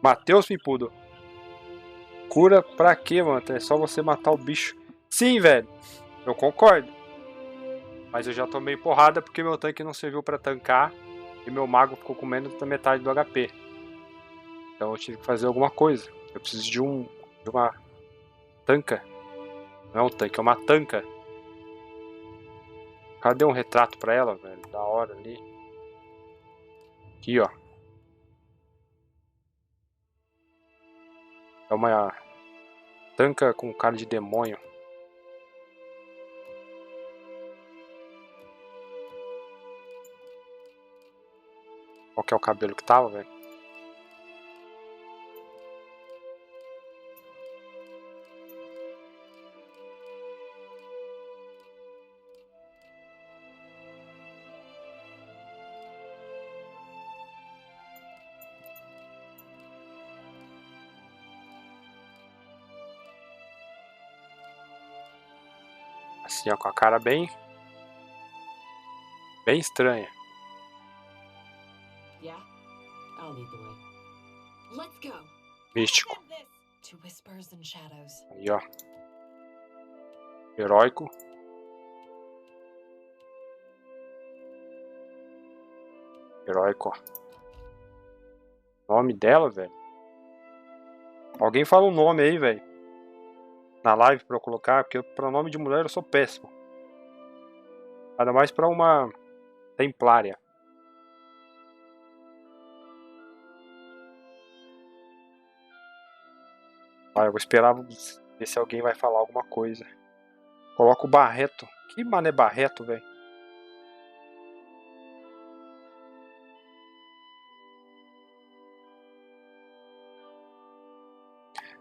Matheus Pimpudo. Cura pra quê, mano? É só você matar o bicho. Sim, velho. Eu concordo. Mas eu já tomei porrada porque meu tanque não serviu pra tancar e meu mago ficou com menos da metade do HP. Então eu tive que fazer alguma coisa. Eu preciso de uma tanca. Não é um tanque, é uma tanca. Cadê um retrato pra ela, velho? Da hora ali. Aqui, ó. É uma tanca com cara de demônio. Qual que é o cabelo que tava, velho? Assim, ó, com a cara bem estranha. Yeah, I'll lead the way. Let's go. Místico. To whispers and shadows. Aí, ó. Heróico. Heróico, ó. Nome dela, velho. Alguém fala um nome aí, velho. Na live pra eu colocar, porque pra nome de mulher eu sou péssimo. Ainda mais pra uma templária. Ah, eu vou esperar ver se alguém vai falar alguma coisa. Coloca o Barreto. Que mané Barreto, velho?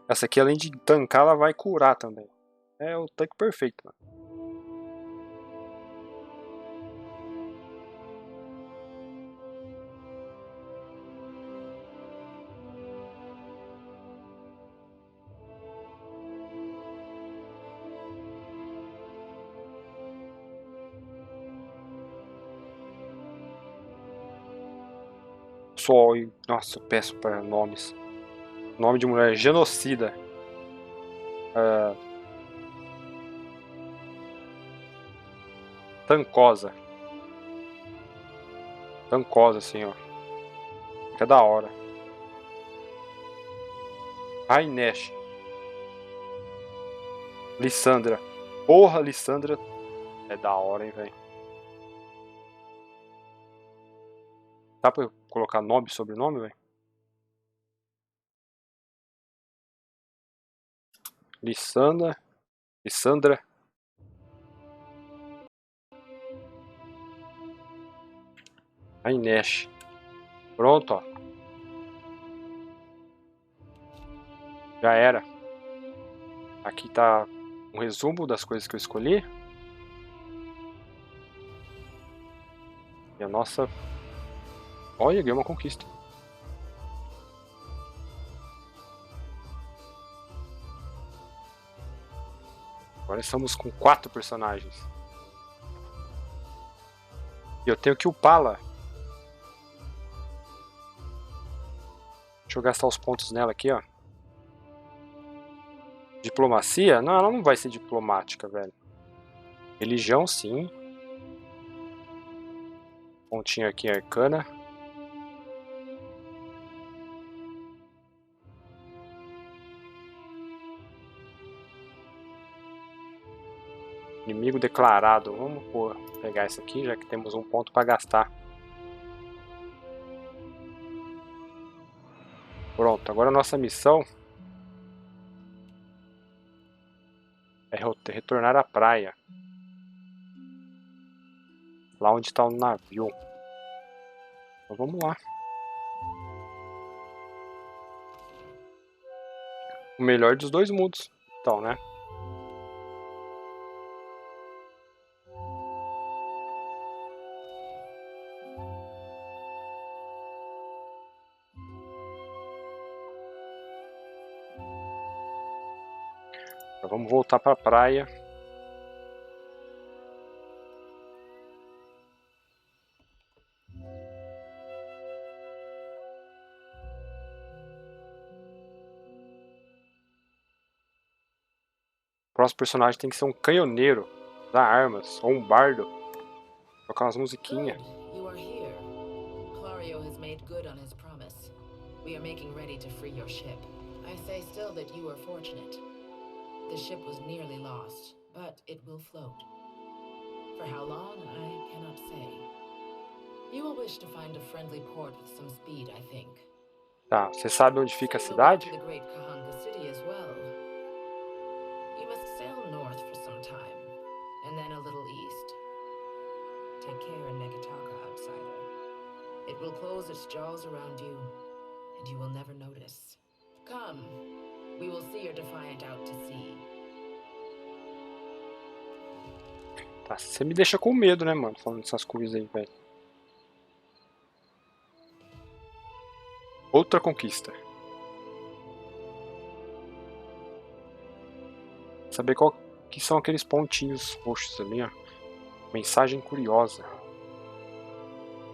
Essa aqui, além de tancar, ela vai curar também. É o tanque perfeito, mano. Nossa, eu peço para nomes. Nome de mulher, genocida. Tancosa. Tancosa, assim, ó. Fica da hora. Rainesh. Lissandra. Porra, Lissandra. É da hora, hein, velho. Dá pra eu colocar nome e sobrenome, velho? Lissandra. Rainesh. Pronto, ó. Já era. Aqui tá um resumo das coisas que eu escolhi. E a nossa... Olha, ganhei uma conquista. Agora estamos com 4 personagens. E eu tenho que upá-la. Deixa eu gastar os pontos nela aqui, ó. Diplomacia? Não, ela não vai ser diplomática, velho. Religião, sim. Pontinho aqui, arcana. Inimigo declarado. Vamos pegar esse aqui, já que temos um ponto para gastar. Pronto, agora a nossa missão é retornar à praia. Lá onde está o navio. Então vamos lá. O melhor dos dois mundos. Então, né? Então vamos voltar para a praia. O próximo personagem tem que ser um canhoneiro, usar armas, ou um bardo. Tocar umas musiquinhas. Good. You are here. Clario has made good on his promise. We are making ready to free your ship. I say still that you are fortunate. The ship was nearly lost, but it will float. For how long, I cannot say. You will wish to find a friendly port with some speed, I think. Tá, você sabe onde fica a cidade? The great Kahanga city as well. You must sail north for some time, and then a little east. Take care in Megataka, outsider. It will close its jaws around you, and you will never notice. Come, we will see your defiant out to sea. Tá, você me deixa com medo, né, mano? Falando essas coisas aí, velho. Outra conquista. Saber qual que são aqueles pontinhos roxos ali, ó. Mensagem curiosa.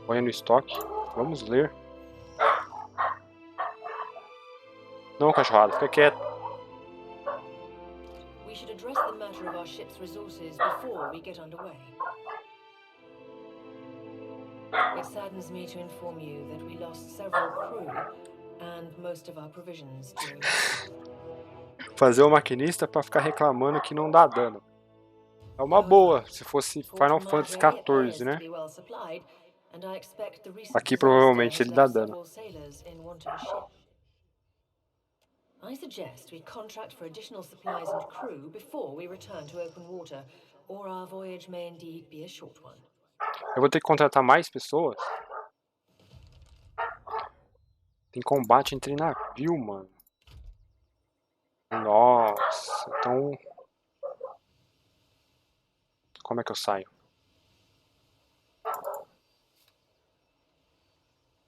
Põe no estoque. Vamos ler. Não, cachorrada, fica quieto. We should address the matter of our ship's resources before we get underway. It saddens me to inform you that we lost several crew and most of our provisions during Fazer o maquinista pra ficar reclamando que não dá dano. É uma boa, se fosse Final Fantasy XIV, né? Aqui provavelmente ele dá dano. I suggest we contract for additional supplies and crew before we return to open water, or our voyage may indeed be a short one. Eu vou ter que contratar mais pessoas? Tem combate entre navio, mano. Nossa, então... Como é que eu saio? Como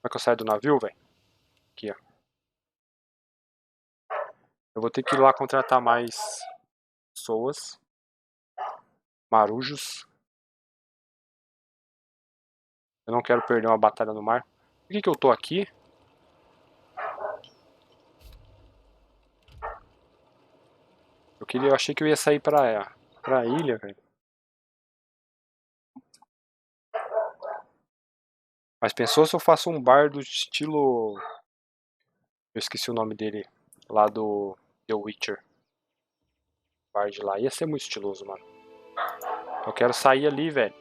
é que eu saio do navio, velho? Aqui, ó. Eu vou ter que ir lá contratar mais pessoas. Marujos. Eu não quero perder uma batalha no mar. Por que eu tô aqui? Eu achei que eu ia sair pra ilha, velho. Mas pensou se eu faço um bardo estilo... Eu esqueci o nome dele. Lá do The Witcher. Bard lá. Ia ser muito estiloso, mano. Eu quero sair ali, velho.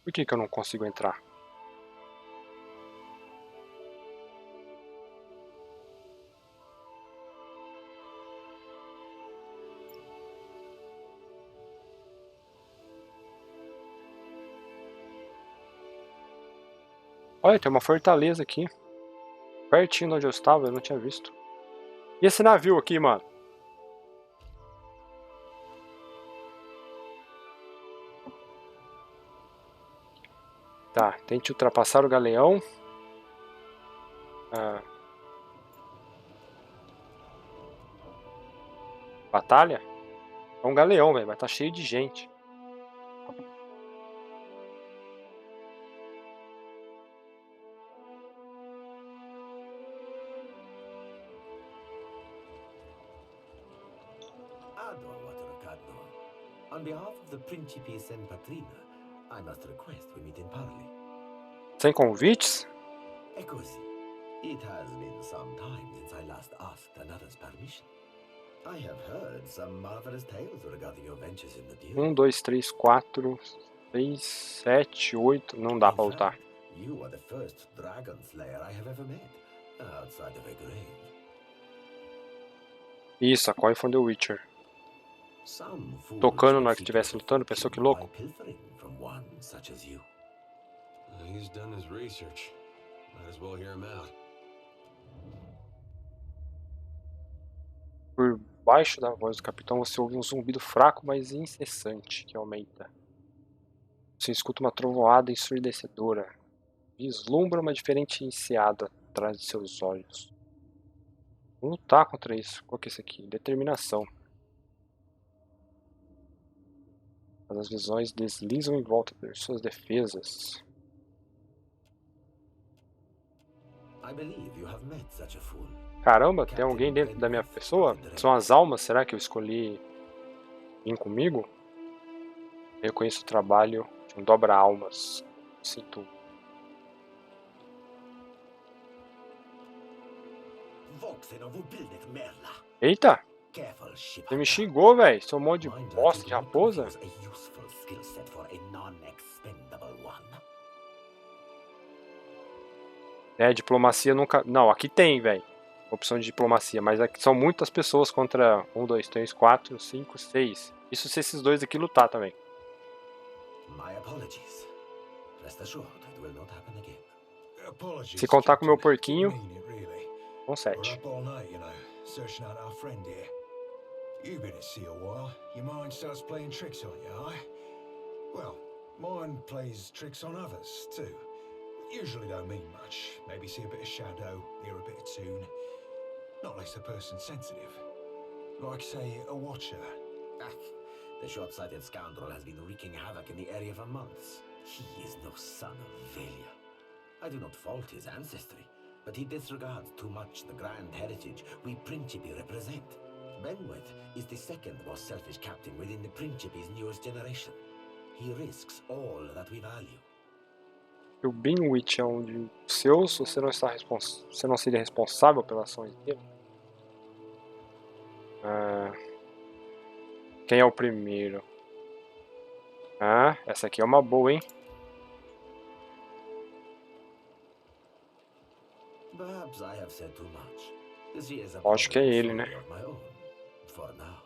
Por que eu não consigo entrar? Olha, tem uma fortaleza aqui. Pertinho de onde eu estava, eu não tinha visto. E esse navio aqui, mano? Tá, tente ultrapassar o galeão. Batalha? É um galeão, velho, mas tá cheio de gente. On behalf of the Principes and Patrina, I must request we meet in parley. Sem convites? É così. It has been some time since I last asked another's permission. I have heard some marvelous tales regarding your ventures in the deep. 1, 2, 3, 4, 6, 7, 8. Não dá pra lutar. You are the first dragon slayer I have ever met, outside of a grave. Isso, a Coin from the Witcher. Tocando na hora que estivesse lutando, pensou que louco? He's done his research. Might as well hear him out. Por baixo da voz do capitão você ouve um zumbido fraco, mas incessante, que aumenta. Você escuta uma trovoada ensurdecedora. Vislumbra uma diferente enseada atrás de seus olhos. Vamos lutar contra isso. Qual que é esse aqui? Determinação. As visões deslizam em volta de suas defesas. I believe you have met such a fool. Caramba, tem alguém dentro da minha pessoa? São as almas, será que eu escolhi vir comigo? Eu conheço o trabalho de um dobra-almas. Sinto. Eita! Você me xingou, velho. Seu monte de bosta de raposa. É, diplomacia nunca... Não, aqui tem, velho. Opção de diplomacia, mas aqui são muitas pessoas contra 1, 2, 3, 4, 5, 6. Isso se esses dois aqui lutar também. Se contar com o meu porquinho, são 7. You've been at sea a while. Your mind starts playing tricks on you, aye? Well, mine plays tricks on others, too. Usually don't mean much. Maybe see a bit of shadow, hear a bit of tune. Not less a person sensitive. Like, say, a watcher. The short-sighted scoundrel has been wreaking havoc in the area for months. He is no son of Velia. I do not fault his ancestry, but he disregards too much the grand heritage we Principi represent. Benweth is the second most selfish captain within the Principi's newest generation. He risks all that we value. O Benwith é um de seus, você não seria responsável pelas ações dele? Quem é o primeiro? Essa aqui é uma boa, hein? Acho que é ele, né? For now.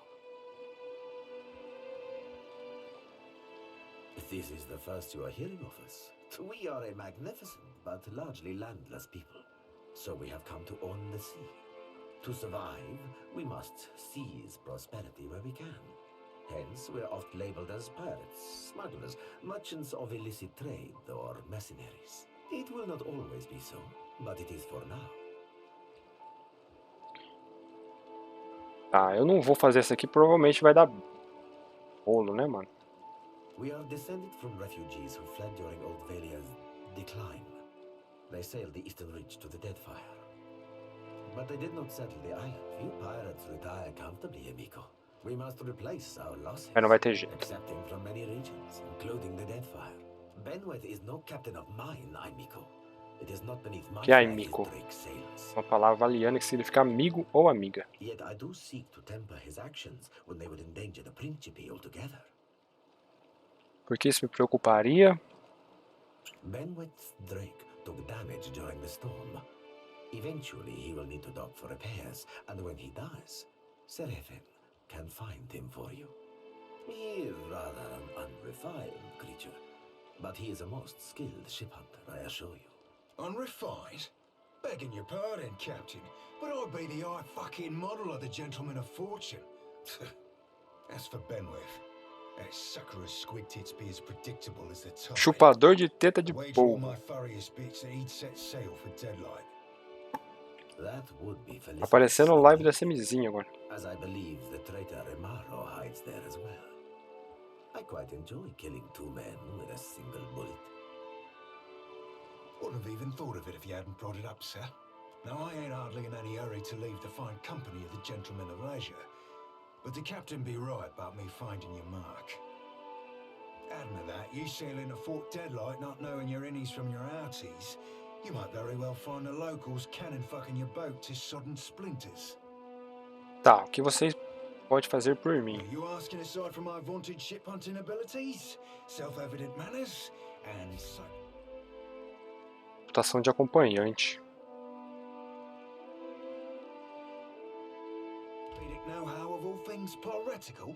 This is the first you are hearing of us. We are a magnificent but largely landless people. So we have come to own the sea. To survive, we must seize prosperity where we can. Hence, we're oft labeled as pirates, smugglers, merchants of illicit trade, or mercenaries. It will not always be so, but it is for now. Tá, eu não vou fazer essa aqui, provavelmente vai dar bolo, né, mano? We are descended from refugees who fled during Old Valia's decline. They sailed the eastern reach to the Deadfire. But they did not settle the island. Few pirates retire comfortably, amigo. We must replace our losses, Não vai ter jeito. accepting from many regions, including the Deadfire. Benweth is no captain of mine, amigo. It is not beneath my Que é amigo? Uma palavra valiana que significa amigo ou amiga. Yet I do seek to temper his actions when they would endanger the Principe altogether. Porque isso me preocuparia? Benweth's Drake took damage during the storm. Eventually he will need to dock for repairs, and when he does, Seraphin can find him for you. He is rather an unrefined creature, but he is a most skilled ship hunter, I assure you. Unrefined? Begging your pardon, Captain, but I'd be the high fucking model of the gentleman of fortune. As for Benweth, that sucker of squid tits be as predictable as the tide. Chupador de teta de Wager all polvo. my furriest bits that he'd set sail for Deadlight. That would be felicitous. Aparecendo no live da Semizinha agora. As I believe the traitor Remaro hides there as well. I quite enjoy killing two men with a single bullet. Wouldn't have even thought of it if you hadn't brought it up, sir. Now, I ain't hardly in any hurry to leave the fine company of the gentlemen of leisure, but the captain be right about me finding your mark. Adding to that, you sail into Fort Deadlight not knowing your innies from your outies, you might very well find the locals cannon fucking your boat to sodden splinters. Tá, o que vocês podem fazer por mim? You asking aside from my vaunted ship hunting abilities, self-evident manners, and so... Reputação de acompanhante. Vedic know-how of all things piratical?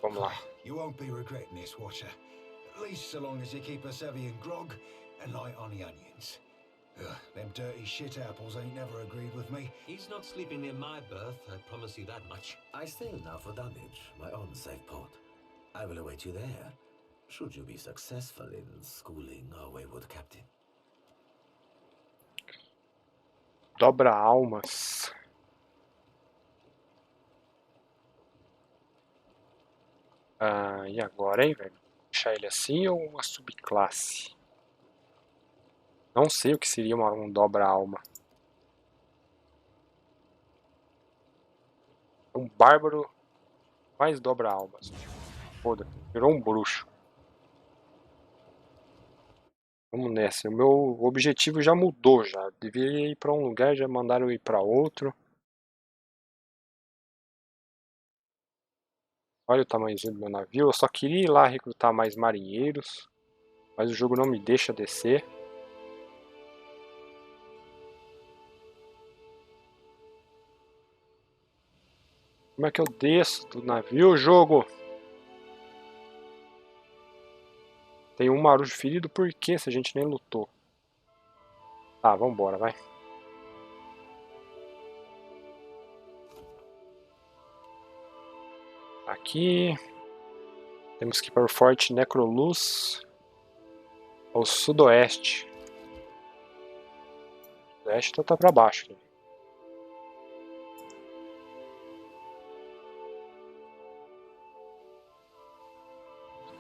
Vamos lá. You won't be regretting this, Watcher. At least so long as you keep us heavy in grog and light on the onions. Ugh, them dirty shit apples ain't never agreed with me. He's not sleeping near my berth, I promise you that much. I sail now for Dunwich, my own safe port. I will await you there, should you be successful in schooling our wayward captain. Dobra almas. E agora, hein, velho? deixar ele assim ou uma subclasse? Não sei o que seria um dobra-alma. Um bárbaro mais dobra-almas. Foda, virou um bruxo. Vamos nessa. O meu objetivo já mudou já. Devia ir para um lugar, já mandaram eu ir para outro. Olha o tamanhozinho do meu navio. Eu só queria ir lá recrutar mais marinheiros. Mas o jogo não me deixa descer. Como é que eu desço do navio, jogo? Tem um marujo ferido, por que se a gente nem lutou? Tá, vambora, vai. Aqui. Temos que ir para o Forte Necroluz. Ao sudoeste. O sudoeste tá pra baixo aqui.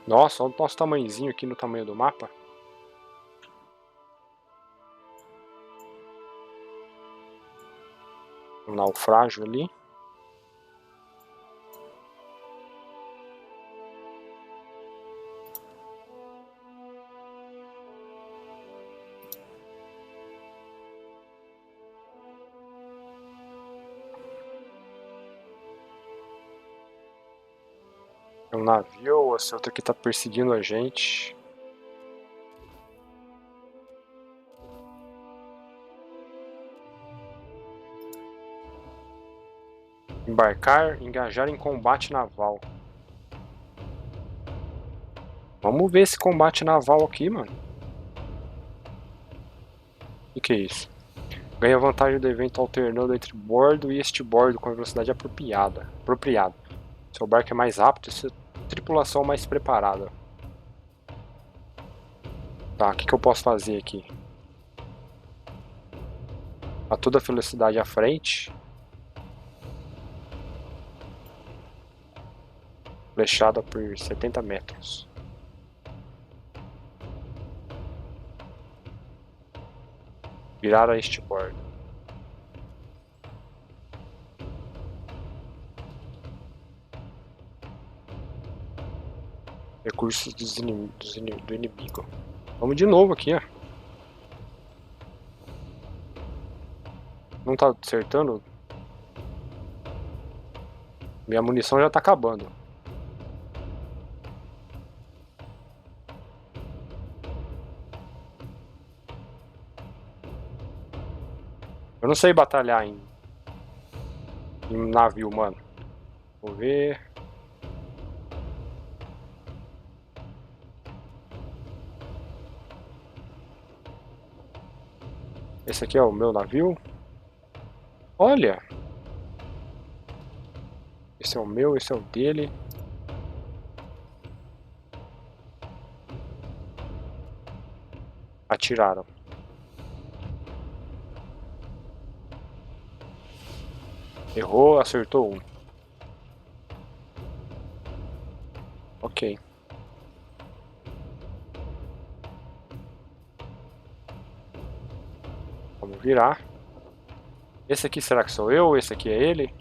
Nossa, olha o nosso tamanhozinho aqui no tamanho do mapa. Um naufrágio ali. É um navio ou esse outro aqui tá perseguindo a gente? Embarcar, engajar em combate naval. Vamos ver esse combate naval aqui, mano. O que é isso? Ganha vantagem do evento alternando entre bordo e este bordo com a velocidade apropriada. Seu barco é mais rápido e sua tripulação mais preparada. Tá, o que eu posso fazer aqui? A toda velocidade à frente. Flechada por 70 metros. Virar a este bordo. Recursos do inimigo. Vamos de novo aqui, ó. Não tá acertando? Minha munição já tá acabando. Eu não sei batalhar em navio, mano. Vou ver. Esse aqui é o meu navio. Olha. Esse é o meu, esse é o dele. Atiraram. Errou, acertou um. Ok. Vamos virar. Esse aqui será que sou eu? Esse aqui é ele?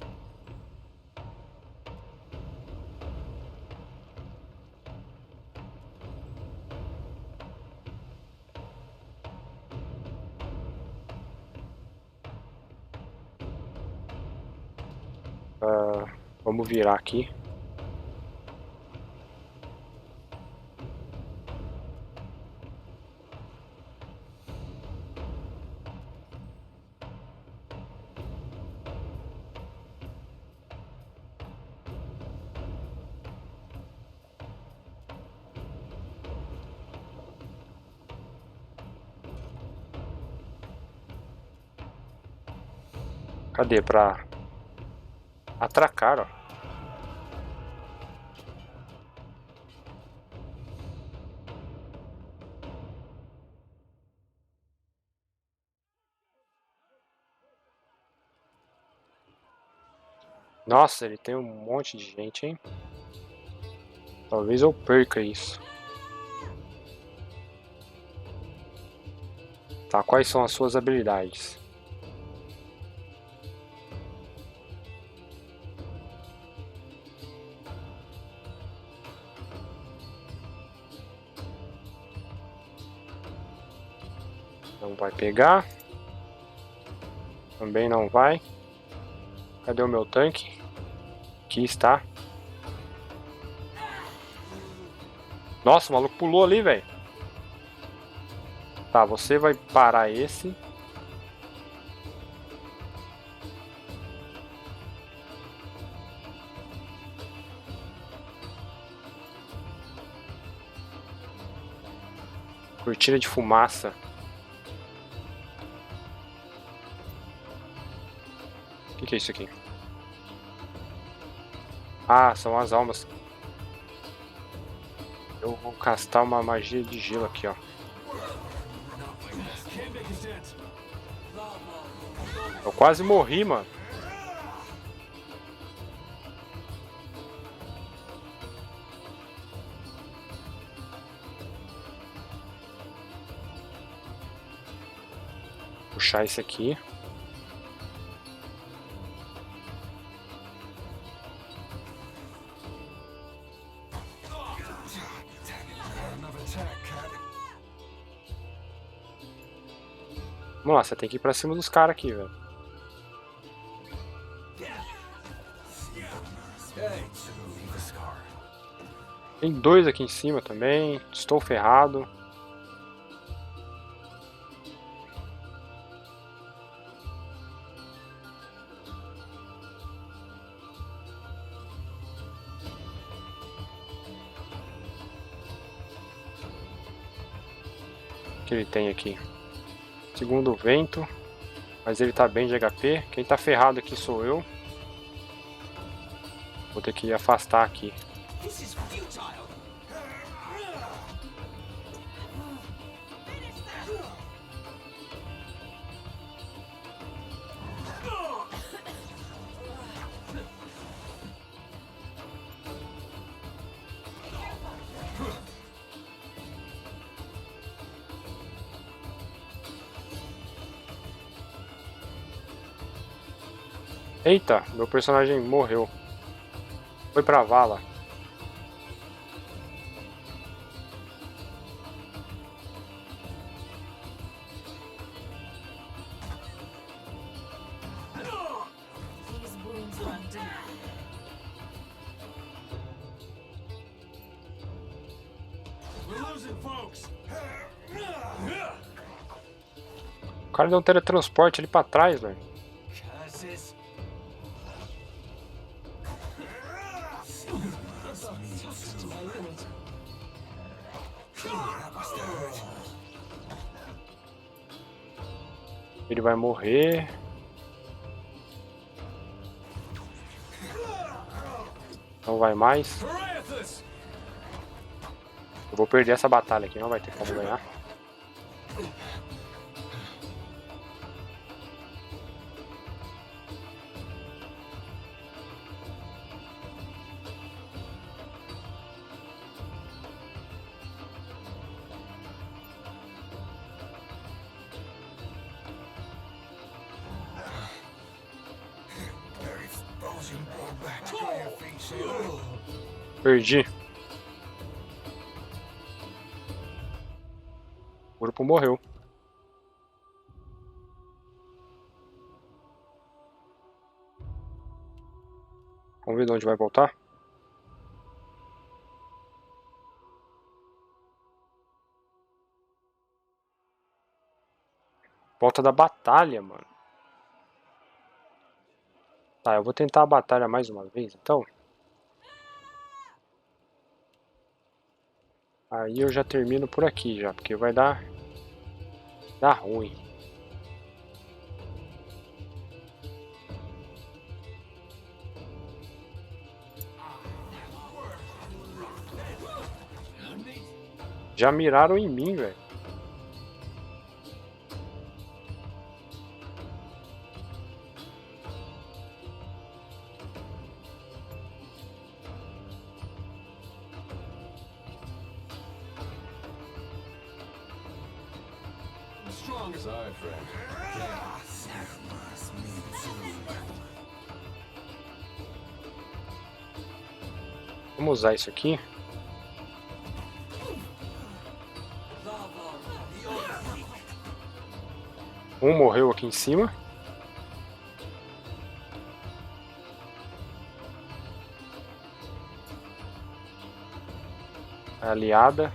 Vamos virar aqui. Cadê? Pra atracar, ó. Nossa, ele tem um monte de gente, hein? Talvez eu perca isso. Tá, quais são as suas habilidades? Não vai pegar. Também não vai. Cadê o meu tanque? Aqui está. Nossa, o maluco pulou ali, velho. Tá, você vai parar esse. Cortina de fumaça. O que é isso aqui? Ah, são as almas. Eu vou castar uma magia de gelo aqui, ó. Eu quase morri, mano. Puxar esse aqui. Vamos lá, você tem que ir pra cima dos caras aqui, velho. Tem dois aqui em cima também. Estou ferrado. O que ele tem aqui? Segundo vento. Mas ele tá bem de HP. Quem tá ferrado aqui sou eu. Vou ter que afastar aqui. Eita, meu personagem morreu. Foi pra vala. O cara deu um teletransporte ali pra trás, velho. Ele vai morrer. Não vai mais. Eu vou perder essa batalha aqui, não vai ter como ganhar. Perdi. O grupo morreu. Vamos ver de onde vai voltar. Volta da batalha, mano. Tá, eu vou tentar a batalha mais uma vez, então. Aí eu já termino por aqui já, porque vai dar ruim. Já miraram em mim, velho. Sorry, friend. Vamos usar isso aqui. Um morreu aqui em cima. Aliada.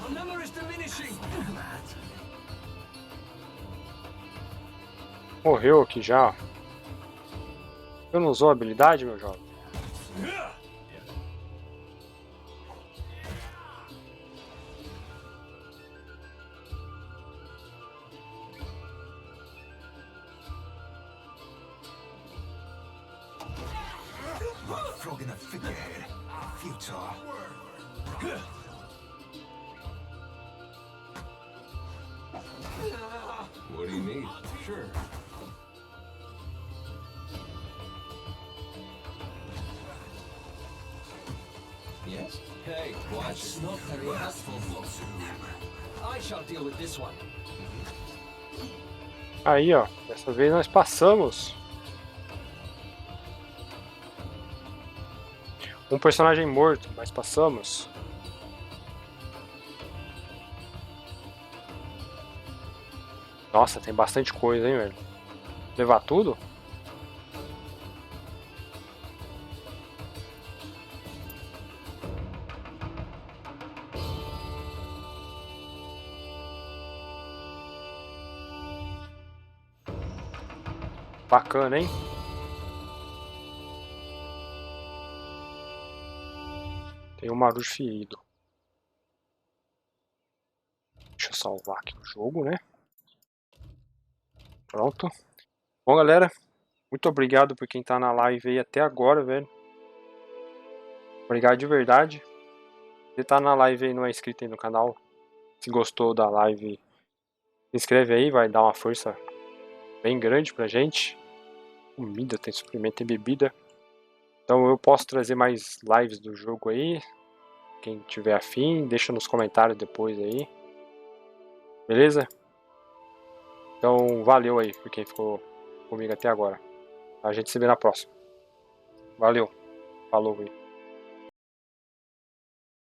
Our number is diminishing. Morreu aqui já. Eu não usou a habilidade, meu jovem? Frog in a figurehead. Futile. What do you need? Sure. Yes? Hey, watch. That's not very helpful. I shall deal with this one. Aí, ó. Dessa vez nós passamos. Um personagem morto, mas passamos. Nossa, tem bastante coisa, hein, velho? Levar tudo? Bacana, hein? Tem um marujo ferido. Deixa eu salvar aqui o jogo, né? Pronto. Bom, galera, muito obrigado por quem tá na live aí até agora, velho. Obrigado de verdade. Se tá na live aí e não é inscrito aí no canal, se gostou da live, se inscreve aí, vai dar uma força bem grande pra gente. Comida, tem suprimento, tem bebida. Então eu posso trazer mais lives do jogo aí. Quem tiver afim, deixa nos comentários depois aí. Beleza? Então valeu aí por quem ficou comigo até agora. A gente se vê na próxima. Valeu. Falou aí.